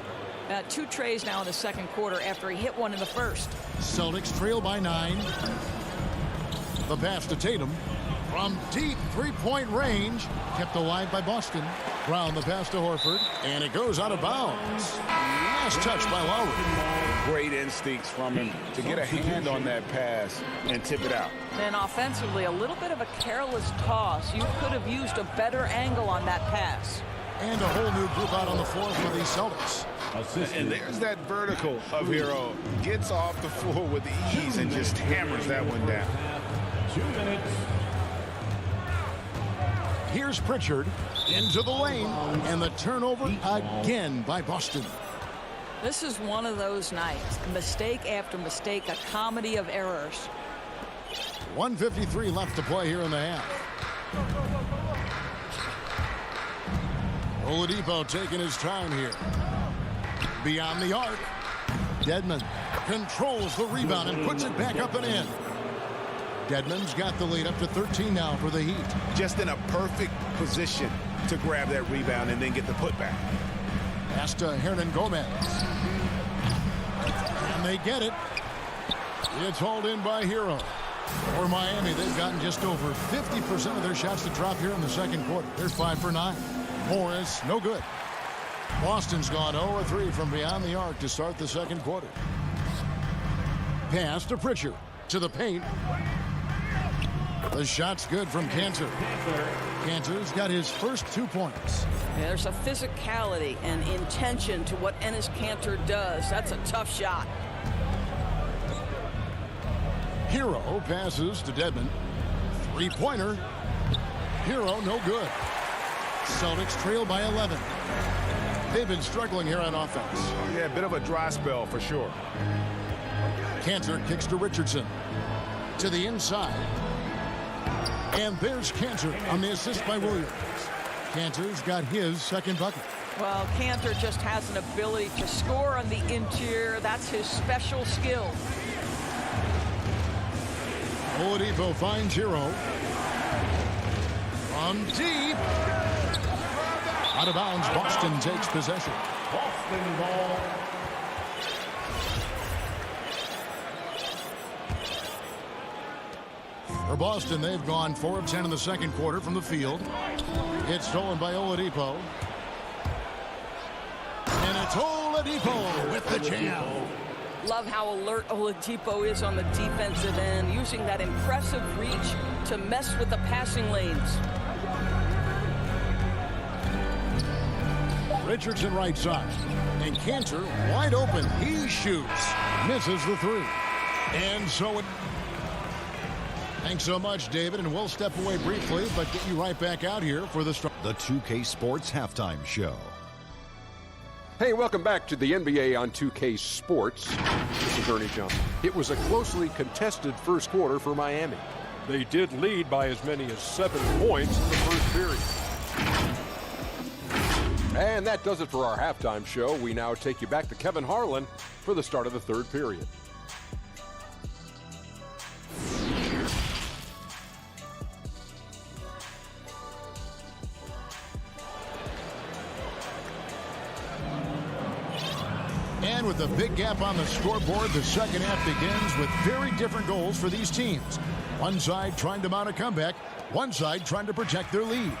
2 trays now in the second quarter after he hit one in the first. Celtics trail by 9. The pass to Tatum. From deep three-point range. Kept alive by Boston. Brown the pass to Horford. And it goes out of bounds. Last touch by Lowry. Great instincts from him to get a hand on that pass and tip it out. And offensively, a little bit of a careless toss. You could have used a better angle on that pass. And a whole new group out on the floor for the Celtics. And there's that vertical of Hero. Gets off the floor with ease and just hammers that one down. 2 minutes. Here's Pritchard into the lane. And the turnover again by Boston. This is one of those nights. Mistake after mistake, a comedy of errors. 1:53 left to play here in the half. Oladipo taking his time here. Beyond the arc. Dedmon controls the rebound and puts it back up and in. Dedmon's got the lead up to 13 now for the Heat. Just in a perfect position to grab that rebound and then get the putback. Pass to Hernan Gomez. And they get it. It's hauled in by Hero. For Miami, they've gotten just over 50% of their shots to drop here in the second quarter. They're 5 for 9. Morris, no good. Boston's gone 0-3 from beyond the arc to start the second quarter. Pass to Pritchard. To the paint. The shot's good from Cantor. Cantor's got his first 2 points. There's a physicality and intention to what Enes Kanter does. That's a tough shot. Hero passes to Dedmon. 3-pointer. Hero no good. Celtics trail by 11. They've been struggling here on offense. Yeah, a bit of a dry spell for sure. Cantor kicks to Richardson. To the inside. And there's Cantor on the assist by Williams. Cantor's got his second bucket. Well, Cantor just has an ability to score on the interior. That's his special skill. Oladipo finds Hero. From deep. Out of bounds, Boston takes possession. Boston ball. For Boston, they've gone 4 of 10 in the second quarter from the field. It's stolen by Oladipo. And it's Oladipo with the jam. Love how alert Oladipo is on the defensive end, using that impressive reach to mess with the passing lanes. Richardson right side. And Cantor wide open. He shoots. Misses the 3. And so it... Thanks so much, David, and we'll step away briefly, but get you right back out here for the 2K Sports Halftime Show. Hey, welcome back to the NBA on 2K Sports. This is Ernie Johnson. It was a closely contested first quarter for Miami. They did lead by as many as 7 points in the first period. And that does it for our halftime show. We now take you back to Kevin Harlan for the start of the third period. And with a big gap on the scoreboard, the second half begins with very different goals for these teams. One side trying to mount a comeback, one side trying to protect their lead.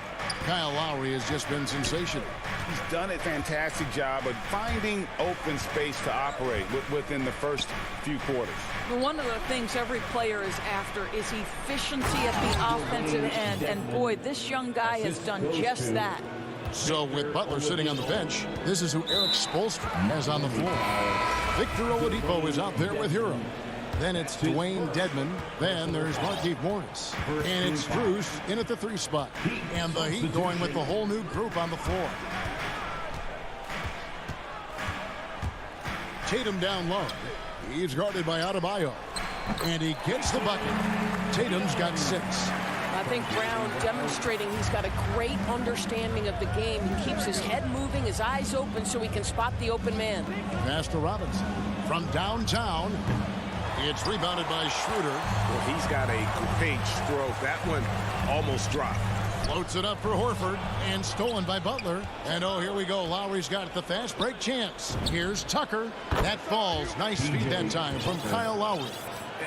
Kyle Lowry has just been sensational. He's done a fantastic job of finding open space to operate within the first few quarters. One of the things every player is after is efficiency at the offensive end. And boy, this young guy has done just that. So with Butler sitting on the bench, this is who Eric Spoelstra has on the floor. Victor Oladipo is out there with Hero. Then it's Dwayne Dedmon. Then there's Markieff Morris. And it's Bruce in at the 3 spot. And the Heat going with the whole new group on the floor. Tatum down low. He's guarded by Adebayo. And he gets the bucket. Tatum's got 6. I think Brown demonstrating he's got a great understanding of the game. He keeps his head moving, his eyes open so he can spot the open man. Pass to Robinson. From downtown, it's rebounded by Schroeder. Well, he's got a great stroke. That one almost dropped. Floats it up for Horford and stolen by Butler. And oh, here we go. Lowry's got it, the fast break chance. Here's Tucker. That falls. Nice feed that time from Kyle Lowry.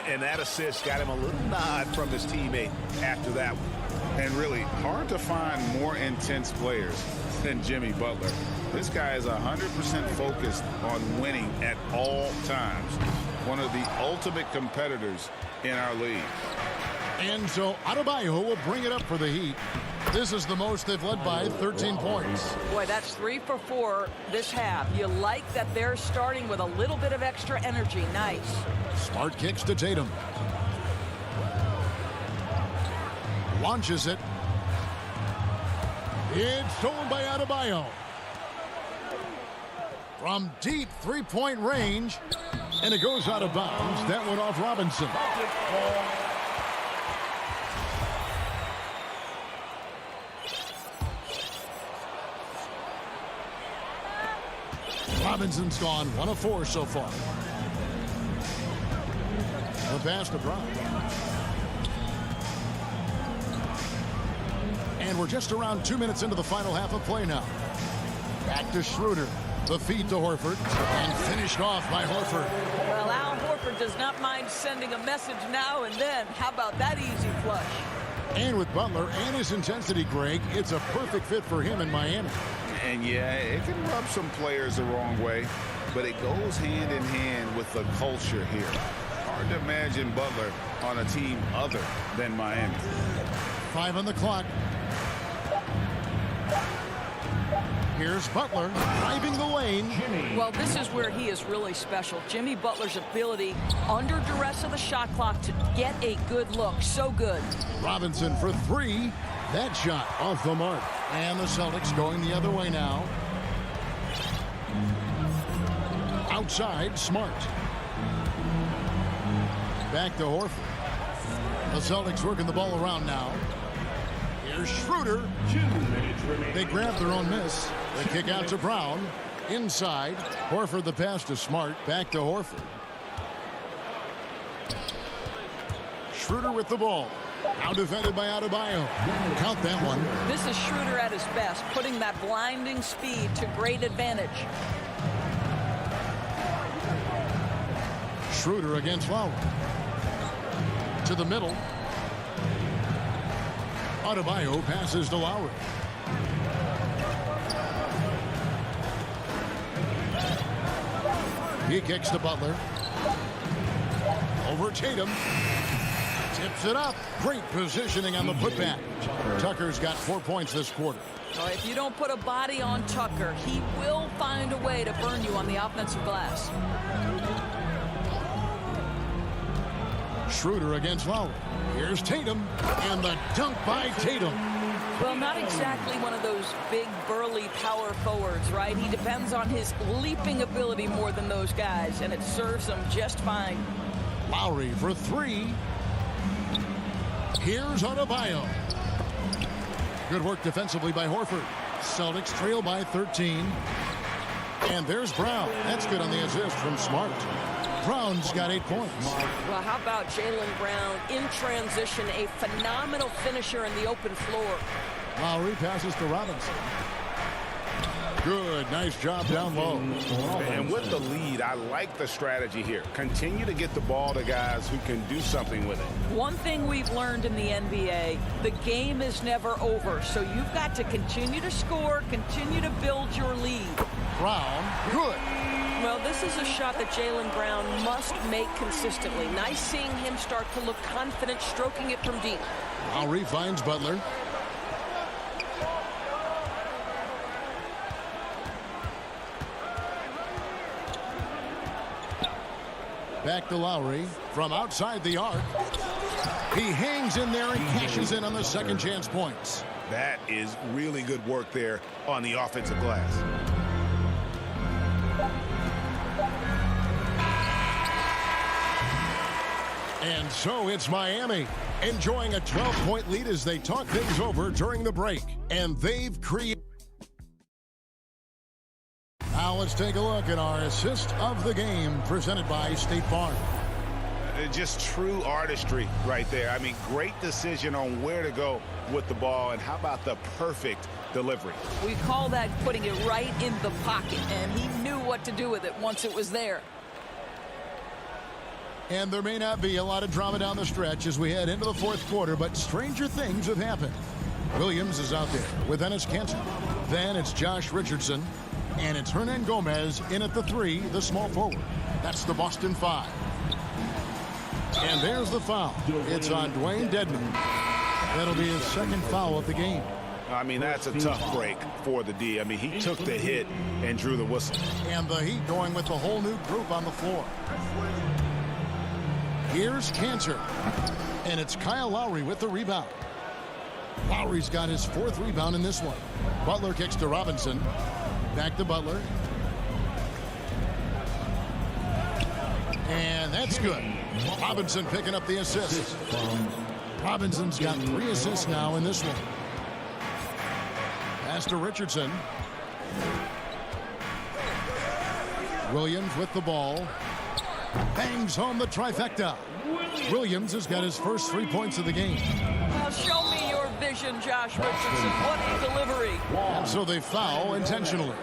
And that assist got him a little nod from his teammate after that one. And really, hard to find more intense players than Jimmy Butler. This guy is 100% focused on winning at all times. One of the ultimate competitors in our league. And so Adebayo will bring it up for the Heat. This is the most they've led by 13 points. Boy, that's 3 for 4 this half. You like that they're starting with a little bit of extra energy. Nice. Smart kicks to Tatum. Launches it. It's stolen by Adebayo. From deep three-point range. And it goes out of bounds. That went off Robinson. Robinson's gone 1 of 4 so far. The pass to Brown. And we're just around 2 minutes into the final half of play now. Back to Schroeder. The feed to Horford. And finished off by Horford. Well, Al Horford does not mind sending a message now and then. How about that easy flush? And with Butler and his intensity, Greg, it's a perfect fit for him in Miami. And yeah, it can rub some players the wrong way, but it goes hand in hand with the culture here. Hard to imagine Butler on a team other than Miami. 5 on the clock. Here's Butler driving the lane. Well, this is where he is really special. Jimmy Butler's ability under duress of the shot clock to get a good look. So good. Robinson for 3. That shot off the mark. And the Celtics going the other way now. Outside, Smart. Back to Horford. The Celtics working the ball around now. Here's Schroeder. They grab their own miss. They kick out to Brown. Inside. Horford the pass to Smart. Back to Horford. Schroeder with the ball. Now defended by Adebayo. Count that one. This is Schroeder at his best, putting that blinding speed to great advantage. Schroeder against Lowry. To the middle. Adebayo passes to Lowry. He kicks to Butler. Over Tatum. Tips it up. Great positioning on the putback. Tucker's got 4 points this quarter. Oh, if you don't put a body on Tucker, he will find a way to burn you on the offensive glass. Schroeder against Lowry. Here's Tatum. And the dunk by Tatum. Well, not exactly one of those big, burly power forwards, right? He depends on his leaping ability more than those guys, and it serves him just fine. Lowry for 3. Here's Adebayo. Good work defensively by Horford. Celtics trail by 13. And there's Brown. That's good on the assist from Smart. Brown's got 8 points. Well, how about Jaylen Brown in transition, a phenomenal finisher in the open floor. Lowry passes to Robinson. Good, nice job down low. And with the lead, I like the strategy here. Continue to get the ball to guys who can do something with it. One thing we've learned in the NBA, the game is never over. So you've got to continue to score, continue to build your lead. Brown, good. Well, this is a shot that Jaylen Brown must make consistently. Nice seeing him start to look confident, stroking it from deep. Lowry finds Butler. Back to Lowry from outside the arc. He hangs in there and cashes in on the second chance points. That is really good work there on the offensive glass. And so it's Miami, enjoying a 12-point lead as they talk things over during the break. And they've created... Now let's take a look at our assist of the game presented by State Farm. Just true artistry right there. I mean, great decision on where to go with the ball, and how about the perfect delivery? We call that putting it right in the pocket, and he knew what to do with it once it was there. And there may not be a lot of drama down the stretch as we head into the fourth quarter, but stranger things have happened. Williams is out there with Enes Kanter. Then it's Josh Richardson, and it's Hernan Gomez in at the 3, the small forward. That's the Boston 5. And there's the foul. It's on Dwayne Dedmon. That'll be his second foul of the game. I mean, that's a tough break for the D. I mean, he took the hit and drew the whistle. And the Heat going with the whole new group on the floor. Here's Kanter. And it's Kyle Lowry with the rebound. Lowry's got his 4th rebound in this one. Butler kicks to Robinson. Back to Butler. And that's good. Robinson picking up the assist. Robinson's got 3 assists now in this one. Pass to Richardson. Williams with the ball. Bangs home the trifecta. Williams has got his first 3 points of the game. Now show me your vision, Josh Richardson. What a delivery. And so they foul intentionally.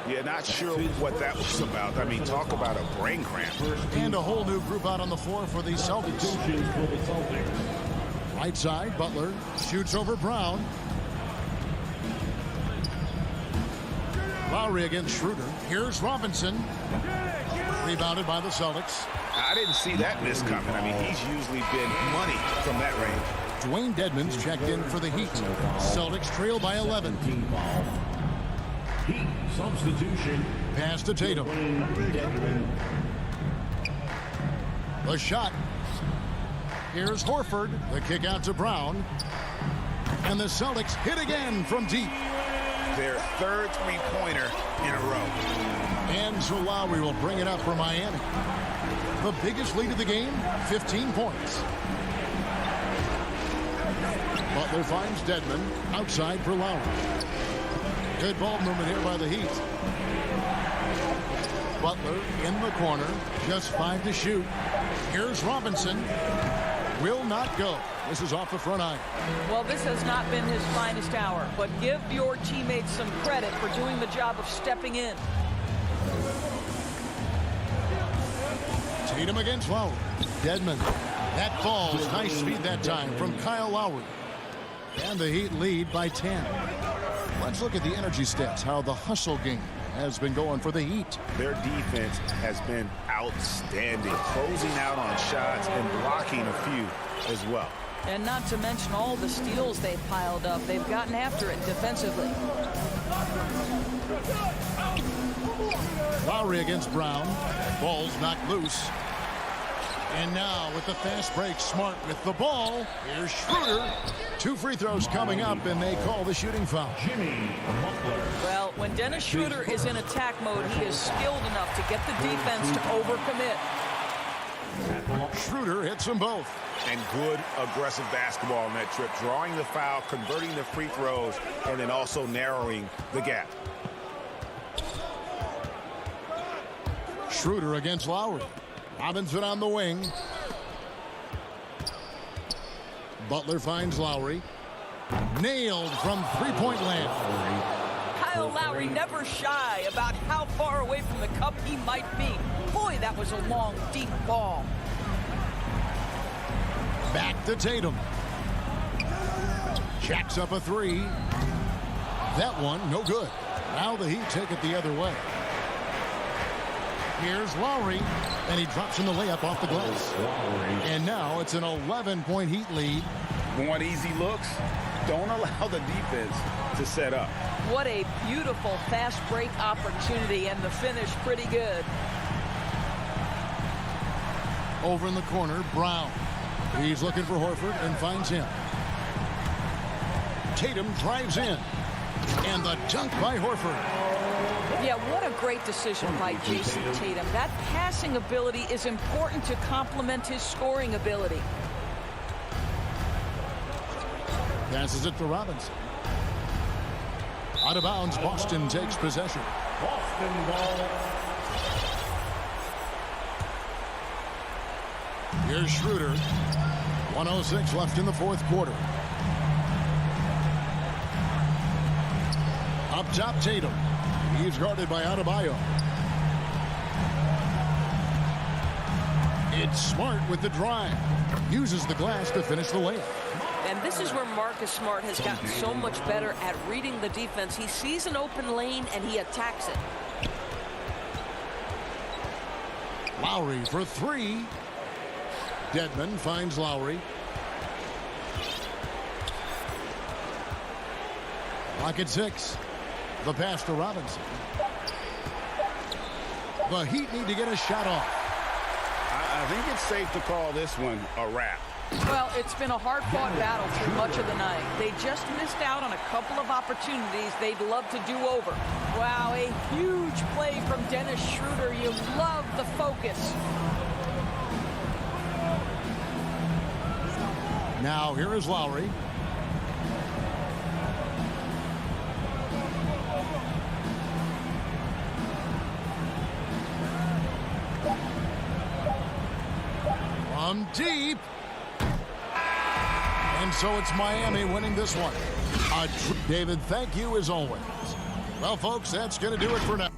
Yeah, not sure what that was about. I mean, talk about a brain cramp. And a whole new group out on the floor for the Celtics. Right side, Butler shoots over Brown. Lowry against Schroeder. Here's Robinson. Rebounded by the Celtics. I didn't see that miss coming. I mean, he's usually been money from that range. Dwayne Dedmon's checked in for the Heat. Celtics trail by 11. Heat substitution. Pass to Tatum. The shot. Here's Horford. The kick out to Brown. And the Celtics hit again from deep. Their 3rd three-pointer in a row. And so Lowry will bring it up for Miami. The biggest lead of the game, 15 points. Butler finds Dedmon outside for Lowry. Good ball movement here by the Heat. Butler in the corner, just 5 to shoot. Here's Robinson. Will not go. This is off the front iron. Well, this has not been his finest hour, but give your teammates some credit for doing the job of stepping in. Tatum against Lowry. Dedmon. That falls. Nice speed that time from Kyle Lowry. And the Heat lead by 10. Let's look at the energy stats, how the hustle game has been going for the Heat. Their defense has been outstanding, closing out on shots and blocking a few as well. And not to mention all the steals they've piled up. They've gotten after it defensively. Lowry against Brown. Ball's knocked loose. And now with the fast break, Smart with the ball. Here's Schroeder. 2 free throws coming up, and they call the shooting foul. Well, when Dennis Schroeder is in attack mode, he is skilled enough to get the defense to overcommit. Schroeder hits them both. And good aggressive basketball on that trip, drawing the foul, converting the free throws, and then also narrowing the gap. Schroeder against Lowry. Robinson on the wing. Butler finds Lowry. Nailed from three-point land. Kyle Lowry never shy about how far away from the cup he might be. Boy, that was a long, deep ball. Back to Tatum. Jacks up a 3. That one, no good. Now the Heat take it the other way. Here's Lowry, and he drops in the layup off the glass. And now it's an 11-point Heat lead. Want easy looks? Don't allow the defense to set up. What a beautiful fast break opportunity, and the finish pretty good. Over in the corner, Brown. He's looking for Horford and finds him. Tatum drives in. And the dunk by Horford. Yeah, What a great decision by Jason Tatum. That passing ability is important to complement his scoring ability. Passes it to Robinson. Out of bounds, Boston takes possession. Boston ball. Here's Schroeder. 1:06 left in the fourth quarter. Up top, Tatum. He's guarded by Adebayo. It's Smart with the drive. Uses the glass to finish the layup. And this is where Marcus Smart has gotten so much better at reading the defense. He sees an open lane and he attacks it. Lowry for three. Dedmon finds Lowry. Clock at 6. The pass to Robinson. The Heat need to get a shot off. I think it's safe to call this one a wrap. Well, it's been a hard-fought battle through much of the night. They just missed out on a couple of opportunities they'd love to do over. Wow, a huge play from Dennis Schroeder. You love the focus. Now here is Lowry. From deep. And so it's Miami winning this one. David, thank you as always. Well, folks, that's going to do it for now.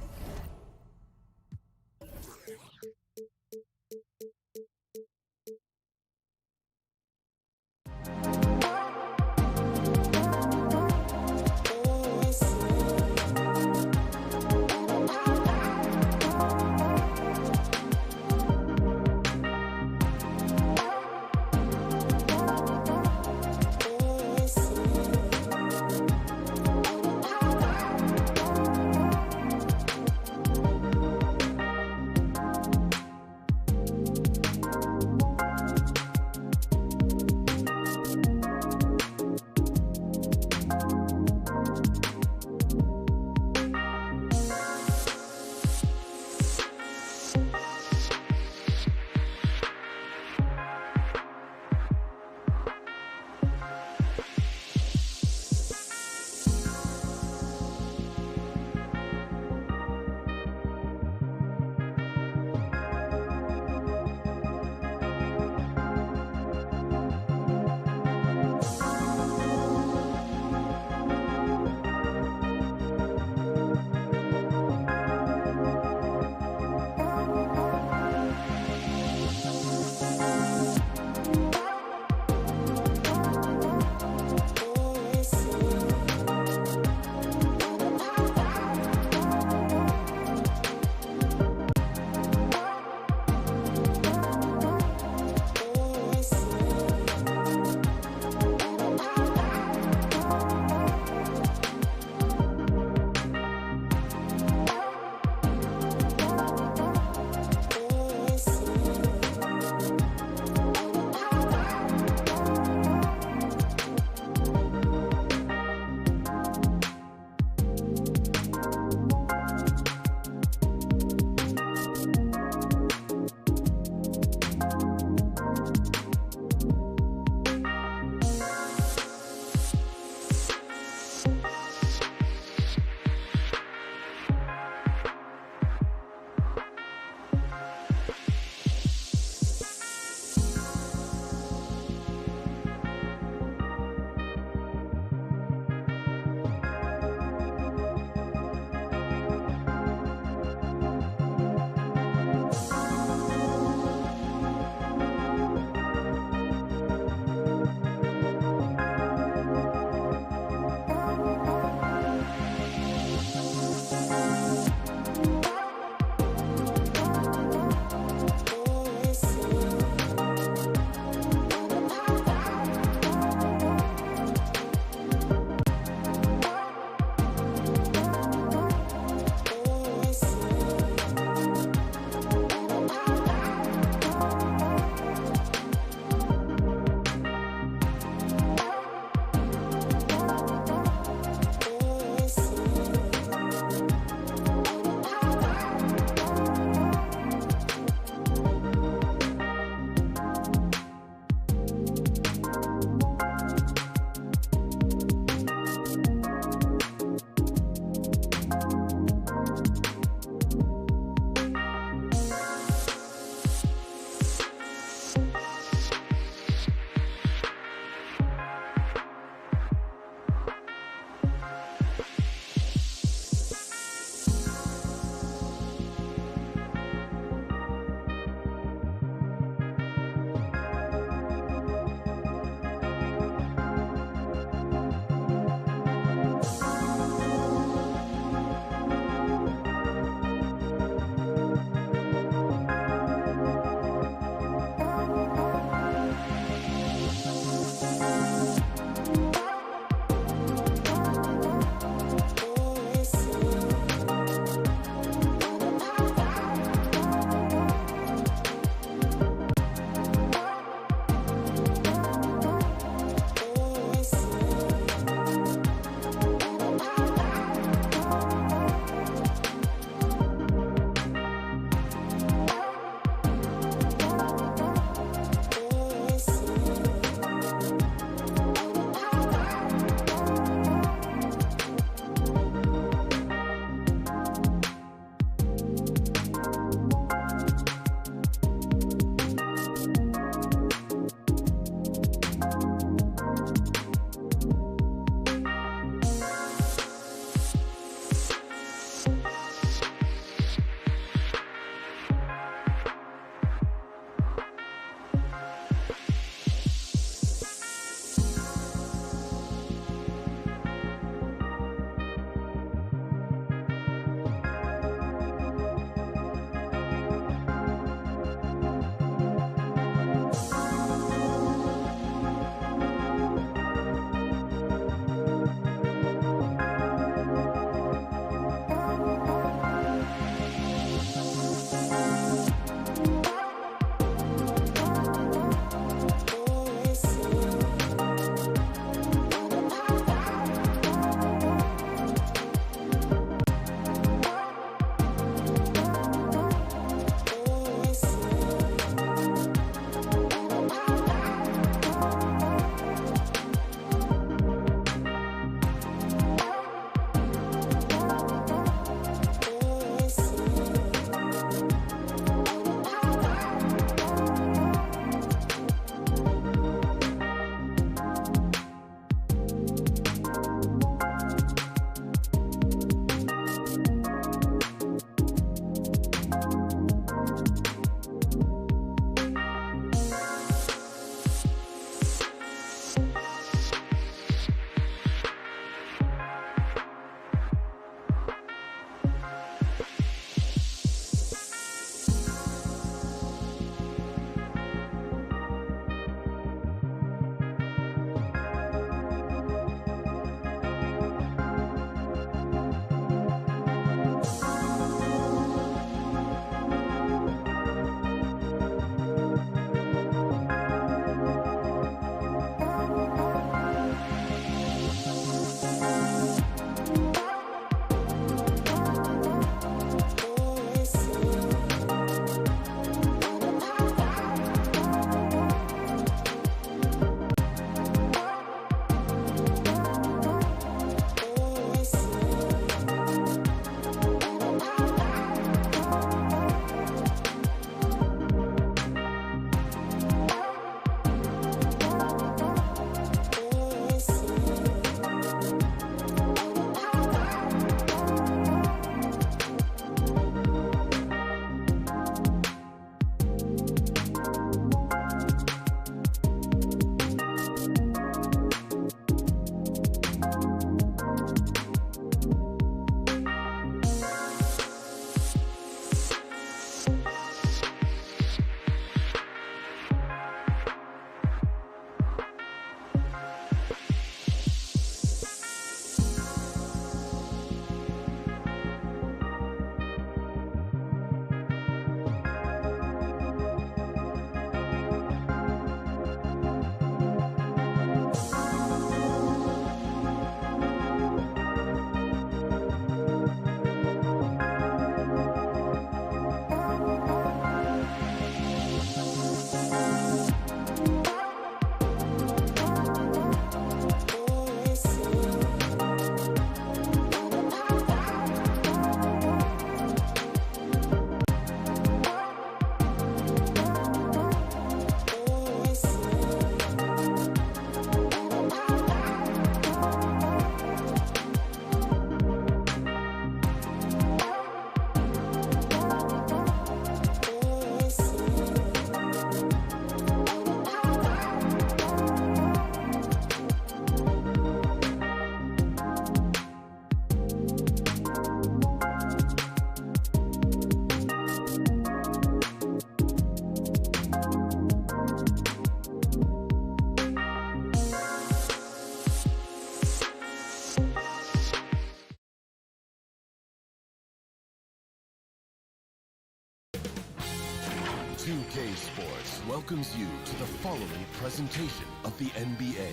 2K Sports welcomes you to the following presentation of the NBA.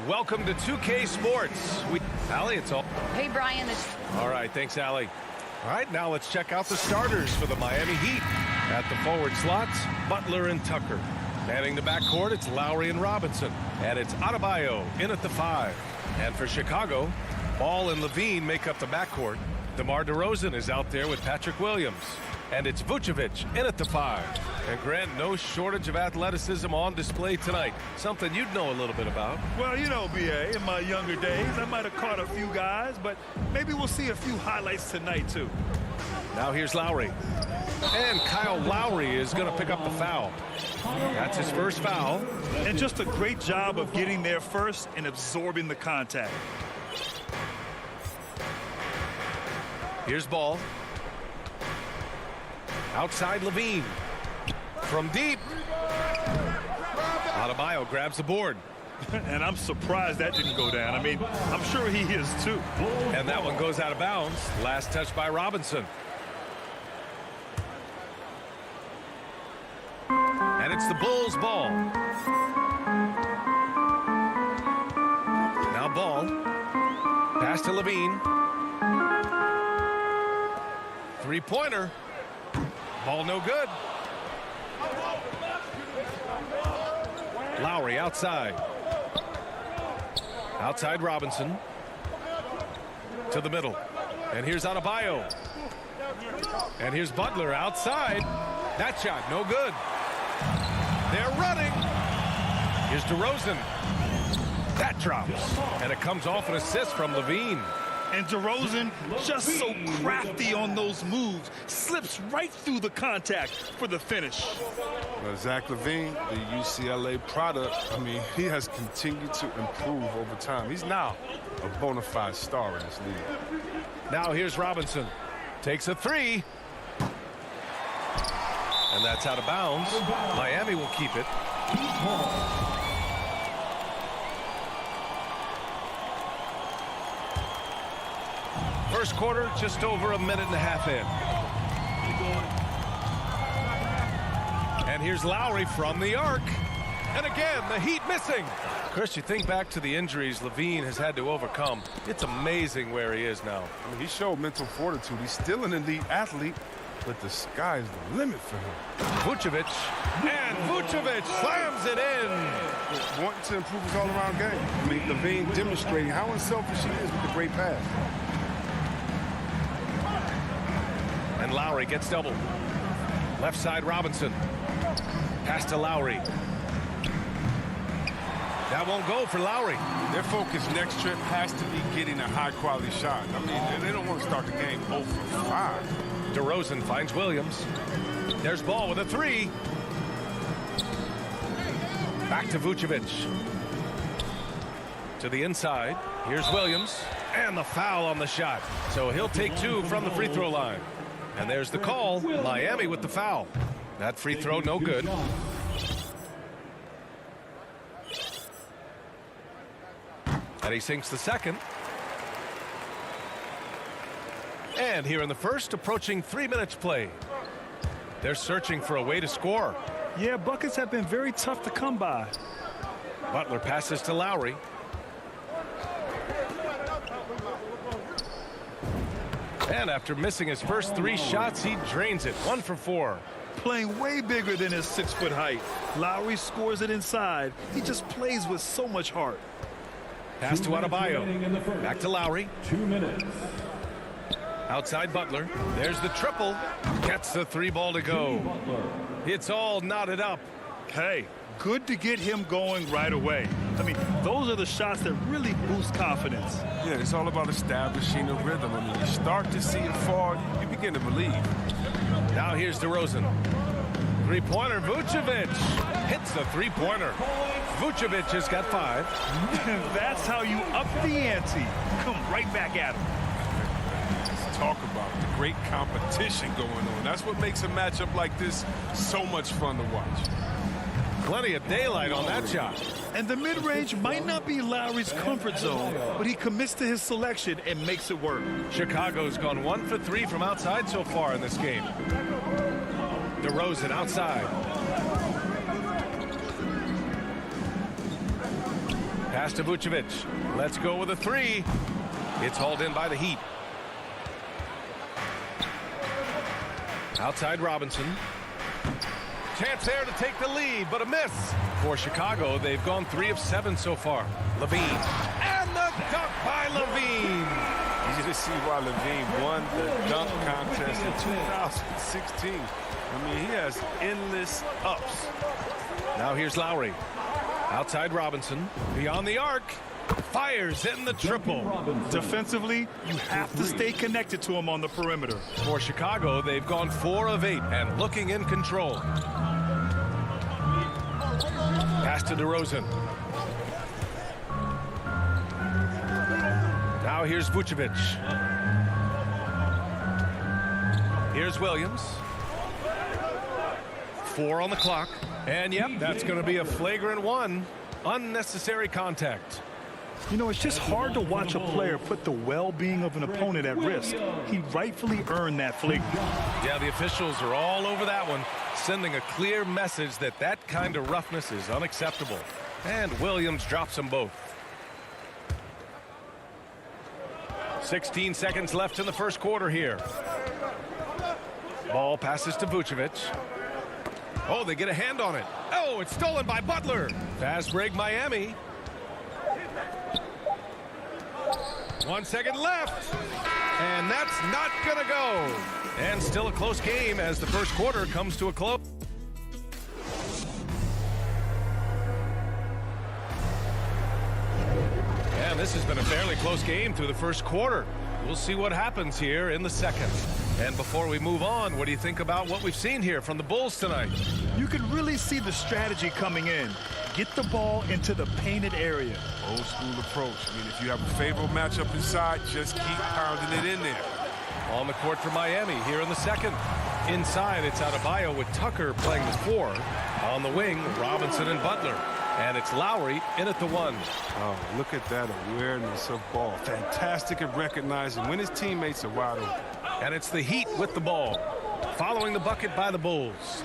Welcome to 2K Sports. Allie, it's all. Hey, Brian. All right, thanks, Allie. All right, now let's check out the starters for the Miami Heat. At the forward slots, Butler and Tucker. Manning the backcourt, it's Lowry and Robinson. And it's Adebayo in at the 5. And for Chicago, Ball and Levine make up the backcourt. DeMar DeRozan is out there with Patrick Williams. And it's Vucevic in at the 5. And Grant, no shortage of athleticism on display tonight. Something you'd know a little bit about. Well, you know, B.A., in my younger days, I might have caught a few guys, but maybe we'll see a few highlights tonight, too. Now here's Lowry. And Kyle Lowry is going to pick up the foul. That's his first foul. And just a great job of getting there first and absorbing the contact. Here's Ball. Outside Levine. From deep. Adebayo grabs the board. And I'm surprised that didn't go down. I mean, I'm sure he is too. And that one goes out of bounds. Last touch by Robinson. And it's the Bulls' ball. Now Ball. Pass to Levine. Three-pointer. Ball no good. Lowry outside. Outside Robinson. To the middle. And here's Adebayo. And here's Butler outside. That shot no good. They're running. Here's DeRozan. That drops. And it comes off an assist from Levine. And DeRozan, just so crafty on those moves, slips right through the contact for the finish. Well, Zach LaVine, the UCLA product, I mean, he has continued to improve over time. He's now a bona fide star in this league. Now here's Robinson. Takes a three. And that's out of bounds. Miami will keep it. First quarter, just over a minute and a half in. And here's Lowry from the arc. And again, the Heat missing. Chris, you think back to the injuries Levine has had to overcome. It's amazing where he is now. I mean, he showed mental fortitude. He's still an elite athlete, but the sky's the limit for him. Vucevic. And Vucevic slams it in. Wanting to improve his all-around game. I mean, Levine demonstrating how unselfish he is with the great pass. And Lowry gets doubled. Left side Robinson. Pass to Lowry. That won't go for Lowry. Their focus next trip has to be getting a high-quality shot. I mean, they don't want to start the game 0 for 5. DeRozan finds Williams. There's Ball with a three. Back to Vucevic. To the inside. Here's Williams. And the foul on the shot. So he'll take two from the free throw line. And there's the call. Miami with the foul. That free throw no good. And he sinks the second. And here in the first, approaching 3 minutes play. They're searching for a way to score. Yeah, buckets have been very tough to come by. Butler passes to Lowry. And after missing his first 3 shots, he drains it. 1 for 4. Playing way bigger than his 6-foot height. Lowry scores it inside. He just plays with so much heart. Pass to Adebayo. Back to Lowry. 2 minutes. Outside Butler. There's the triple. Gets the 3 ball to go. It's all knotted up. Hey, good to get him going right away. I mean, those are the shots that really boost confidence. Yeah, it's all about establishing a rhythm. I mean, you start to see it fall, you begin to believe. Now here's DeRozan. Three-pointer, Vucevic. Hits the three-pointer. Vucevic has got 5. That's how you up the ante. Come right back at him. Let's talk about the great competition going on. That's what makes a matchup like this so much fun to watch. Plenty of daylight on that shot. And the mid-range might not be Lowry's comfort zone, but he commits to his selection and makes it work. Chicago's gone 1 for 3 from outside so far in this game. DeRozan outside. Pass to Vucevic. Let's go with a 3. It's hauled in by the Heat. Outside Robinson. Chance there to take the lead, but a miss. For Chicago, they've gone 3 of 7 so far. Levine. And the dunk by Levine. You just see why Levine won the dunk contest in 2016. I mean, he has endless ups. Now here's Lowry. Outside Robinson. Beyond the arc. Fires in the triple. Defensively, you have to stay connected to him on the perimeter. For Chicago, they've gone 4 of 8 and looking in control. Pass to DeRozan. Now here's Vucevic. Here's Williams. 4 on the clock. And yep, that's going to be a flagrant 1. Unnecessary contact. You know, it's just hard to watch a player put the well-being of an opponent at risk. He rightfully earned that flagrant. Yeah, the officials are all over that one, sending a clear message that that kind of roughness is unacceptable. And Williams drops them both. 16 seconds left in the first quarter here. Ball passes to Vucevic. Oh, they get a hand on it. Oh, it's stolen by Butler. Fast break, Miami. 1 second left. And that's not going to go. And still a close game as the first quarter comes to a close. And this has been a fairly close game through the first quarter. We'll see what happens here in the second. And before we move on, what do you think about what we've seen here from the Bulls tonight? You can really see the strategy coming in. Get the ball into the painted area. Old school approach. I mean, if you have a favorable matchup inside, just keep pounding it in there. On the court for Miami here in the second. Inside, it's Adebayo with Tucker playing the 4. On the wing, Robinson and Butler. And it's Lowry in at the 1. Oh, look at that awareness of ball. Fantastic at recognizing when his teammates are wide open. And it's the Heat with the ball. Following the bucket by the Bulls.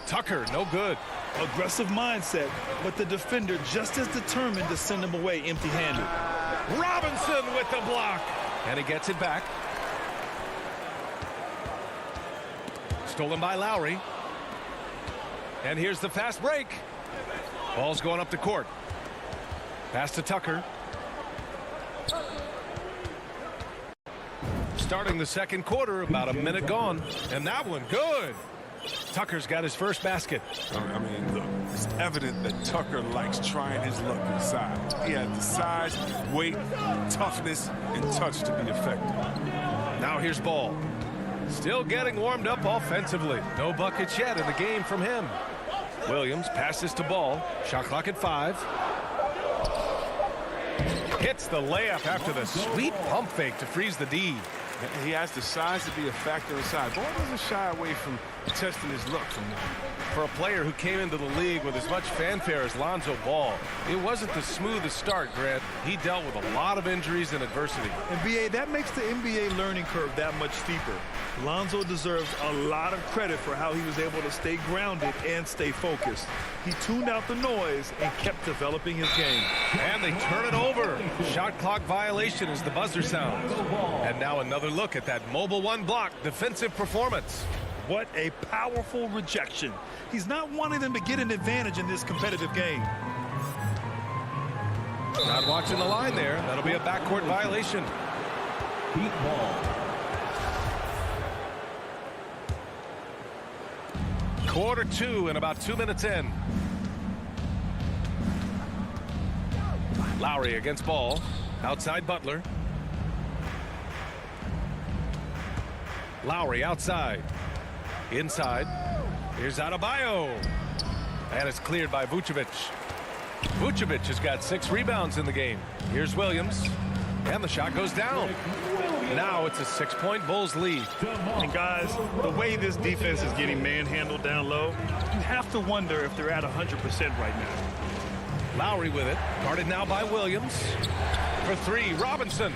Tucker, no good. Aggressive mindset, but the defender just as determined to send him away empty-handed. Robinson with the block. And he gets it back. Stolen by Lowry. And here's the fast break. Ball's going up the court. Pass to Tucker. Starting the second quarter, about a minute gone. And that one, good. Tucker's got his first basket. I mean, look, it's evident that Tucker likes trying his luck inside. He has the size, weight, toughness, and touch to be effective. Now here's Ball. Still getting warmed up offensively. No buckets yet in the game from him. Williams passes to Ball. Shot clock at 5. Hits the layup after the sweet pump fake to freeze the D. He has the size to be a factor inside. Ball doesn't shy away from testing his luck from that. For a player who came into the league with as much fanfare as Lonzo Ball, it wasn't the smoothest start, Grant. He dealt with a lot of injuries and adversity. And BA, that makes the NBA learning curve that much steeper. Lonzo deserves a lot of credit for how he was able to stay grounded and stay focused. He tuned out the noise and kept developing his game. And they turn it over. Shot clock violation as the buzzer sounds. And now another look at that mobile 1 block defensive performance. What a powerful rejection. He's not wanting them to get an advantage in this competitive game. Not watching the line there. That'll be a backcourt violation. Heat ball. Quarter 2 and about 2 minutes in. Lowry against Ball. Outside Butler. Lowry outside. Inside. Here's Adebayo. And it's cleared by Vucevic. Vucevic has got 6 rebounds in the game. Here's Williams. And the shot goes down. Now it's a 6-point Bulls lead. And guys, the way this defense is getting manhandled down low, you have to wonder if they're at 100% right now. Lowry with it. Guarded now by Williams. For three, Robinson.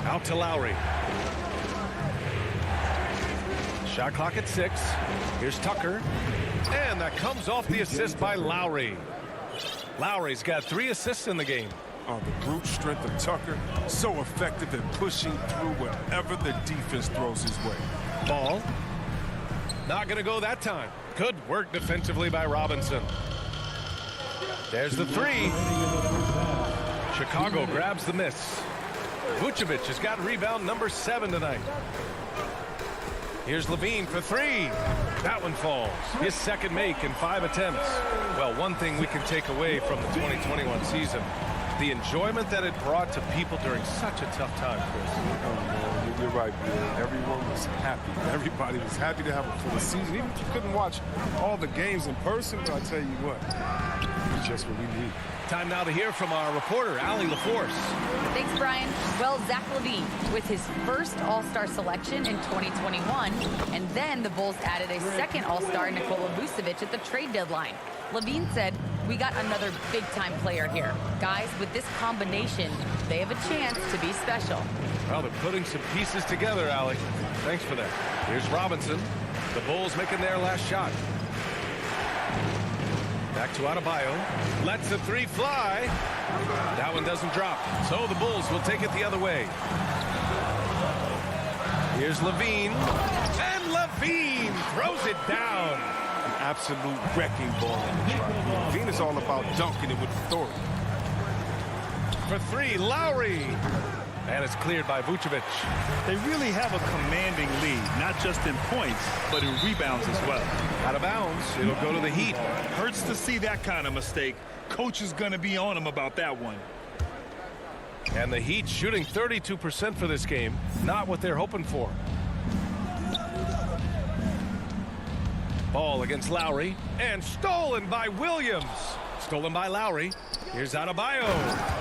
Out to Lowry. Shot clock at 6. Here's Tucker. And that comes off the assist by Lowry. Lowry's got 3 assists in the game. Oh, the brute strength of Tucker, so effective at pushing through wherever the defense throws his way. Ball. Not going to go that time. Good work defensively by Robinson. There's the 3. Chicago grabs the miss. Vucevic has got rebound number 7 tonight. Here's Levine for 3. That one falls. His second make in 5 attempts. Well, one thing we can take away from the 2021 season, the enjoyment that it brought to people during such a tough time, Chris. Oh, man, you're right, Bill. Everyone was happy. Everybody was happy to have a full season. Even if you couldn't watch all the games in person, but I tell you what, it's just what we need. Time now to hear from our reporter, Allie LaForce. Thanks, Brian. Well, Zach LaVine with his first All-Star selection in 2021, and then the Bulls added a second All-Star, Nikola Vucevic, at the trade deadline. LaVine said, "We got another big-time player here. Guys, with this combination, they have a chance to be special." Well, they're putting some pieces together, Allie. Thanks for that. Here's Robinson. The Bulls making their last shot. Back to Adebayo. Lets the 3 fly. That one doesn't drop. So the Bulls will take it the other way. Here's Levine. And Levine throws it down. An absolute wrecking ball. Levine is all about dunking it with authority. For 3, Lowry. And it's cleared by Vucevic. They really have a commanding lead, not just in points, but in rebounds as well. Out of bounds. It'll go to the Heat. Hurts to see that kind of mistake. Coach is going to be on him about that one. And the Heat shooting 32% for this game. Not what they're hoping for. Ball against Lowry. And stolen by Williams. Stolen by Lowry. Here's Adebayo.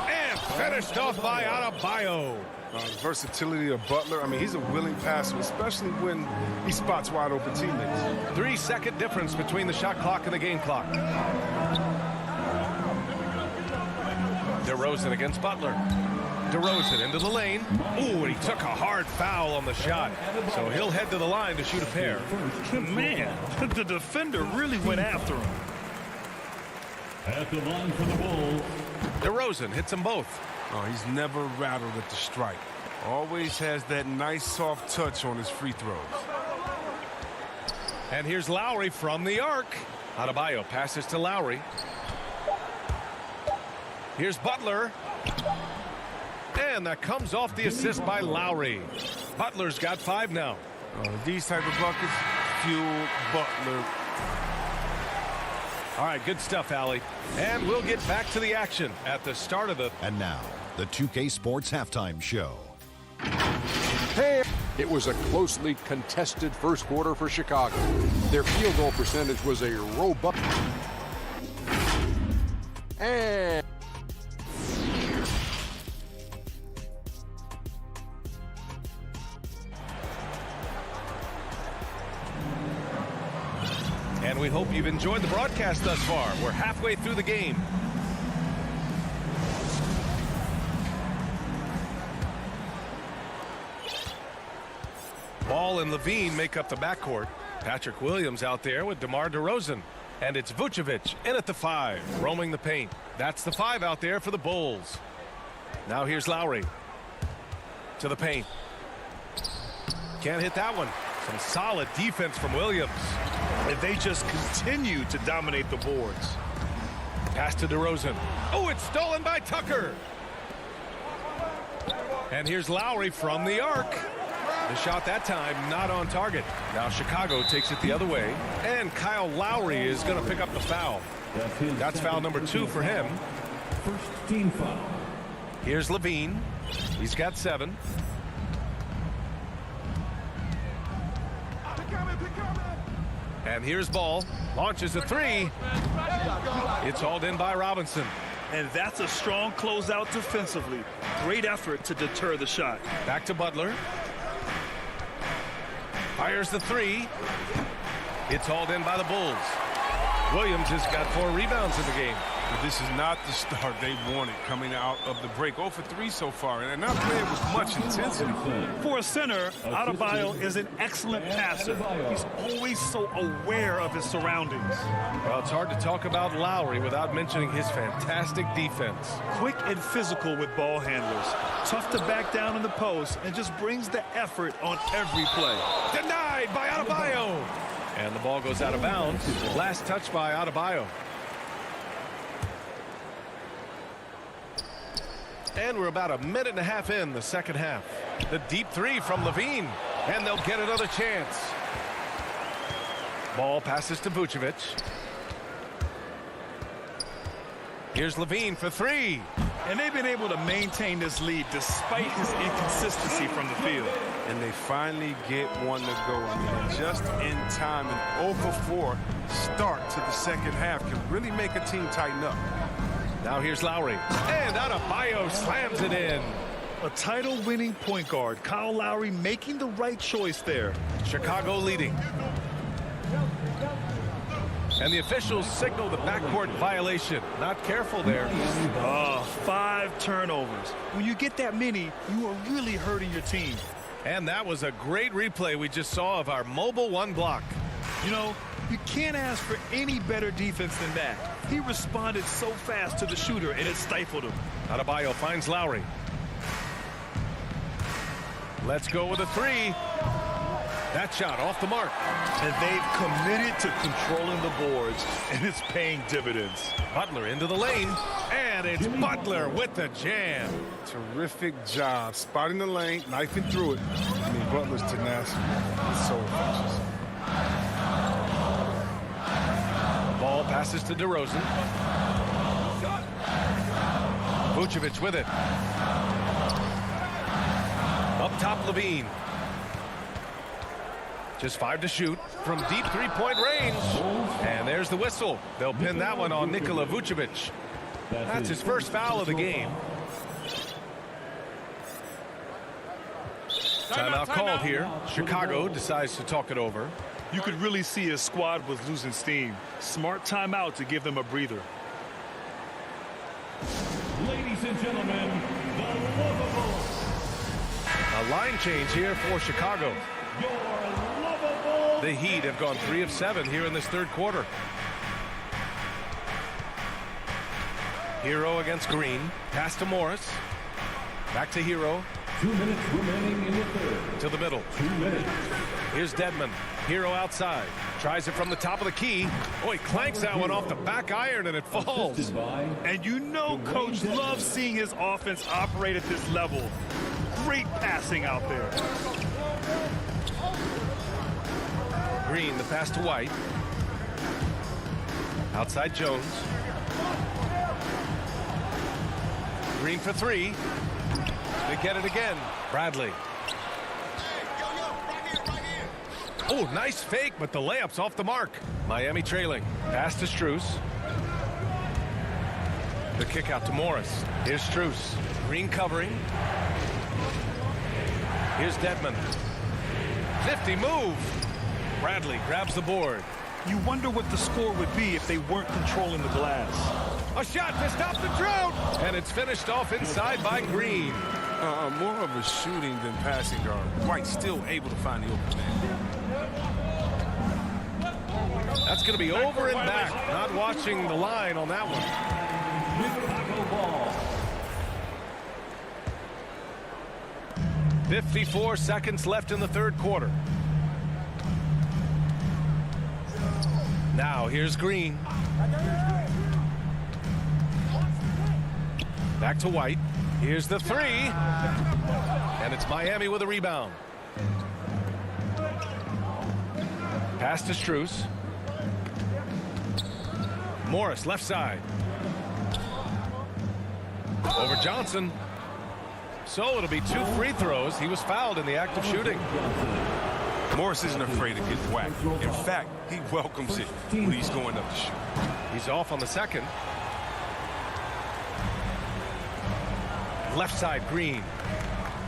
And finished off by Adebayo. The versatility of Butler. I mean, he's a willing passer, especially when he spots wide open teammates. 3-second difference between the shot clock and the game clock. DeRozan against Butler. DeRozan into the lane. Ooh, and he took a hard foul on the shot. So he'll head to the line to shoot a pair. Man, the defender really went after him. At the line for the Bulls, DeRozan hits them both. Oh, he's never rattled at the stripe. Always has that nice soft touch on his free throws. And here's Lowry from the arc. Adebayo passes to Lowry. Here's Butler. And that comes off the assist by Lowry. Butler's got 5 now. These type of buckets fuel Butler. All right, good stuff, Allie. And we'll get back to the action at the start of the... And now, the 2K Sports Halftime Show. Hey! It was a closely contested first quarter for Chicago. Their field goal percentage was a robust... And we hope you've enjoyed the broadcast thus far. We're halfway through the game. Ball and Levine make up the backcourt. Patrick Williams out there with DeMar DeRozan. And it's Vucevic in at the 5, roaming the paint. That's the 5 out there for the Bulls. Now here's Lowry. To the paint. Can't hit that one. Some solid defense from Williams. And they just continue to dominate the boards. Pass to DeRozan. Oh, it's stolen by Tucker. And here's Lowry from the arc. The shot that time not on target. Now Chicago takes it the other way. And Kyle Lowry is going to pick up the foul. That's foul number 2 for him. first team foul. Here's Levine. He's got 7. And here's Ball. Launches a 3. It's hauled in by Robinson. And that's a strong closeout defensively. Great effort to deter the shot. Back to Butler. Fires the 3. It's hauled in by the Bulls. Williams has got 4 rebounds in the game. But this is not the start they wanted coming out of the break. 0 for 3 so far, and they're not playing with much intensity. For a center, Adebayo is an excellent passer. He's always so aware of his surroundings. Well, it's hard to talk about Lowry without mentioning his fantastic defense. Quick and physical with ball handlers. Tough to back down in the post and just brings the effort on every play. Denied by Adebayo. And the ball goes out of bounds. Last touch by Adebayo. And we're about a minute and a half in the second half. The deep 3 from Levine. And they'll get another chance. Ball passes to Vucevic. Here's Levine for 3. And they've been able to maintain this lead despite his inconsistency from the field. And they finally get one to go. I mean, just in time. An 0 for 4 start to the second half can really make a team tighten up. Now here's Lowry. And Adebayo slams it in. A title-winning point guard, Kyle Lowry making the right choice there. Chicago leading. And the officials signal the backcourt violation. Not careful there. 5 turnovers. When you get that many, you are really hurting your team. And that was a great replay we just saw of our mobile 1 block. You know, you can't ask for any better defense than that. He responded so fast to the shooter, and it stifled him. Adebayo finds Lowry. Let's go with a 3. That shot off the mark. And they've committed to controlling the boards, and it's paying dividends. Butler into the lane, and it's Butler with the jam. Terrific job spotting the lane, knifing through it. I mean, Butler's tenacity is so infectious. Ball passes to DeRozan. Vucevic with it. Up top, Levine. Just 5 to shoot from deep 3-point range. And there's the whistle. They'll pin that one on Nikola Vucevic. That's his first foul of the game. Timeout called here. Chicago decides to talk it over. You could really see his squad was losing steam. Smart timeout to give them a breather. Ladies and gentlemen, the lovable. A line change here for Chicago. Your lovable. The Heat have gone 3 of 7 here in this third quarter. Hero against Green. Pass to Morris. Back to Hero. 2 minutes remaining in the third. To the middle. 2 minutes. Here's Dedmon. Hero outside. Tries it from the top of the key. Oh, he clanks that one off the back iron and it falls. And you know Coach loves seeing his offense operate at this level. Great passing out there. Green, the pass to White. Outside Jones. Green for 3. They get it again. Bradley. Oh, nice fake, but the layup's off the mark. Miami trailing. Pass to Strus. The kick out to Morris. Here's Strus. Green covering. Here's Dedmon. 50 move. Bradley grabs the board. You wonder what the score would be if they weren't controlling the glass. A shot to stop the drought. And it's finished off inside by Green. More of a shooting than passing guard. White still able to find the open man. That's going to be over and back. Not watching the line on that one. 54 seconds left in the third quarter. Now here's Green. Back to White. Here's the 3. And it's Miami with a rebound. Pass to Strus. Morris left side. Over Johnson. So it'll be 2 free throws. He was fouled in the act of shooting. Morris isn't afraid to get whacked. In fact, he welcomes it when he's going up to shoot. He's off on the second. Left side, Green.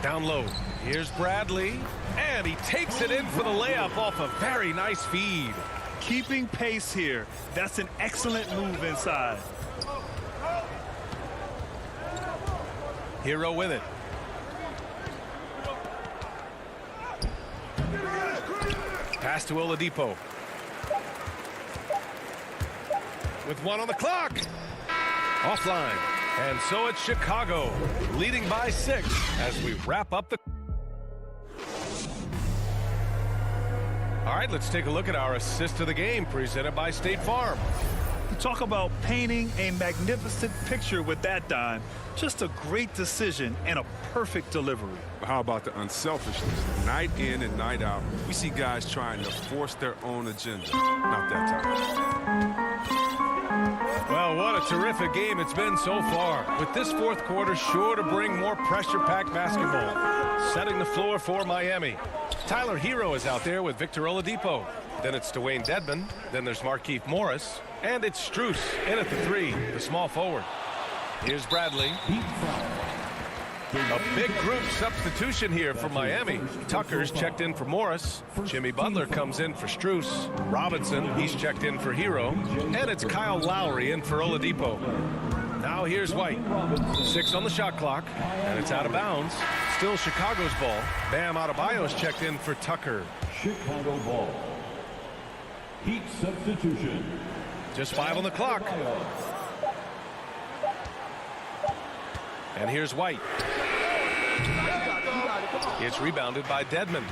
Down low. Here's Bradley. And he takes it in for the layup off a very nice feed. keeping pace here. That's an excellent move inside. Hero with it. Pass to Oladipo. With 1 on the clock. Offline. And so it's Chicago leading by 6 as we wrap up the... All right, let's take a look at our assist of the game presented by State Farm. Talk about painting a magnificent picture with that dime. Just a great decision and a perfect delivery. How about the unselfishness? Night in and night out, we see guys trying to force their own agenda. Not that time. Well, what a terrific game it's been so far. With this fourth quarter sure to bring more pressure-packed basketball. Setting the floor for Miami. Tyler Hero is out there with Victor Oladipo. Then it's Dwayne Dedmon. Then there's Markieff Morris. And it's Strus in at the 3, the small forward. Here's Bradley. A big group substitution here for Miami. Tucker's checked in for Morris. Jimmy Butler comes in for Strus. Robinson, he's checked in for Hero. And it's Kyle Lowry in for Oladipo. Now here's White. 6 on the shot clock. And it's out of bounds. Still Chicago's ball. Bam Adebayo's checked in for Tucker. Chicago ball. Heat substitution. Just 5 on the clock. And here's White. It's rebounded by Dedmon.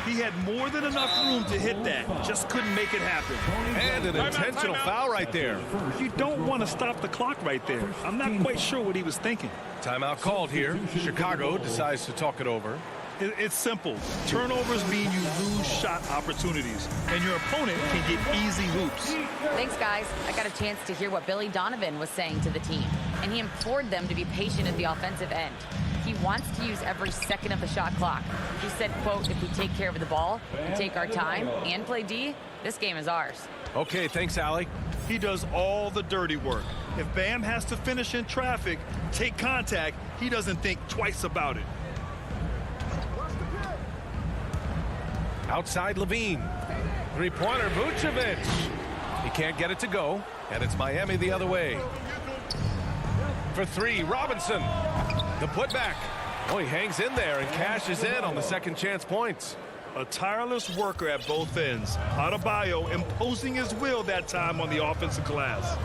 He had more than enough room to hit that. Just couldn't make it happen. And an intentional foul right there. You don't want to stop the clock right there. I'm not quite sure what he was thinking. Timeout called here. Chicago decides to talk it over. It's simple. Turnovers mean you lose shot opportunities, and your opponent can get easy hoops. Thanks, guys. I got a chance to hear what Billy Donovan was saying to the team, and he implored them to be patient at the offensive end. He wants to use every second of the shot clock. He said, quote, if we take care of the ball, we take our time, and play D, this game is ours. Okay, thanks, Allie. He does all the dirty work. If Bam has to finish in traffic, take contact, he doesn't think twice about it. Outside Levine. Three-pointer Vucevic. He can't get it to go, and it's Miami the other way. For 3, Robinson. The putback. Oh, he hangs in there and cashes in on the second chance points. A tireless worker at both ends. Adebayo imposing his will that time on the offensive glass.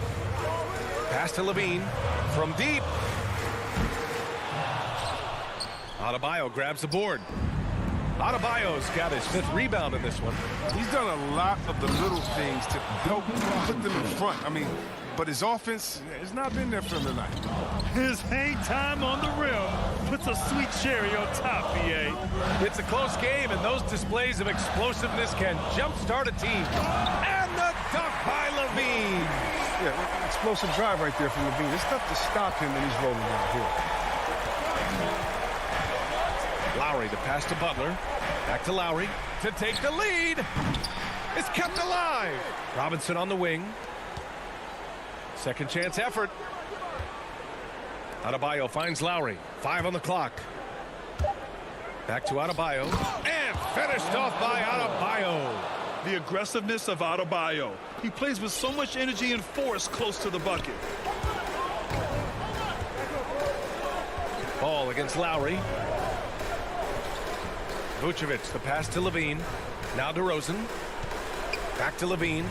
Pass to Levine from deep. Adebayo grabs the board. Adebayo's got his 5th rebound in this one. He's done a lot of the little things to help put them in front. I mean, but his offense has not been there for him tonight. His hang time on the rim puts a sweet cherry on top, BA. It's a close game, and those displays of explosiveness can jumpstart a team. And the dunk by Levine. Yeah, explosive drive right there from Levine. It's tough to stop him when he's rolling down here. Lowry, the pass to Butler. Back to Lowry to take the lead. It's kept alive. Robinson on the wing. Second chance effort. Adebayo finds Lowry. 5 on the clock. Back to Adebayo. And finished off by Adebayo. The aggressiveness of Adebayo. He plays with so much energy and force close to the bucket. Ball against Lowry. Vucevic, the pass to Levine. Now DeRozan. Back to Levine.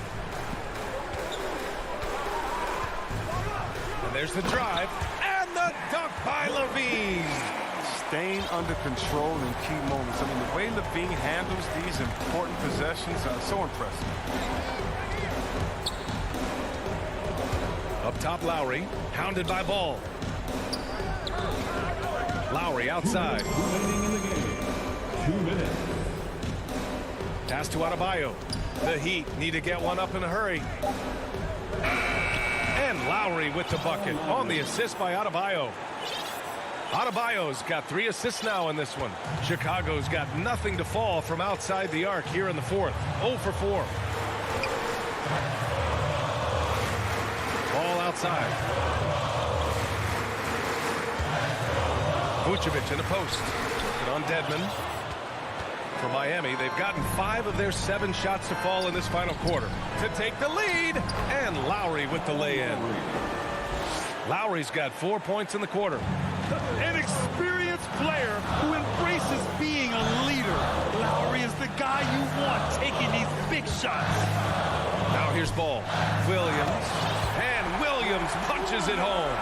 And there's the drive. And the dunk by Levine. Staying under control in key moments. I mean, the way Levine handles these important possessions are so impressive. Up top, Lowry. Hounded by Ball. Lowry outside. 2 minutes. Pass to Adebayo. The Heat need to get one up in a hurry. And Lowry with the bucket on the assist by Adebayo. Adebayo's got 3 assists now in this one. Chicago's got nothing to fall from outside the arc here in the 4th. 0 for 4. Ball outside. Vucevic in the post. Working on Dedmon. For Miami, they've gotten 5 of their 7 shots to fall in this final quarter. to take the lead. And Lowry with the lay-in. Lowry's got 4 points in the quarter. An experienced player who embraces being a leader. Lowry is the guy you want taking these big shots. Now here's ball. Williams. And Williams punches it home.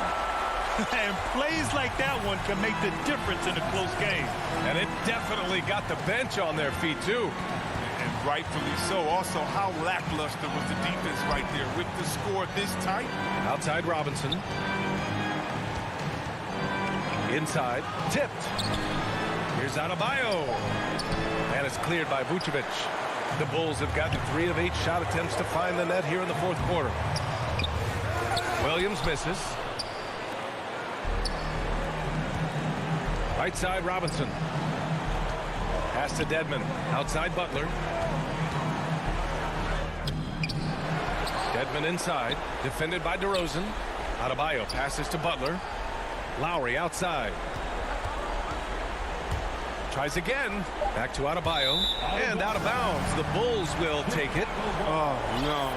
And plays like that one can make the difference in a close game. And it definitely got the bench on their feet, too. And rightfully so. Also, how lackluster was the defense right there with the score this tight? Outside Robinson. Inside. Tipped. Here's Adebayo. And it's cleared by Vucevic. The Bulls have gotten 3 of 8 shot attempts to find the net here in the fourth quarter. Williams misses. Right side, Robinson. Pass to Dedmon. Outside, Butler. Dedmon inside. Defended by DeRozan. Adebayo passes to Butler. Lowry outside. Tries again. Back to Adebayo. And out of bounds. The Bulls will take it. Oh, no.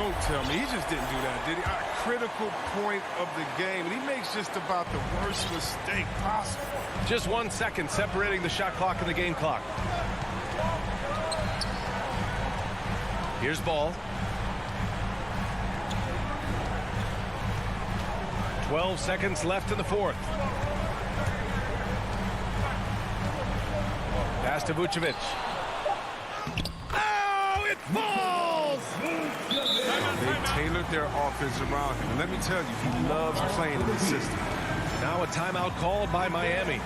Don't tell me. He just didn't do that, did he? A critical point of the game. And he makes just about the worst mistake possible. Just 1 second separating the shot clock and the game clock. Here's ball. 12 seconds left in the fourth. Pass to Vucevic. Oh, it falls! They tailored their offense around him. And let me tell you, he loves playing in the system. Now a timeout called by Miami.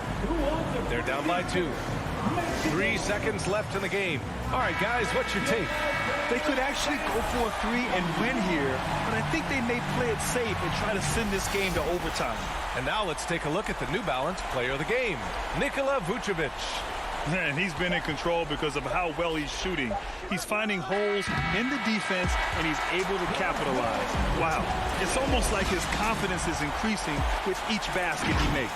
They're down by 2. 3 seconds left in the game. All right, guys, what's your take? They could actually go for a 3 and win here, but I think they may play it safe and try to send this game to overtime. And now let's take a look at the New Balance player of the game, Nikola Vucevic. And he's been in control because of how well he's shooting. He's finding holes in the defense, and he's able to capitalize. Wow, it's almost like his confidence is increasing with each basket he makes.